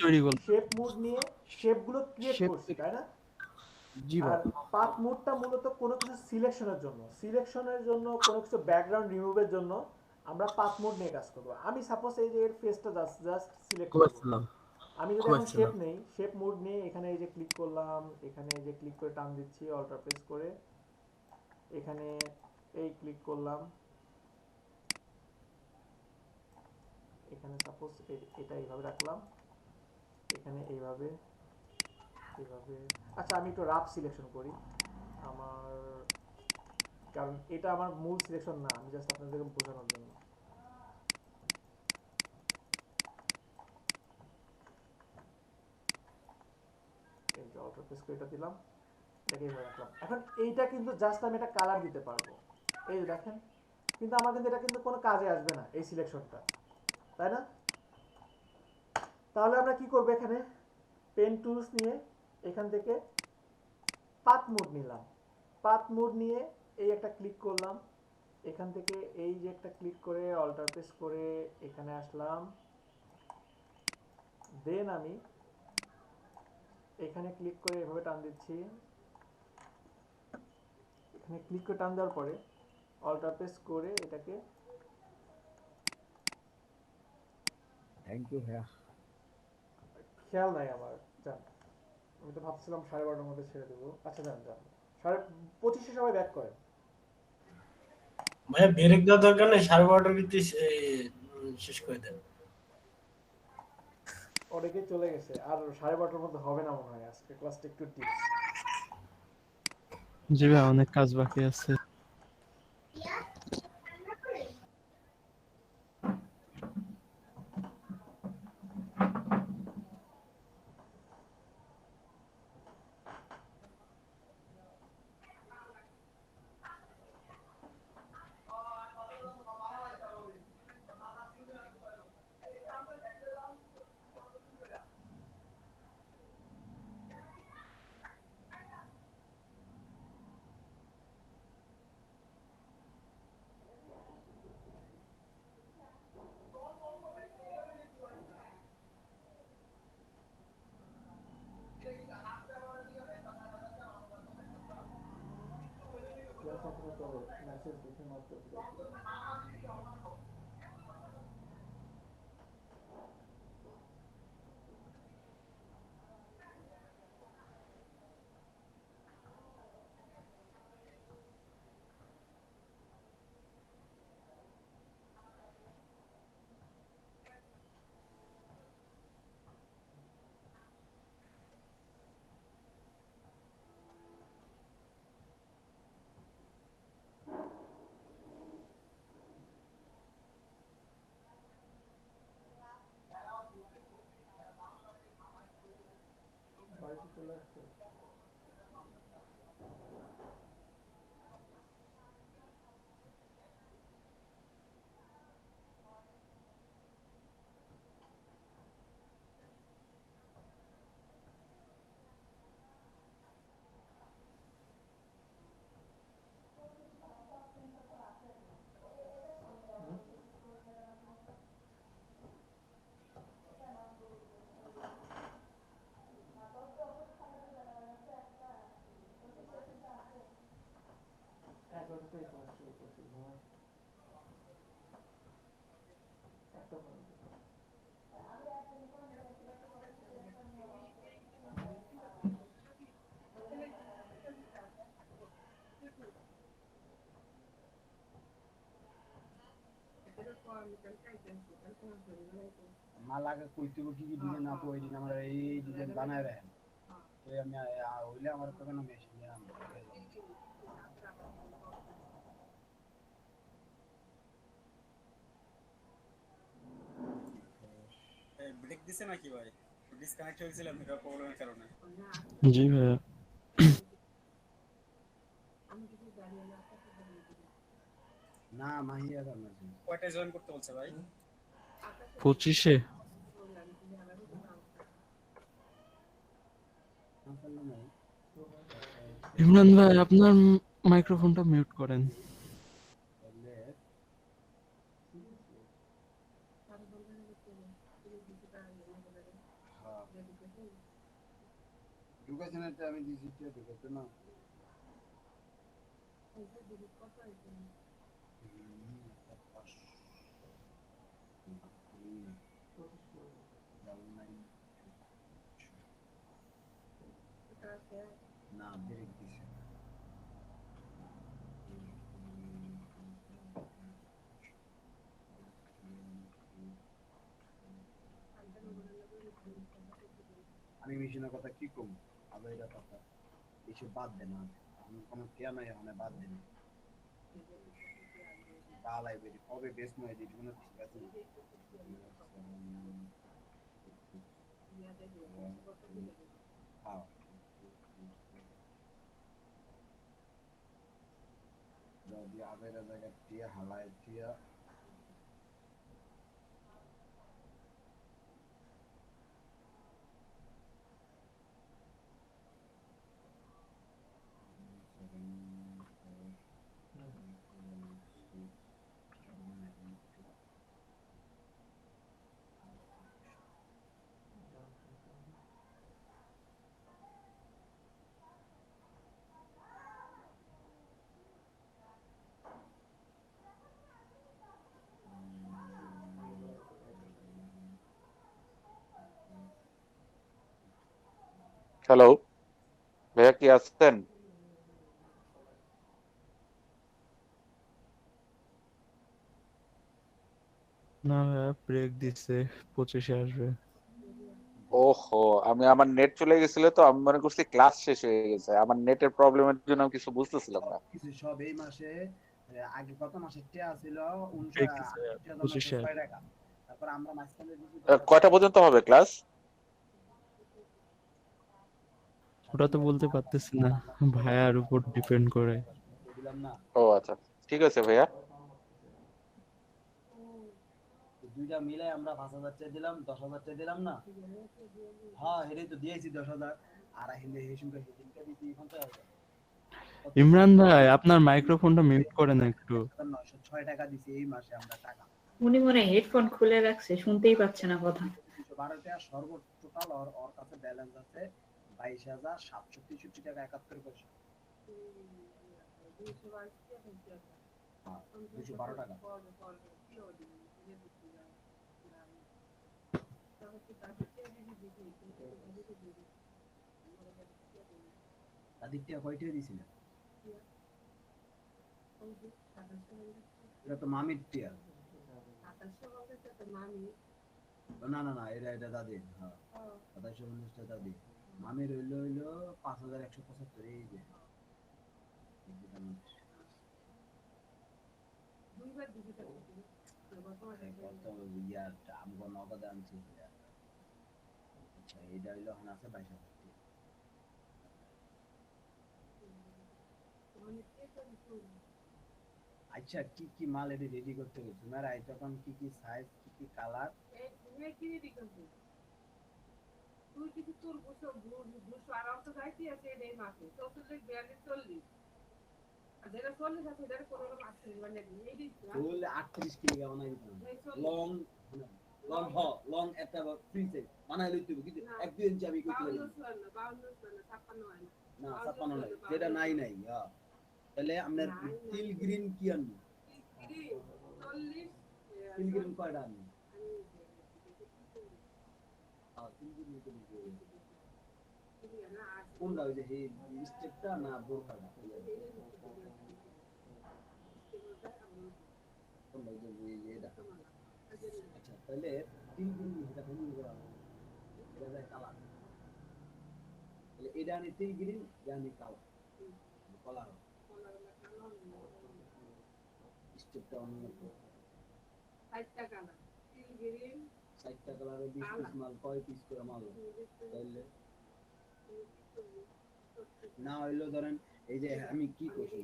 শেপ মোড নিয়ে শেপগুলো ক্রিয়েট করছি, তাই না? জি আর ভাই। পাথ মোডটা মূলত কোনো কিছু সিলেকশনের জন্য কোনো কিছু ব্যাকগ্রাউন্ড রিমুভের জন্য আমরা পাথ মোড নিয়ে কাজ করব। আমি সাপোজ এই যে এর ফেসটা জাস্ট সিলেক্ট করব। ঘুমাচ্ছিলাম আমি যদি এখন শেপ ঘুমাচ্ছিলাম নেই, শেপ মোড নিয়ে এখানে এই যে ক্লিক করলাম, এখানে এই যে ক্লিক করে টান দিচ্ছি অল্টার প্রেস করে, এখানে এই ক্লিক করলাম, এখানে সাপোজ এটা এইভাবে রাখলাম, এখানে এইভাবে এইভাবে। আচ্ছা আমি একটু রাফ সিলেকশন করি আমার, কারণ এটা আমার মূল সিলেকশন না, আমি জাস্ট আপনাদেরকে বোঝানোর জন্য। এই যে অল্টার প্রেস করে এটা দিলাম, এটাকে এইভাবে রাখলাম। এখন এইটা কিন্তু জাস্ট আমি একটা কালার দিতে পারবো, এই যে দেখেন, কিন্তু আমার কিন্তু এটা কিন্তু কোনো কাজে আসবে না এই সিলেকশনটা, তাই না? তাহলে আমরা কি করব, এখানে পেন টুলস নিয়ে এখান থেকে পাথ মোড নিলাম, পাথ মোড নিয়ে এই একটা ক্লিক করলাম, এখান থেকে এই যে একটা ক্লিক করে অল্টার প্রেস করে এখানে আসলাম, দেন আমি এখানে ক্লিক করে এভাবে টান দিচ্ছি, এখানে ক্লিক করে টান দেওয়ার পরে অল্টার প্রেস করে এটাকে, থ্যাংক ইউ ভাইয়া। খেয়াল নাই আমার, যান, আমি তো ভাবছিলাম 12:30টার মধ্যে ছেড়ে দেবো। আচ্ছা যান যান, 25:30 সবাই ব্যাক করেন। ভাইয়া ব্রেক দেওয়ার দরকার নেই, 12:30টার ভিতরে শেষ করে দেন। অনেকেই চলে গেছে, আর 12:30টার মধ্যে হবে না মনে হয়, আজকে ক্লাসটা একটু ডিপ। জি ভাই, অনেক কাজ বাকি আছে। ক্লাস আপনারা তো মেসেজ দেখে মাত্র বাড়িতে চলে আসছে। এগারোটায় ক্লাস শুরু করছি, ঘুমাই একটা পর্যন্ত। মাল আগে কইতে কি কি ডিজাইন আপু, ওই দিন আমরা এই ডিজাইন বানায় রাখেন, তো আমি হইলে আমার তো কোনো মেশিন নিয়ে আমি ব্রেক দিছে নাকি ভাই? ডিসকানেক্ট হয়েছিলাম এটা প্রবলেমের কারণে। জি ভাইয়া। না মাহিয়া জানা কয়টায় জয়েন করতে বলছে ভাই? 25-এ। ইমরান ভাই, আপনার মাইক্রোফোনটা মিউট করেন। ঢুকেছেন এখানেতে আমি দিছি দেখতে না না ব্রেক দিছে আমি মিশনের কথা কি কম আবার এটা কথা কিছু বাদ দেন না আমি কোনো কেয়া নাই মানে বাদ দেন বালাই বেরি কবে বেশ নয় যে কোনো ঠিক আছে হ্যাঁ যদি আবের জায়গা দিয়ে হালাই দিয়ে হ্যালো ভাইয়া কি আছেন? না ভাইয়া ব্রেক দিচ্ছে 25-এ আসবে। ওহো, আমি আমার নেট চলে গেছিল তো আমি মনে করছি ক্লাস শেষ হয়ে গেছে। আমার নেটের প্রবলেমের জন্য আমি কিছু বুঝতেছিলাম না। কিছু সব এই মাসে আগে কত মাসে টিয়া ছিল ব্রেক দিচ্ছে 25-এ 19,906 আসবে। টাকা তারপর আমরা মাঝখানে দিছি কয়টা পর্যন্ত হবে ক্লাস? ওটা তো বলতে পারতেছি না, ভাইয়ার উপর ডিপেন্ড করে। দিলাম না ও আচ্ছা, ঠিক আছে ভাইয়া। দুইটা মিলাই আমরা 5,000 টাকা দিলাম 10,000 টাকা দিলাম না হ্যাঁ হেরে তো দিয়েছি 10,000 আর হিন্দে হেসুমটা হিদিনটা দিছি 50,000 ইমরান ভাই আপনার মাইক্রোফোনটা মিউট করেন একটু। 906 টাকা দিছি এই মাসে আমরা টাকা উনি মনে হেডফোন খুলে রাখছে, শুনতেই পাচ্ছে না কথা। 212 টাকা সর্বোচ্চ টোটাল ওর কাছে ব্যালেন্স আছে 22,763 টাকা 71 পয়সা 212 টাকা তাদের টিয়া কয়টা দিছিলেন এটা তো মামির টিয়া না না না এটা দাদি হ্যাঁ 27,19 দাদি মামির হইলো 5,175 এই যে আমগো নগদ আনছি আচ্ছা এটা হইলো এখন আছে 22,000 আচ্ছা কি কি মাল এটি রেডি করতে হবে তোমার আই তখন কি কি সাইজ কি কি কালার তুমি কি রেডি করবে তুই কিছু তোর বুঝো আর অত যাইতে আছে এই মাসে 44 42 40 আর যেটা 40 আছে এটার কোনো আছে মানে এই ফুল 38 কিলো বানাই দিতাম লং লং একটা ফ্রিজে বানাই লইতে হবে কিন্তু 1-2 ইঞ্চি আমি করতে পারি না 56 নাই যেটা নাই হ্যাঁ তাহলে আমরা তিল গ্রিন কি আনবো তিল গ্রিন কয়টা আনবো কোনটা ওই যে এই স্টেপটা না বোরকাটা কোনটা ওই যে এটা আচ্ছা তাহলে তিল গ্রিন এটা কোন করা এটা কালার তাহলে এটা আনি তিল গ্রিন জানি কালার কালার স্টেপটা অন্য 60 টাকা না তিল গ্রিন 60 টাকা আর 20 পিস মাল কয় পিস করে মাল তাহলে না হইলো ধরেন এই যে আমি কি কইছি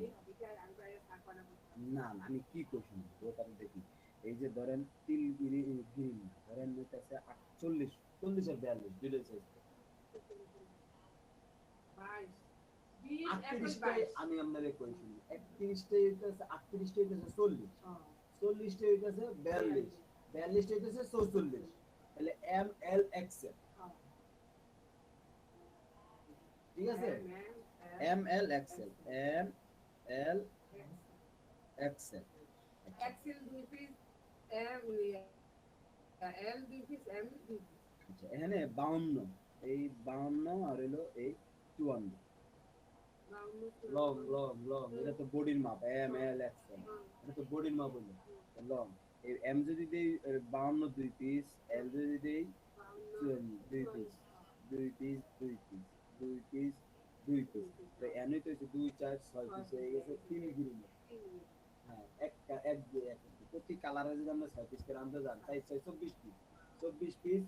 না আমি কি কইছি ওটা দেখি এই যে ধরেন তিল গ্রিন ধরেন নিতেছে 48 40 আর 42 দুইটা সাইজ 28 আমি আপনারে কইছি 31 টা হইতাছে 38 টা হইতাছে 40 40 টা হইতাছে 42 42 টা হইতাছে 44 তাহলে এম এল এক্স ঠিক আছে M L XL M L XL XL 2 piece M L 2 piece M 2 piece আচ্ছা এখানে 52 এই 52 আর হলো এই 54 লং লং লং এটা তো বডির মাপ এম এল এক্সেল এটা তো বডির মাপ হলো লং এই এম যদি দেই 52 2 পিস এল যদি দেই 2 piece 2 piece 2 piece 2 piece 2 piece তো এনই তো 2 4 6 পিস হয়ে গেছে 3 গ্রিন হ্যাঁ এক প্রতি কালারে যদি আমরা 6 পিস করে আনতে যান তাই 24 পিস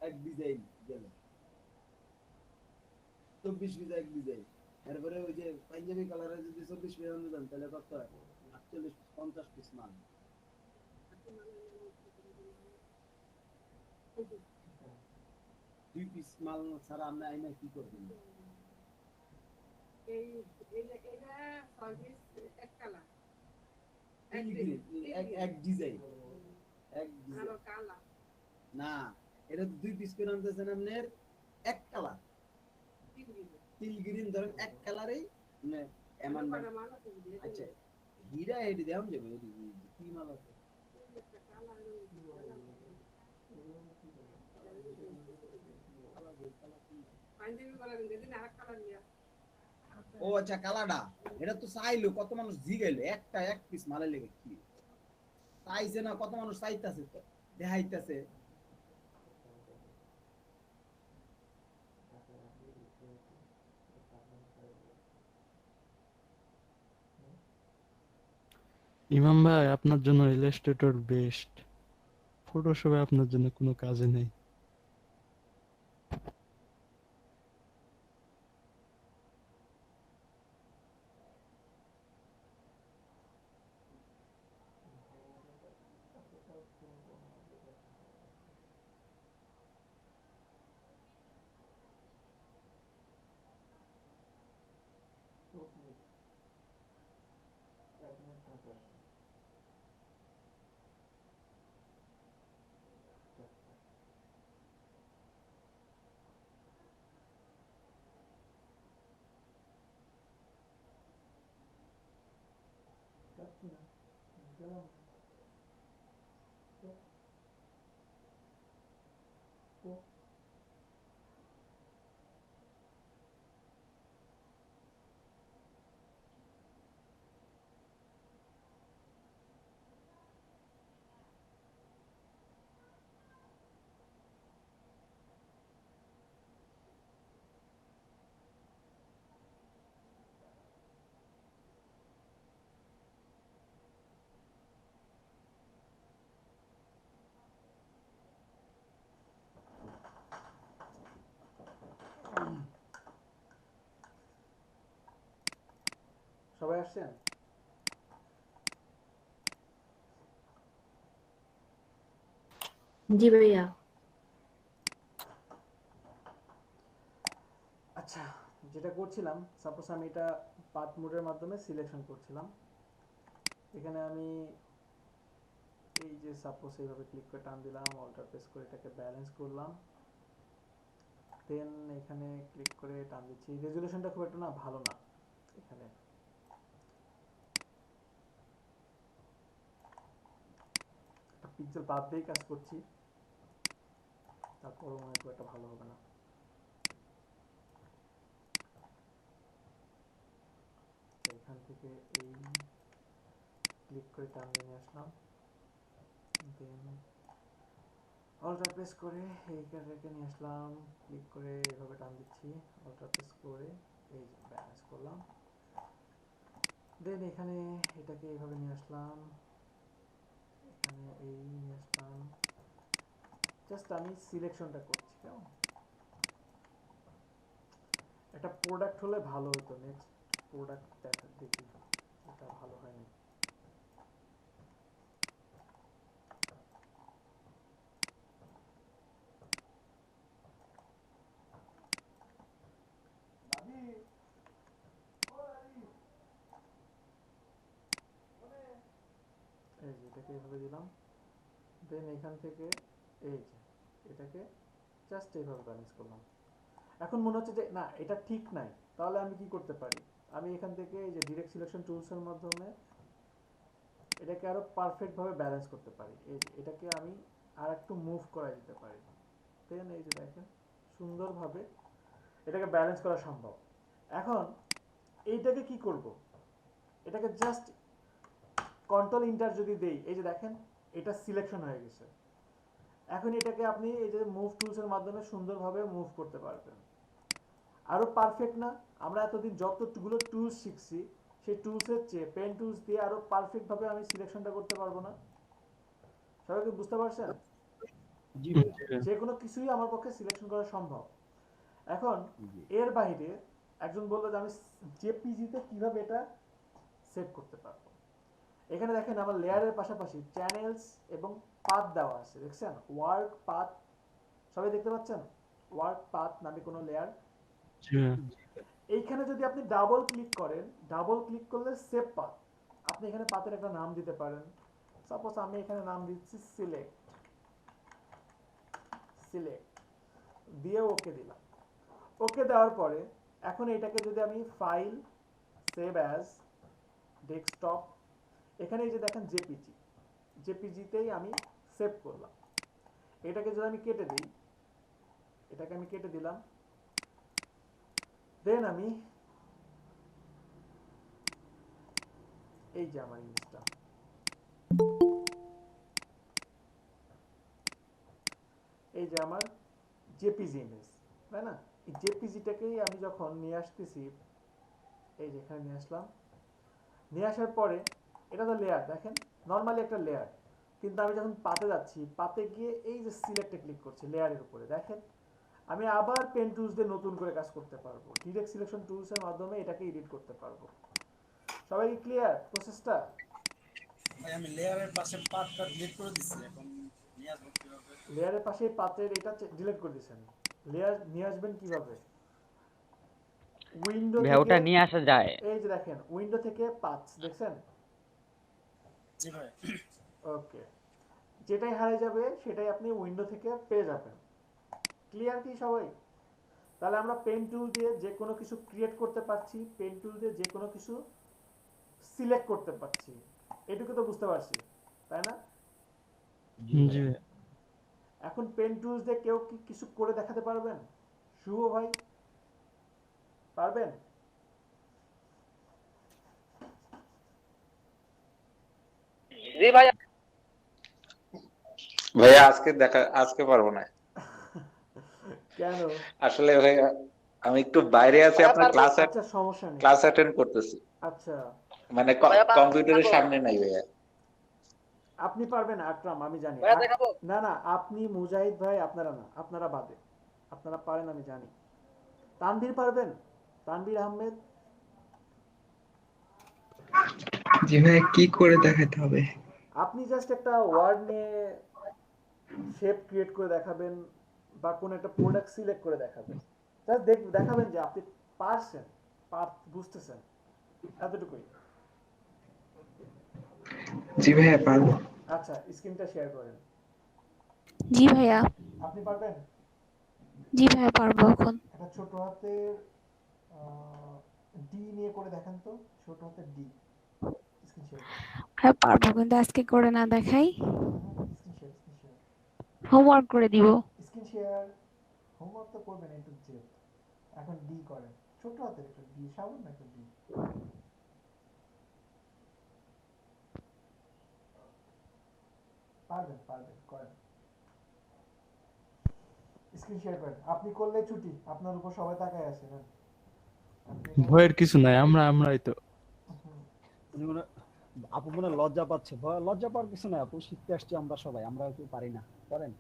এক ডিজাইন গেল 24 পিস এক ডিজাইন এরপরে ওই যে পাঞ্জাবি কালারে যদি 24 পিস আনতে যান তাহলে কত হয় 48 50 পিস মাল দুই পিস মাল ছাড়া আমরা আইনা কি করবেন এই এটা সার্ভিস এক কালার এক ডিজাইন এক ডিজাইন আর কালা না এটা দুই পিস করে আনতেছেন আপনার এক কালার তিল গ্রিন ধরেন এক কালারেই মানে এমন আচ্ছা হীরা এডি দাম যাবে এডি কি মাল আছে পাঞ্জাবি কালার দিন আর কালার নিয়া ও আচ্ছা কালাডা এটা তো চাইলো কত মানুষ জিগাইলো একটা এক পিস মালের লেগে কি চাইছে না কত মানুষ চাইতাছে তো দেখাইতাছে ইমাম ভাই আপনার জন্য ইলাস্ট্রেটর বেস্ট, ফটোশপে আপনার জন্য কোনো কাজে নেই। সবাই আসছেন? জি ভাইয়া। আচ্ছা, যেটা করছিলাম, সাপোজ আমি এটা পাথ মোডের মাধ্যমে সিলেকশন করছিলাম। এখানে আমি এই যে সাপোজ এইভাবে ক্লিক করে টান দিলাম, অল্টার প্রেস করে এটাকে ব্যালেন্স করলাম, দেন এখানে ক্লিক করে টান দিচ্ছি। রেজুলেশনটা খুব একটা না ভালো না, এখানে একটা পিক্সেল বাদ দিয়ে কাজ করছি, তারপরও মনে খুব একটা ভালো হবে না। এখান থেকে এই ক্লিক করে টান নিয়ে আসলাম, দেন অল্টার প্রেস করে এইটা রেখে নিয়ে আসলাম, ক্লিক করে এভাবে টান দিচ্ছি, অল্টার প্রেস করে এই যে ব্যালেন্স করলাম, দেন এখানে এটাকে এইভাবে নিয়ে আসলাম, এখানে এই নিয়ে আসলাম, জাস্ট আমি সিলেকশনটা করছি। কেমন একটা প্রোডাক্ট হলে ভালো হতো, নেক্সট প্রোডাক্ট দেখা দেখি, এটা ভালো হয়নি। এই যে এটাকে এইভাবে দিলাম, দেন এখান থেকে এই যে এটাকে জাস্ট এইভাবে ব্যালেন্স করলাম। এখন মনে হচ্ছে যে না এটা ঠিক নাই, তাহলে আমি কি করতে পারি, আমি এখান থেকে এই যে ডিরেক্ট সিলেকশন টুলসের মাধ্যমে এটাকে আরো পারফেক্ট ভাবে ব্যালেন্স করতে পারি। এই যে এটাকে আমি আর একটু মুভ করা দিতে পারি, দেন এই যে দেখেন সুন্দরভাবে এটাকে ব্যালেন্স করা সম্ভব। এখন এইটাকে কি করব, এটাকে জাস্ট কন্ট্রোল ইন্টার যদি দেই, এই যে দেখেন এটা সিলেকশন হয়ে গেছে। এখন এটাকে আপনি এই যে মুভ টুলসের মাধ্যমে সুন্দরভাবে মুভ করতে পারবেন। আরো পারফেক্ট না, আমরা এতদিন যতগুলো টুলস শিখছি সেই টুলসের চেয়ে পেন টুলস দিয়ে আরো পারফেক্ট ভাবে আমি সিলেকশনটা করতে পারবো না? সবাই কি বুঝতে পারছেন? যে কোনো কিছুই আমার পক্ষে সিলেকশন করা সম্ভব। এখন এর বাইরে একজন বললো যে আমি জেপিজিতে কিভাবে এটা সেভ করতে পারবো। এখানে দেখেন আমার লেয়ারের পাশাপাশি চ্যানেলস এবং পাথ দেওয়া আছে, দেখছেন ওয়ার্ক পাথ, সবাই দেখতে পাচ্ছেন ওয়ার্ক পাথ নামে কোনো লেয়ার। এইখানে যদি আপনি ডাবল ক্লিক করেন, ডাবল ক্লিক করলে সেভ পাথ, আপনি এখানে পাথের একটা নাম দিতে পারেন। সাপোজ আমি এখানে নাম দিচ্ছি সিলেক্ট, সিলেক্ট দিয়ে ওকে দিলাম। ওকে দেওয়ার পরে এখন এটাকে যদি আমি ফাইল, সেভ অ্যাজ, ডেস্কটপ, এখানে এই যে দেখেন জেপিজি, জেপিজিতেই আমি সেভ করলাম। এটাকে যদি আমি কেটে দিই, এটাকে আমি কেটে দিলাম, দেন আমি এই যে আমার ইমেজটা, এই যে আমার জেপিজি ইমেজ, তাই না? এই জেপিজিটাকেই আমি যখন নিয়ে আসতেছি, এই যে এখানে নিয়ে আসলাম, নিয়ে আসার পরে এটা তো লেয়ার, দেখেন নর্মালি একটা লেয়ার, কিন্তু আমি যখন পাতে যাচ্ছি, পাতে গিয়ে এই যে সিলেক্টে ক্লিক করছি লেয়ারের উপরে, দেখেন আমি আবার পেন টুলস দিয়ে নতুন করে কাজ করতে পারবো, ডিরেক্ট সিলেকশন টুলসের মাধ্যমে এটাকে এডিট করতে পারবো। সবাই কি ক্লিয়ার প্রসেসটা? ভাই আমি লেয়ারের পাশে পার্টটা ডিলিট করে দিচ্ছি, এখন নিয়ে আসবো কিভাবে? লেয়ারের পাশে পাতের এটা ডিলিট করে দিয়েছেন, লেয়ার নিয়ে আসবেন কিভাবে? উইন্ডো থেকে ওটা নিয়ে আসা যায়। এই যে দেখেন উইন্ডো থেকে পাথস দেখছেন? জি ভাই। ওকে, যেটাই হারিয়ে যাবে সেটাই আপনি উইন্ডো থেকে পেয়ে যাবেন। ক্লিয়ার কি সবাই? তাহলে আমরা পেন টুল দিয়ে যে কোনো কিছু ক্রিয়েট করতে পারছি, পেন টুল দিয়ে যে কোনো কিছু সিলেক্ট করতে পারছি, এটুকু তো বুঝতে পারছি, তাই না? জি এখন পেন টুলস দিয়ে কেউ কি কিছু করে দেখাতে পারবেন? শুভ ভাই পারবেন? জি ভাই। ভাইয়া আজকে পারবো না। কেন? আসলে ভাইয়া আমি একটু বাইরে আছি, আপনার আচ্ছা সমস্যা নেই, ক্লাস অ্যাটেন্ড করতেছি, আচ্ছা মানে কম্পিউটারের সামনে নাই ভাইয়া। আপনি পারবেন আকরাম, আমি জানি। না না, আপনি মুজাহিদ ভাই, আপনারা না, আপনারা বাদে, আপনারা পারেন আমি জানি। তানভীর পারবেন? তানভীর আহমেদ? জি ভাই, কি করে দেখাতে হবে? আপনি জাস্ট একটা ওয়ার্ড নিয়ে শেপ ক্রিয়েট করে দেখাবেন বা কোন একটা প্রোডাক্ট সিলেক্ট করে দেখাবেন, জাস্ট দেখাবেন যে আপনি পারছেন, বুঝতেছেন, এতটুকুই। জি ভাইয়া পারবো। আচ্ছা স্ক্রিনটা শেয়ার করেন। জি ভাইয়া। আপনি পারবেন? জি ভাইয়া পারবো। এখন একটা ছোট হাতের ডি নিয়ে করে দেখান তো, ছোট হাতের ডি। স্ক্রিন শেয়ার করেন। হ্যাঁ পারবো, কিন্তু আজকে করে না দেখাই, স্ক্রিন শেয়ার হোমওয়ার্ক করে দিব। স্ক্রিন শেয়ার হোমওয়ার্ক তো করবেন একটু জেড। এখন ডি করেন, ছোট হাতের একটা ডি, সামান্য একটা ডি। পারবেন পারবেন, করেন। স্ক্রিন শেয়ার করেন। আপনি করলে ছুটি, আপনার উপর সবাই তাকায় আছে না। ভয়ের কিছু নাই, আমরাই তো। আপু মনে লজ্জা পাচ্ছে। লজ্জা পাওয়ার কিছু নাই আপু, শিখতে আসছি আমরা সবাই, আমরা কি পারি না? করেন।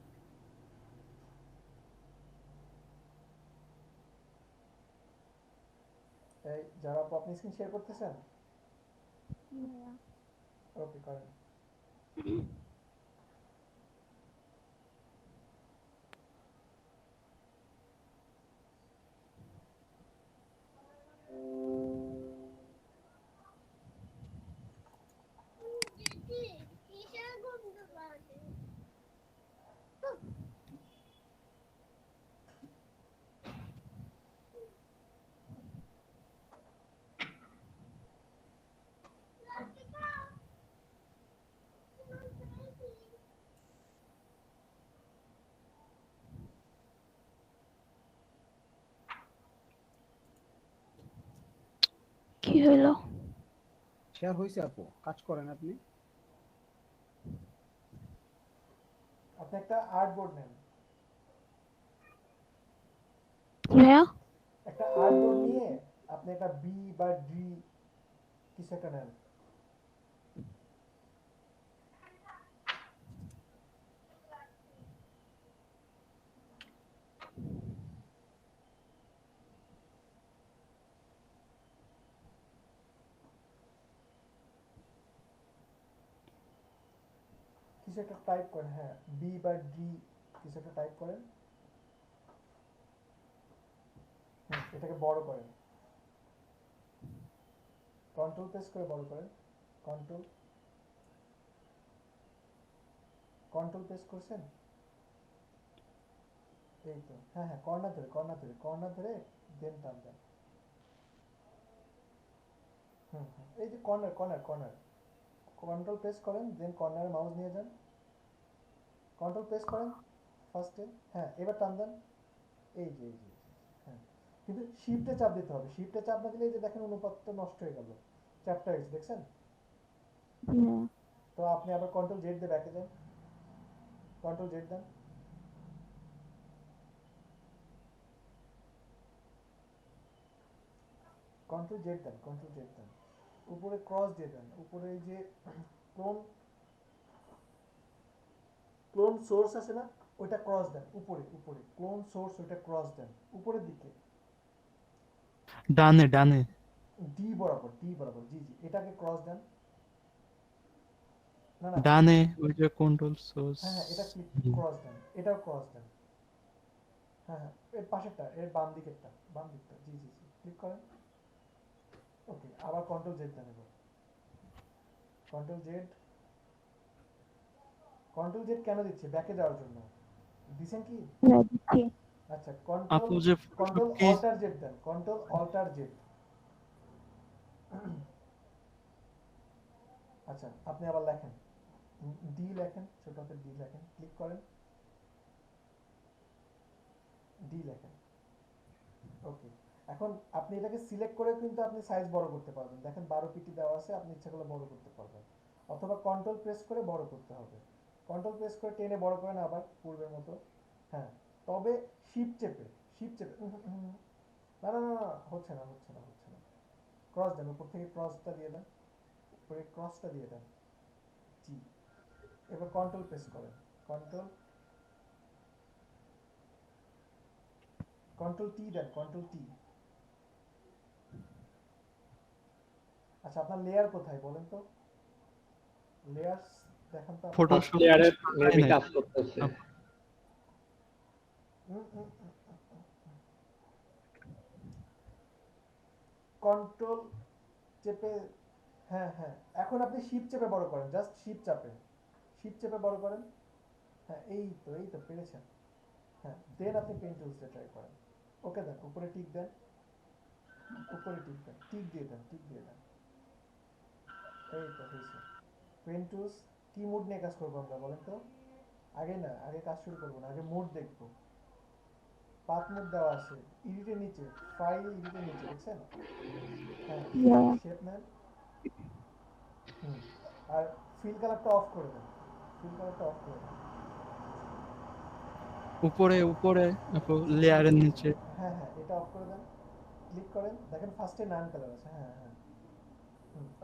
এই যারা আপনি স্ক্রিন শেয়ার করতেছেন, ওকে করেন। কি হইলো? শেয়ার হয়েছে আপু, কাজ করেন আপনি। আপনি একটা আর্টবোর্ড নেন, ভাইয়া একটা আর্টবোর্ড নিয়ে আপনি একটা বি বা ডি কিছু একটা নেন। কিছু একটা টাইপ করেন, হ্যাঁ বি বা ডি কিছু একটা টাইপ করেন। এটাকে বড় করেন, কন্ট্রোল প্রেস করে বড় করেন। কন্ট্রোল কন্ট্রোল প্রেস করছেন, এই তো, হ্যাঁ হ্যাঁ কর্নার ধরে কর্নার ধরে দেন টান দেন। এই যে কর্নার কন্ট্রোল প্রেস করেন, দেন কর্নারে মাউস নিয়ে যান, কন্ট্রোল প্রেস করেন ফার্স্টে, হ্যাঁ এবার টান দেন। এই যে হ্যাঁ, কিন্তু শিফটে চাপ দিতে হবে, শিফটে চাপ না দিলে এই যে দেখেন অনুপাতটা নষ্ট হয়ে গেল, চ্যাপ্টার হয়েছে দেখছেন। তো আপনি আবার কন্ট্রোল জেড দিয়ে ব্যাকে যান, কন্ট্রোল জেড দেন, কন্ট্রোল জেড দেন, উপরে ক্রস দিয়ে দেন, উপরে এই যে ক্লোন সোর্স আছে না, ওইটা ক্রস দেন, উপরে ক্লোন সোর্স ওইটা ক্রস দেন উপরের দিকে, ডানে ডানে ডি বরাবর জি এটাকে ক্রস দেন। না ডানে ওই যে কন্ট্রোল সোর্স। হ্যাঁ এটা ক্লিক ক্রস দেন, এটাও ক্রস দেন, হ্যাঁ এর পাশেরটা, এর বাম দিকেরটা জি ক্লিক করেন। ওকে, আবার কন্ট্রোল জেড দেন, এবার কন্ট্রোল জেড কেন দিচ্ছে? ব্যাকে যাওয়ার জন্য দিছেন কি? আচ্ছা আপু যে কন্ট্রোল অল্টার জেড দেন, কন্ট্রোল অল্টার জেড। আচ্ছা আপনি আবার লেখেন, ডি লেখেন, ছোট হাতের ডি লেখেন, ক্লিক করেন, ডি লেখেন। ওকে, এখন আপনি এটাকে সিলেক্ট করে কিন্তু আপনি সাইজ বড় করতে পারবেন, দেখেন 12 পিটি দেওয়া আছে, আপনি ইচ্ছা করলে বড় করতে পারবেন, অথবা কন্ট্রোল প্রেস করে বড় করতে হবে, কন্ট্রোল প্রেস করে টেনে বড় করেন আবার পূর্বের মতো। হ্যাঁ, তবে শিফট চেপে না হচ্ছে না, ক্রস দেন, উপর থেকে ক্রসটা দিয়ে দেন, উপরে ক্রসটা দিয়ে দেন, জি। এবার কন্ট্রোল প্রেস করেন, কন্ট্রোল টি দেন, কন্ট্রোল টি। আচ্ছা আপনার লেয়ার কোথায় বলেন তো, লেয়ার্স দেখান তো। ফটোশপ লেয়ারে মেবি কাজ করতেছে। কন্ট্রোল চেপে, হ্যাঁ এখন আপনি শিফট চেপে বড় করেন, জাস্ট শিফট চেপে বড় করেন। হ্যাঁ এই তো পেরেছেন। হ্যাঁ দেন আপনি পেন টুলস দিয়ে ট্রাই করেন। ওকে দেন, উপরে টিক দেন, টিক দিয়ে দেন, এই তো হয়েছে। পেন টুলস কি মুড নিয়ে কাজ করবো আমরা বলেন তো? আগে কাজ শুরু করবো না, আগে মুড দেখবো। পাথ মুড দেওয়া আছে এডিটের নিচে, ফাইল এডিটের নিচে দেখছেন? হ্যাঁ শেপ নেন, আর ফিল কালারটা অফ করে দেন, উপরে লেয়ারের নিচে। হ্যাঁ এটা অফ করে দেন, ক্লিক করেন, দেখেন ফার্স্টে নান কালার আছে। হ্যাঁ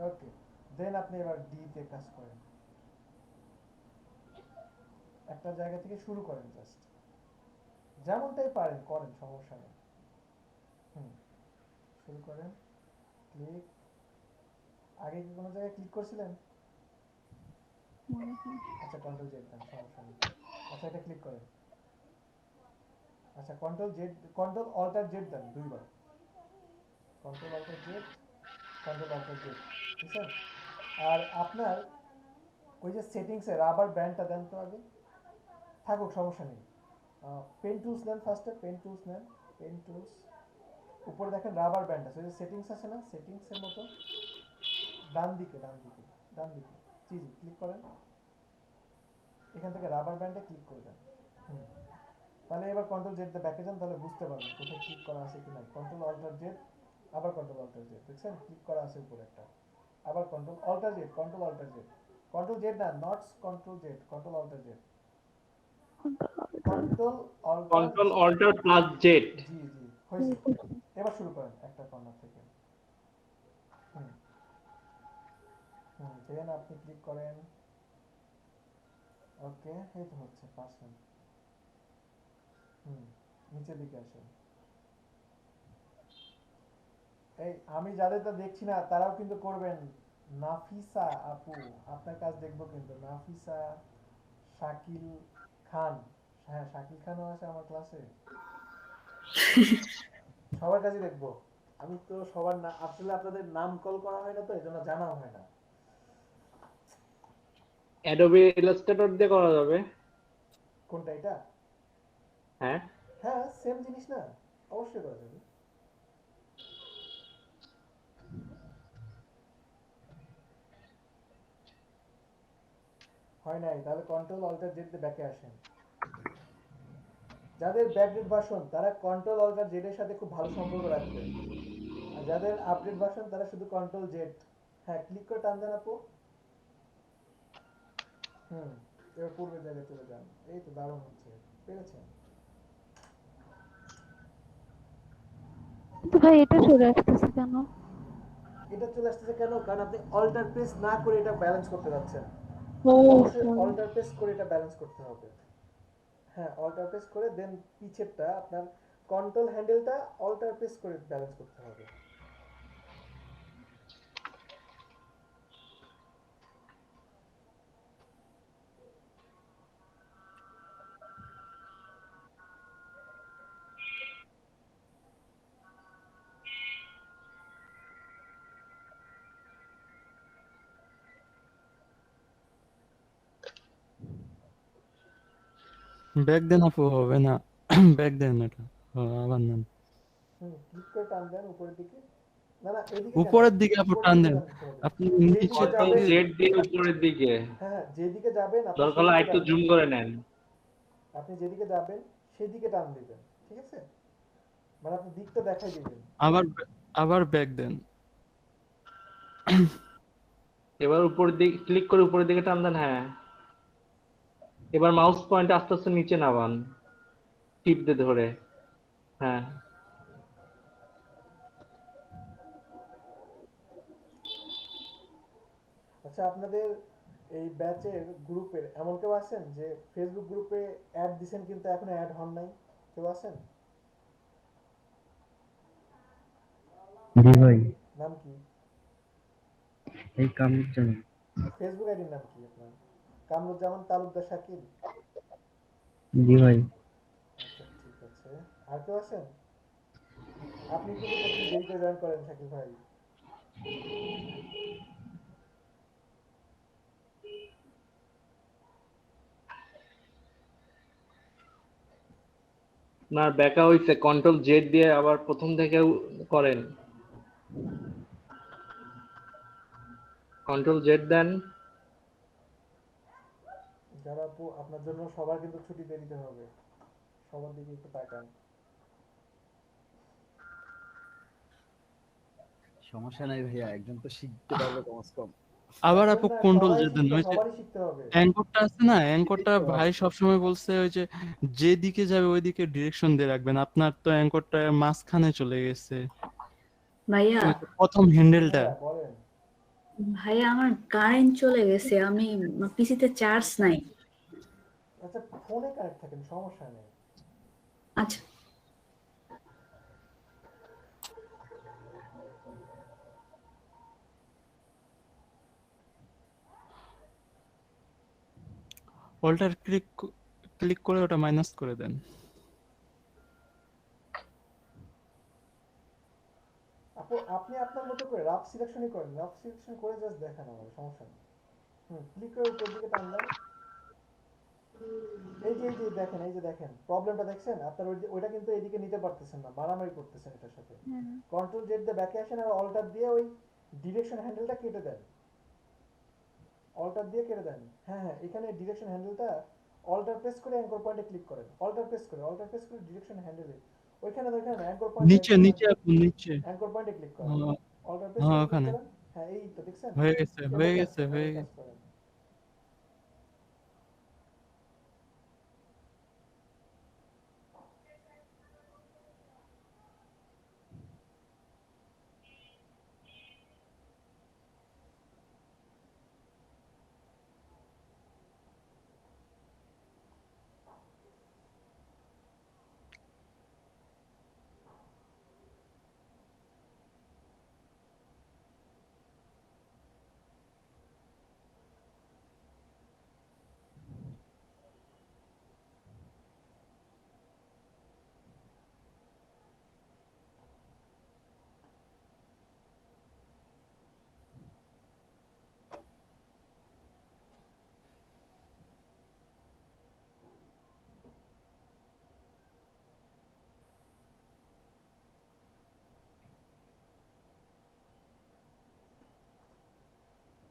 ওকে, দেন আপনি এবার ডি তে কাজ করেন, একটা জায়গা থেকে শুরু করেন, জাস্ট যেমনটাই পারেন করেন, সমস্যা নেই। শুরু করেন, ক্লিক, আগে কি কোনো জায়গায় ক্লিক করছিলেন? আচ্ছা কন্ট্রোল জেড দেন, সমস্যা নেই। আচ্ছা এটা ক্লিক করেন, আচ্ছা কন্ট্রোল অল্টার জেড দেন দুইবার, কন্ট্রোল অল্টার জেড, বুঝছেন? আর আপনার ওই যে সেটিংসে রাবার ব্যান্ডটা দেন তো, আগে থাকুক সমস্যা নেই। পেন টুলস নেন, ফার্স্টে পেন টুলস, উপরে দেখেন রাবার ব্যান্ড আছে, ওই যে সেটিংস আছে না, সেটিংসের মতো ডান দিকে জি ক্লিক করেন, এখান থেকে রাবার ব্যান্ডে ক্লিক করে দেন। তাহলে এবার কন্ট্রোল জেড দিয়ে ব্যাকে যান, তাহলে বুঝতে পারবেন কোথায় ক্লিক করা আছে কি নাই। কন্ট্রোল অল্টার জেড, আবার কন্ট্রোল অল্টার জেড, দেখছেন ক্লিক করা আছে উপরে একটা, আবার control alter Z, control alter Z, control Z না, not control Z, control alter Z, control alter, control alter plus Z. জি জি হয়েছে। এবার শুরু করেন একটা কর্নার থেকে। দেন আপনি ক্লিক করেন, ওকে এই তো হচ্ছে পার্সন। নিচের দিকে আসেন। এই আমি যাদেরটা দেখছি না তারাও কিন্তু করবেন। নাফিসা আপু, আপনার কাজ দেখবো কিন্তু। নাফিসা, শাকিল খান, হ্যাঁ শাকিল খানও আছে আমার ক্লাসে। সবার কাজই দেখবো। আমি তো সবার না, আসলে আপনাদের নাম কল করা হয় না তো এই জন্য জানাও হয় না। অ্যাডোবি ইলাস্ট্রেটর দিয়ে করা যাবে। কোনটা এটা? হ্যাঁ হ্যাঁ সেম জিনিস না, অবশ্যই করা যাবে। হয় নাই, তাহলে কন্ট্রোল অল্টার জেড দিয়ে ব্যাকে আসেন। যাদের ব্যাকডেট ভার্সন তারা কন্ট্রোল অল্টার জেড এর সাথে খুব ভালো সম্পর্ক রাখবে, আর যাদের আপডেট ভার্সন তারা শুধু কন্ট্রোল জেড। হ্যাঁ ক্লিক করে টান দেন আপু। এবার পূর্বের জায়গায় চলে যান। এই তো দারুণ হচ্ছে, পেরেছেন? তো ভাই এটা চলে আসতেছে কেন? এটা চলে আসতেছে কেন? কারণ আপনি অল্টার প্রেস না করে এটা ব্যালেন্স করতে যাচ্ছেন। ও অবশ্যই অল্টার প্রেস করে এটা ব্যালেন্স করতে হবে। হ্যাঁ অল্টার প্রেস করে দেন পিছেরটা আপনার কন্ট্রোল হ্যান্ডেলটা অল্টার প্রেস করে ব্যালেন্স করতে হবে। ব্যাক দেন আপু, হবে না। ব্যাক দেন এটা, আবার নেন। ক্লিক করে টান দেন উপরের দিকে। না না এদিকে কেন? উপরের দিকে আপু উপরের টান দিকে দেন, টান দিতে হবে। আপনি যেদিকে নিচের কন্ট্রোল দিকে। যাবেন, জেড দিয়ে উপরের দিকে। হ্যাঁ যেদিকে যাবেন আপনি দরকার হলে সেদিকে আরেকটু টান জুম দিবেন। করে নেন। আপনি যেদিকে যাবেন সেদিকে টান দিবেন, ঠিক আছে? মানে আপনি দিকটা দেখাই দিবেন। আবার আবার ব্যাক দেন। এবার উপরের দিকে ক্লিক করে উপরের দিকে টান দেন। হ্যাঁ এবার মাউস পয়েন্ট আস্তে আস্তে নিচে নামান, টিপ দিয়ে ধরে। হ্যাঁ আচ্ছা আপনাদের এই ব্যাচের গ্রুপের এমন কেউ আছেন যে ফেসবুক গ্রুপে অ্যাড দিছেন কিন্তু এখনো অ্যাড হন নাই? কেউ আছেন? জি ভাই, নাম কি? এই কামরুজ্জামান। ফেসবুক আইডির নাম কি আপনার? কামরুজ্জামান তালুকদার শাকিল? জি ভাই। আচ্ছা ঠিক আছে। আর কেউ আছেন? আপনি কিন্তু প্রথম দেরি করে জয়েন করেন শাকিল ভাই। না ব্যাকা হইছে, কন্ট্রোল জেড দিয়ে আবার প্রথম থেকে করেন। কন্ট্রোল জেড দেন। যারা আপু আপনার জন্য সবার কিন্তু ছুটি দিয়ে দিতে হবে, সবার দিকে একটু তাকান। সমস্যা নাই ভাইয়া, একজন তো শিখতে পারবে কমস কম। আবার একজন আপু না, কন্ট্রোল সবাই জেড দেন। শিখবে, ওই যে সবারই শিখতে হবে। অ্যাঙ্করটা আছে না, অ্যাঙ্করটা ভাই সবসময় বলছে ওই যে যেদিকে যাবে ওইদিকে ডিরেকশন দিয়ে রাখবেন। আপনার তো অ্যাঙ্করটা মাঝখানে চলে গেছে, ভাইয়া ওই যে প্রথম হ্যান্ডেলটা। বলেন। ভাইয়া আমার কারেন্ট চলে গেছে, আমি পিসিতে চার্জ নাই। আচ্ছা ফোনে কানেক্ট থাকেন, সমস্যা নেই। আচ্ছা অল্টার ক্লিক করে ওটা মাইনাস করে দেন। আপু আপনি আপনার মতো করে রাফ সিলেকশনই করেন, রাফ সিলেকশন করে জাস্ট দেখান আমাকে, সমস্যা নেই। ক্লিক করে উপর দিকে টান দেন। এই যে দেখেন, এই যে দেখেন প্রবলেমটা দেখছেন আপনার, ওইটা কিন্তু এদিকে নিতে পারতেছেন না, মারামারি করতেছেন এটার সাথে। কন্ট্রোল জেড দিয়ে ব্যাকে আসেন আর অল্টার দিয়ে ওই ডিরেকশন হ্যান্ডেলটা কেটে দেন, অল্টার দিয়ে কেটে দেন। হ্যাঁ হ্যাঁ এখানে ডিরেকশন হ্যান্ডেলটা অল্টার প্রেস করে অ্যাঙ্কর পয়েন্টে ক্লিক করেন, অল্টার প্রেস করে ডিরেকশন হ্যান্ডেলে ওইখানে দেখেন অ্যাঙ্কর পয়েন্ট, নিচে নিচে আপু নিচে। অ্যাঙ্কর পয়েন্টে ক্লিক করেন, হ্যাঁ অল্টার প্রেস হ্যাঁ করে ক্লিক ওখানে করেন। হ্যাঁ এই তো দেখছেন, হয়ে গেছে এবার হয়ে কাজ গেছে করেন, হয়ে এবার কাজ গেছে। করেন।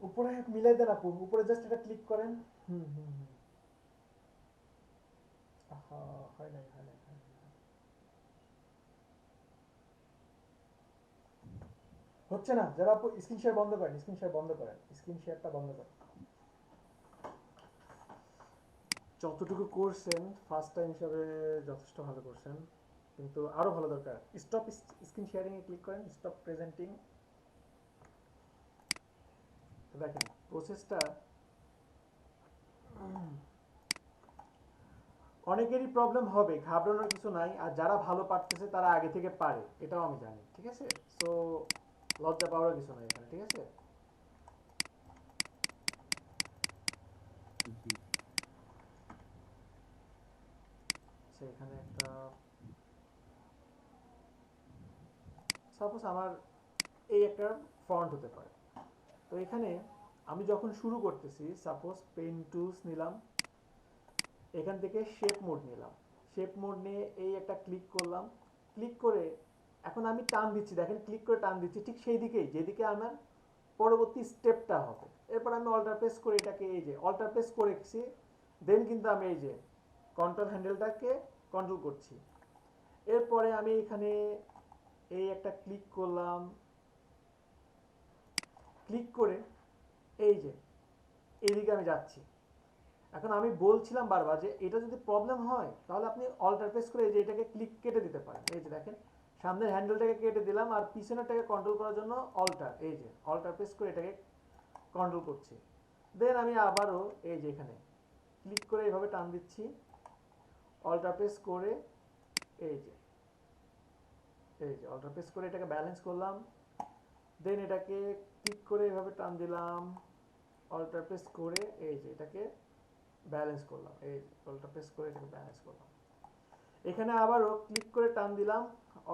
উপরে মিলাই দেন আপু, উপরে জাস্ট এটা ক্লিক করেন। হুম হুম হুম। আহা, হয় নাই হয় নাই হয় নাই। হচ্ছে না, যারা আপু স্ক্রিন শেয়ার বন্ধ করেন, স্ক্রিন শেয়ার বন্ধ করেন, স্ক্রিন শেয়ারটা বন্ধ করেন। যতটুকু করছেন ফার্স্ট টাইম হিসাবে যথেষ্ট ভালো করছেন, কিন্তু আরো ভালো দরকার। স্টপ স্ক্রিন শেয়ারিং এ ক্লিক করেন, স্টপ প্রেজেন্টিং। দেখেন প্রসেসটা অনেকেরই প্রবলেম হবে, ঘাবড়ানোর কিছু নাই। আর যারা ভালো পারতেছে তারা আগে থেকে পারে, এটাও আমি জানি, ঠিক আছে? সো লজ্জা পাওয়ার কিছু নাই এখানে, ঠিক আছে? এখানে একটা সাপোজ আমার এই একটা ফন্ট হতে পারে। তো এখানে আমি যখন শুরু করতেছি, সাপোজ পেন টুলস নিলাম, এখান থেকে শেপ মোড নিলাম, শেপ মোড নিয়ে এই একটা ক্লিক করলাম, ক্লিক করে এখন আমি টান দিচ্ছি, দেখেন ক্লিক করে টান দিচ্ছি ঠিক সেই দিকেই যেদিকে আমার পরবর্তী স্টেপটা হবে। এরপর আমি অল্টার প্রেস করে এটাকে এই যে অল্টার প্রেস করেছি, দেন কিন্তু আমি এই যে কন্ট্রোল হ্যান্ডেলটাকে কন্ট্রোল করছি। এরপরে আমি এখানে এই একটা ক্লিক করলাম, ক্লিক করে এই যে এইদিকে আমি যাচ্ছি। এখন আমি বলছিলাম বারবার যে এটা যদি প্রবলেম হয় তাহলে আপনি অল্টার প্রেস করে এই যে এটাকে ক্লিক কেটে দিতে পারেন। এই যে দেখেন সামনের হ্যান্ডেলটাকে কেটে দিলাম, আর পিছনেরটাকে কন্ট্রোল করার জন্য অল্টার, এই যে অল্টার প্রেস করে এটাকে কন্ট্রোল করছি। দেন আমি আবারও এই যে এখানে ক্লিক করে এইভাবে টান দিচ্ছি, অল্টার প্রেস করে এই যে অল্টার প্রেস করে এটাকে ব্যালেন্স করলাম। দেন এটাকে ক্লিক করে এইভাবে টান দিলাম, অল্টার প্রেস করে এই যে এটাকে ব্যালেন্স করলাম, এই অল্টার প্রেস করে এটাকে ব্যালেন্স করলাম। এখানে আবারও ক্লিক করে টান দিলাম,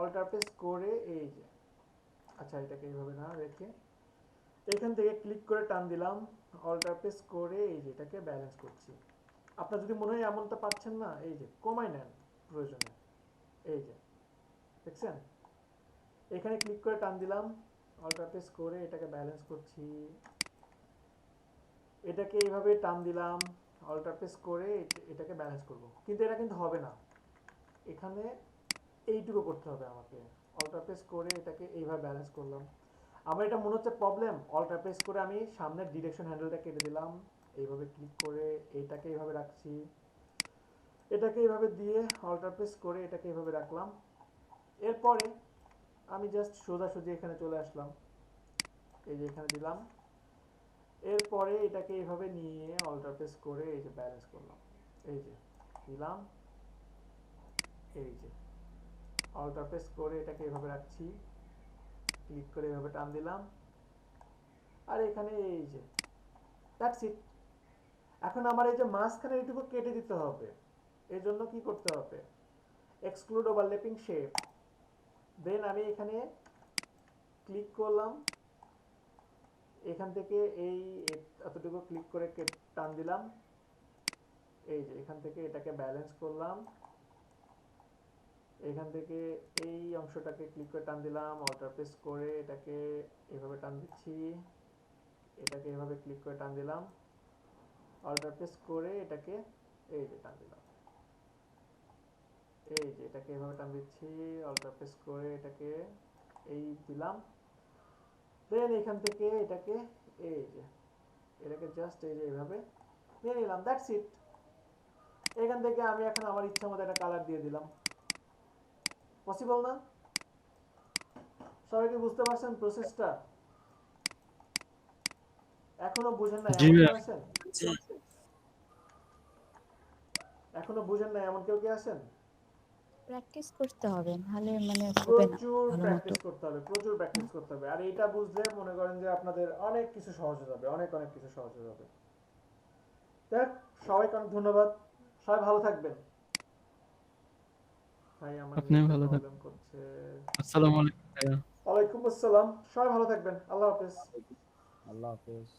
অল্টার প্রেস করে এই যে, আচ্ছা এটাকে এইভাবে না রেখে এখান থেকে ক্লিক করে টান দিলাম, অল্টার প্রেস করে এই যে এটাকে ব্যালেন্স করছি। আপনার যদি মনে হয় এমনটা পাচ্ছেন না, এই যে কমাই নেন প্রয়োজনে, এই যে দেখছেন এখানে ক্লিক করে টান দিলাম, অল্টার প্রেস করে এটাকে ব্যালেন্স করছি, এটাকে এইভাবে টান দিলাম, অল্টার প্রেস করে এটাকে ব্যালেন্স করব। কিন্তু এটা কিন্তু হবে না, এখানে এইটুকু করতে হবে আমাকে। অল্টার প্রেস করে এটাকে এইভাবে ব্যালেন্স করলাম। আমার এটা মনে হচ্ছে প্রবলেম, অল্টার প্রেস করে আমি সামনের ডিরেকশন হ্যান্ডেলটা কেটে দিলাম, এইভাবে ক্লিক করে এটাকে এইভাবে রাখছি, এটাকে এইভাবে দিয়ে অল্টার প্রেস করে এটাকে এইভাবে রাখলাম। এরপরে আমি জাস্ট সোজাসুজি এখানে চলে আসলাম, এই যে এখানে দিলাম। এরপরে এটাকে এইভাবে নিয়ে অল্টার প্রেস করে এই যে ব্যালেন্স করলাম, এই যে দিলাম, এই যে অল্টার প্রেস করে এটাকে এইভাবে রাখছি, ক্লিক করে এইভাবে টান দিলাম, আর এখানে এই যে দ্যাটস ইট। এখন আমার এই যে মাঝখানে এইটুকু কেটে দিতে হবে, এর জন্য কি করতে হবে, এক্সক্লুড ওভারল্যাপিং শেপ। দেন আমি এখানে ক্লিক করলাম, এখান থেকে এই এতটুকু ক্লিক করে টান দিলাম, এই যে এখান থেকে এটাকে ব্যালেন্স করলাম, এখান থেকে এই অংশটাকে ক্লিক করে টান দিলাম, অল্টার প্রেস করে এটাকে এভাবে টান দিচ্ছি, এটাকে এভাবে ক্লিক করে টান দিলাম, অল্টার প্রেস করে এটাকে এই যে টান দিলাম। এই যে এটাকে এভাবে টান দিচ্ছি, অল্টার প্রেস করে এটাকে এই দিলাম, দেন এখান থেকে এটাকে এই যে এটাকে জাস্ট এই যে এইভাবে নিয়ে নিলাম, দ্যাটস ইট। এখান থেকে আমি এখন আমার ইচ্ছা মতো একটা কালার দিয়ে দিলাম। পসিবল না? সবাই কি বুঝতে পারছেন প্রসেসটা? এখনো বুঝেন না জি এমন কেউ ভাই। আছেন? এখনো বুঝেন না এমন কেউ কি আছেন? প্র্যাকটিস করতে হবে, নাহলে মানে হবে না প্রচুর ভালো মতো। প্র্যাকটিস করতে হবে, প্রচুর প্র্যাকটিস করতে হবে। আর এটা বুঝলে মনে করেন যে আপনাদের অনেক কিছু সহজ হয়ে যাবে, অনেক অনেক কিছু সহজ হয়ে যাবে। দেখ, সবাইকে অনেক ধন্যবাদ, সবাই ভালো থাকবেন। ভাই আমার আপনিও নেটে ভালো থাকবেন। প্রবলেম করছে। আসসালামু আলাইকুম ভাইয়া। ওয়ালাইকুম আসসালাম, সবাই ভালো থাকবেন, আল্লাহ হাফেজ। আল্লাহ হাফেজ।